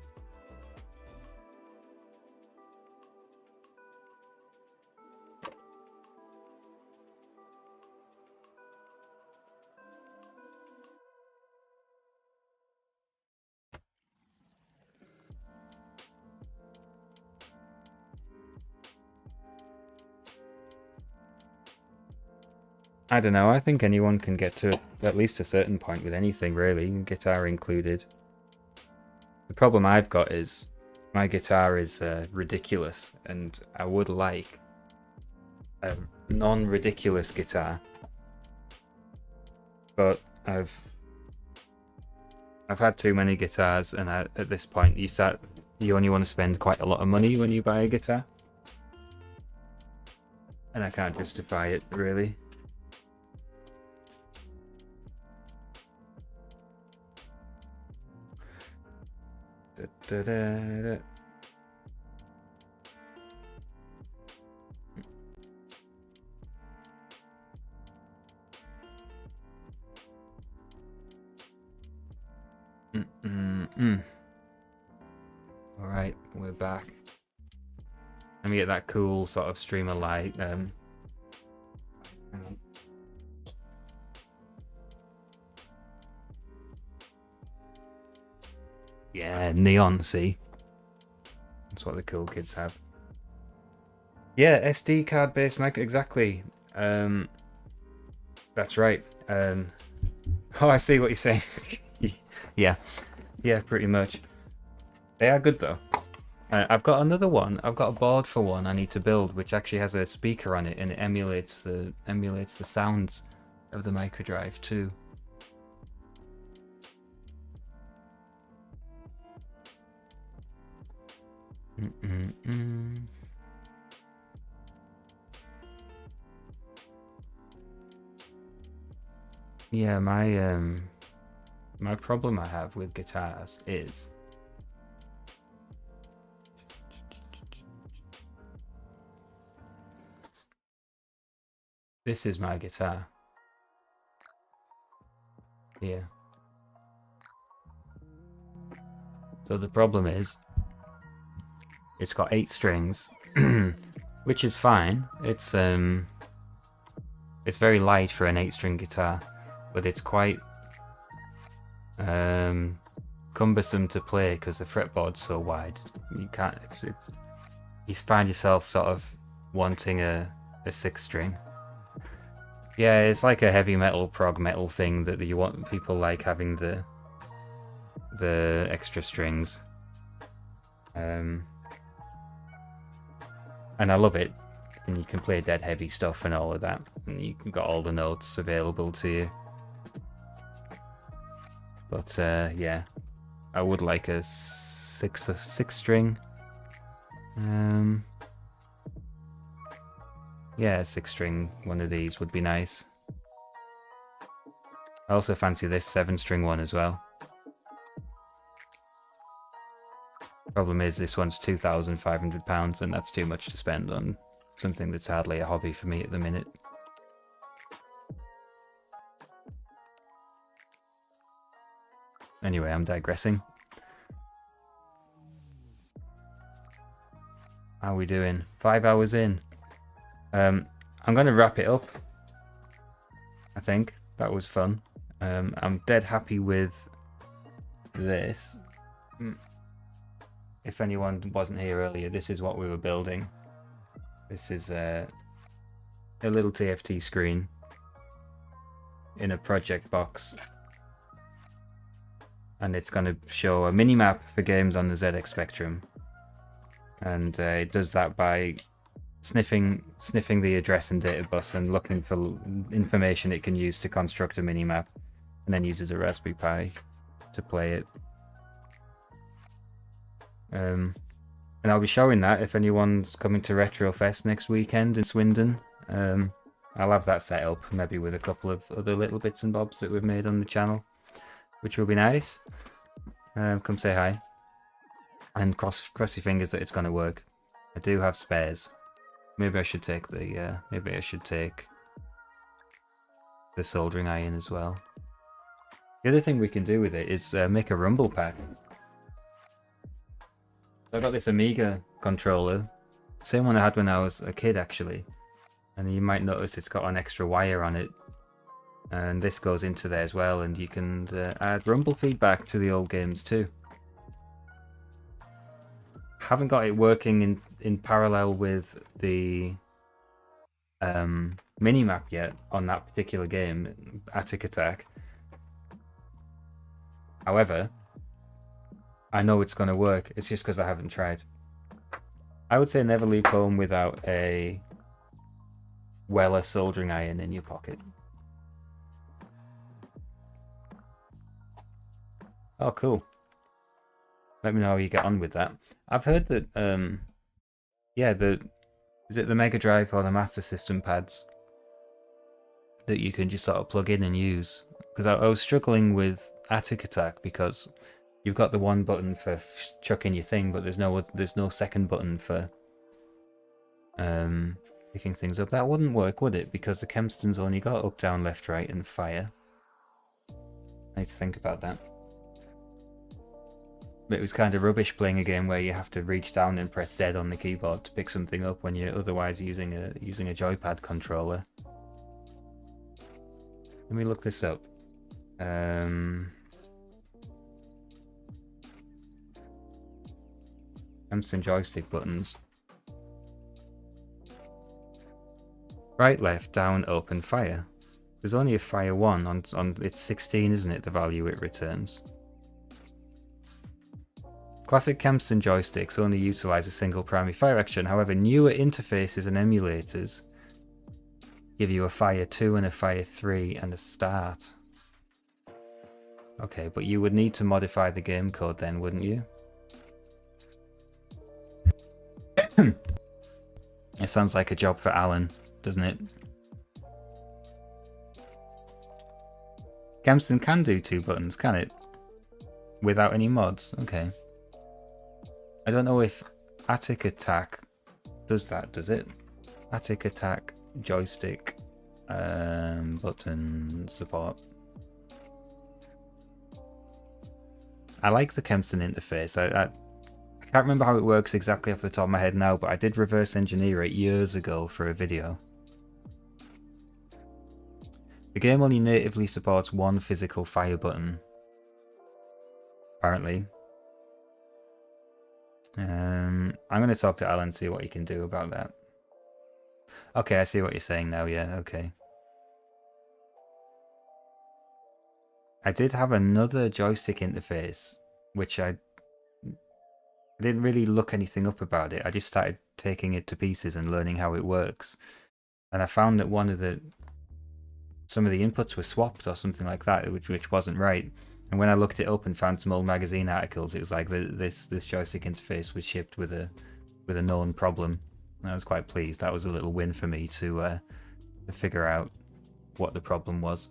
I don't know, I think anyone can get to at least a certain point with anything really, guitar included. The problem I've got is my guitar is ridiculous, and I would like a non-ridiculous guitar. But I've had too many guitars, and at this point you only want to spend quite a lot of money when you buy a guitar. And I can't justify it really. Da, da, da. All right, we're back. Let me get that cool sort of streamer light. Yeah, neon, see? That's what the cool kids have. Yeah, SD card based mic, exactly. That's right. Oh, I see what you're saying. Yeah, pretty much. They are good though. I've got another one. I've got a board for one I need to build, which actually has a speaker on it, and it emulates the sounds of the microdrive too. Yeah, my problem I have with guitars is this is my guitar. Yeah. So the problem is it's got 8 strings, which is fine. It's very light for an 8-string guitar, but it's quite cumbersome to play because the fretboard's so wide. You can't. You find yourself sort of wanting a 6-string. Yeah, it's like a heavy metal, prog metal thing that you want people like having the extra strings. And I love it. And you can play dead heavy stuff and all of that. And you've got all the notes available to you. But yeah, I would like a 6-string. Yeah, a 6-string one of these would be nice. I also fancy this 7-string one as well. Problem is, this one's £2,500 and that's too much to spend on something that's hardly a hobby for me at the minute. Anyway, I'm digressing. How are we doing? 5 hours in. I'm going to wrap it up. I think that was fun. I'm dead happy with this. If anyone wasn't here earlier, this is what we were building. This is a little TFT screen in a project box. And it's going to show a mini-map for games on the ZX Spectrum. And it does that by sniffing the address and data bus and looking for information it can use to construct a mini-map. And then uses a Raspberry Pi to play it. And I'll be showing that if anyone's coming to Retrofest next weekend in Swindon. I'll have that set up, maybe with a couple of other little bits and bobs that we've made on the channel, which will be nice. Come say hi. And cross your fingers that it's going to work. I do have spares. Maybe I should take the soldering iron as well. The other thing we can do with it is make a rumble pack. So I got this Amiga controller, same one I had when I was a kid actually, and you might notice it's got an extra wire on it, and this goes into there as well, and you can add rumble feedback to the old games too. Haven't got it working in parallel with the minimap yet on that particular game, Attic Attack. However, I know it's going to work. It's just because I haven't tried. I would say never leave home without a Weller soldering iron in your pocket. Oh, cool. Let me know how you get on with that. I've heard that, yeah, is it the Mega Drive or the Master System pads that you can just sort of plug in and use? Because I was struggling with Attic Attack because you've got the one button for chucking your thing, but there's no second button for picking things up. That wouldn't work, would it? Because the Kempston's only got up, down, left, right, and fire. I need to think about that. But it was kind of rubbish playing a game where you have to reach down and press Z on the keyboard to pick something up when you're otherwise using a joypad controller. Let me look this up. Kempston joystick buttons. Right, left, down, up, and fire. There's only a fire 1 on it's 16, isn't it? The value it returns. Classic Kempston joysticks only utilize a single primary fire action. However, newer interfaces and emulators give you a fire 2 and a fire 3 and a start. Okay, but you would need to modify the game code then, wouldn't you? It sounds like a job for Alan, doesn't it? Kempston can do 2 buttons, can it? Without any mods? Okay. I don't know if Attic Attack does that, does it? Attic Attack joystick button support. I like the Kempston interface. I can't remember how it works exactly off the top of my head now, but I did reverse engineer it years ago for a video. The game only natively supports one physical fire button, apparently. I'm going to talk to Alan and see what he can do about that. Okay, I see what you're saying now, yeah, okay. I did have another joystick interface, which I didn't really look anything up about it. I just started taking it to pieces and learning how it works. And I found that some of the inputs were swapped or something like that, which wasn't right. And when I looked it up and found some old magazine articles, it was like this joystick interface was shipped with a known problem. I was quite pleased. That was a little win for me to figure out what the problem was.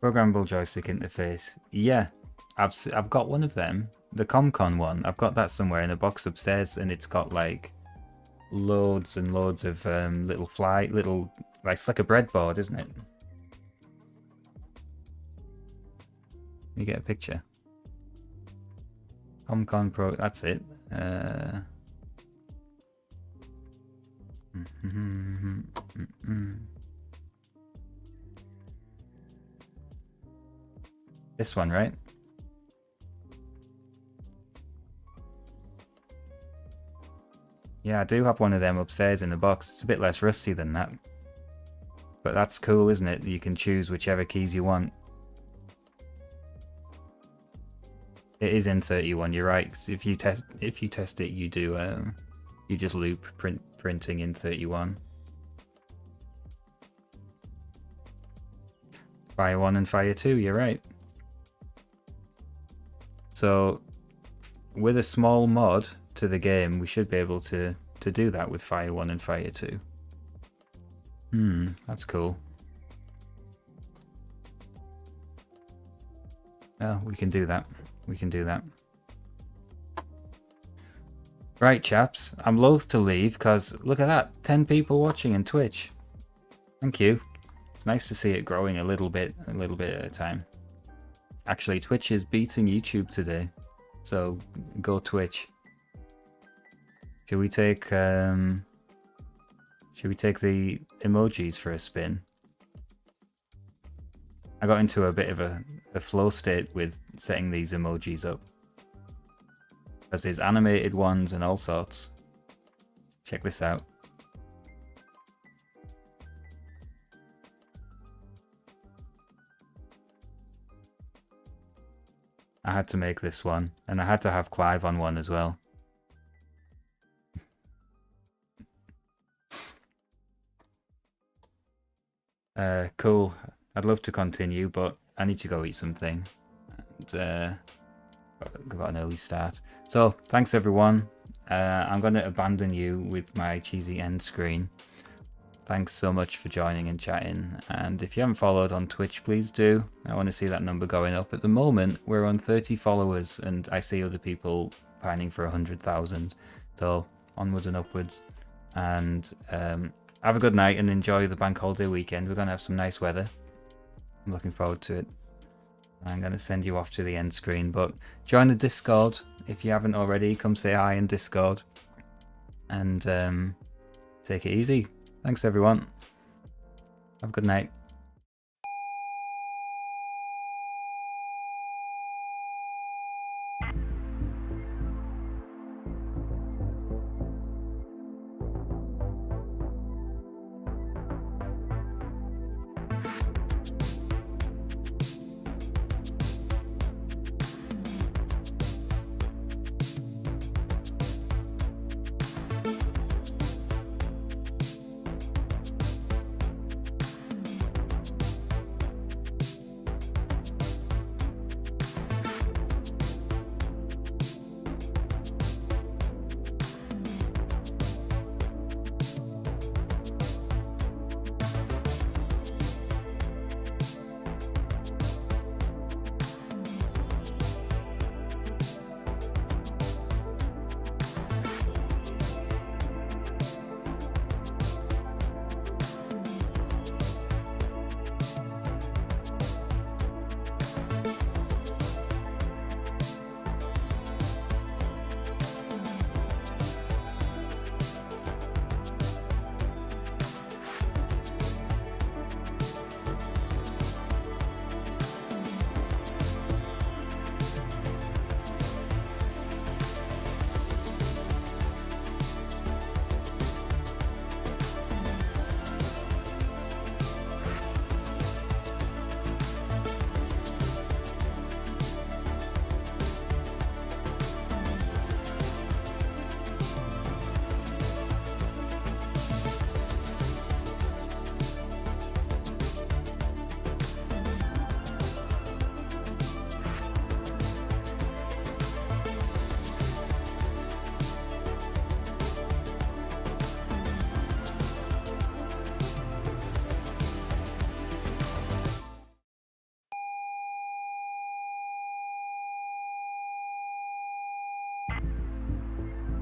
Programmable joystick interface. Yeah, I've got one of them. The ComCon one. I've got that somewhere in a box upstairs, and it's got like loads and loads of little like it's like a breadboard, isn't it? You get a picture. ComCon Pro. That's it. This one, right? Yeah, I do have one of them upstairs in the box. It's a bit less rusty than that. But that's cool, isn't it? You can choose whichever keys you want. It is in 31, you're right. 'Cause if you test it, you do you just loop printing in 31. Fire 1 and Fire 2, you're right. So with a small mod to the game, we should be able to do that with Fire 1 and Fire 2. That's cool. Oh, we can do that. We can do that. Right, chaps. I'm loath to leave because look at that. 10 people watching on Twitch. Thank you. It's nice to see it growing a little bit at a time. Actually, Twitch is beating YouTube today. So go Twitch. Should we take the emojis for a spin? I got into a bit of a flow state with setting these emojis up. Because there's animated ones and all sorts. Check this out. I had to make this one, and I had to have Clive on one as well. Cool. I'd love to continue, but I need to go eat something. And got an early start. So, thanks everyone. I'm going to abandon you with my cheesy end screen. Thanks so much for joining and chatting. And if you haven't followed on Twitch, please do. I want to see that number going up. At the moment, we're on 30 followers, and I see other people pining for 100,000. So, onwards and upwards. And have a good night and enjoy the bank holiday weekend. We're going to have some nice weather. I'm looking forward to it. I'm going to send you off to the end screen, but join the Discord if you haven't already. Come say hi in Discord and take it easy. Thanks everyone. Have a good night.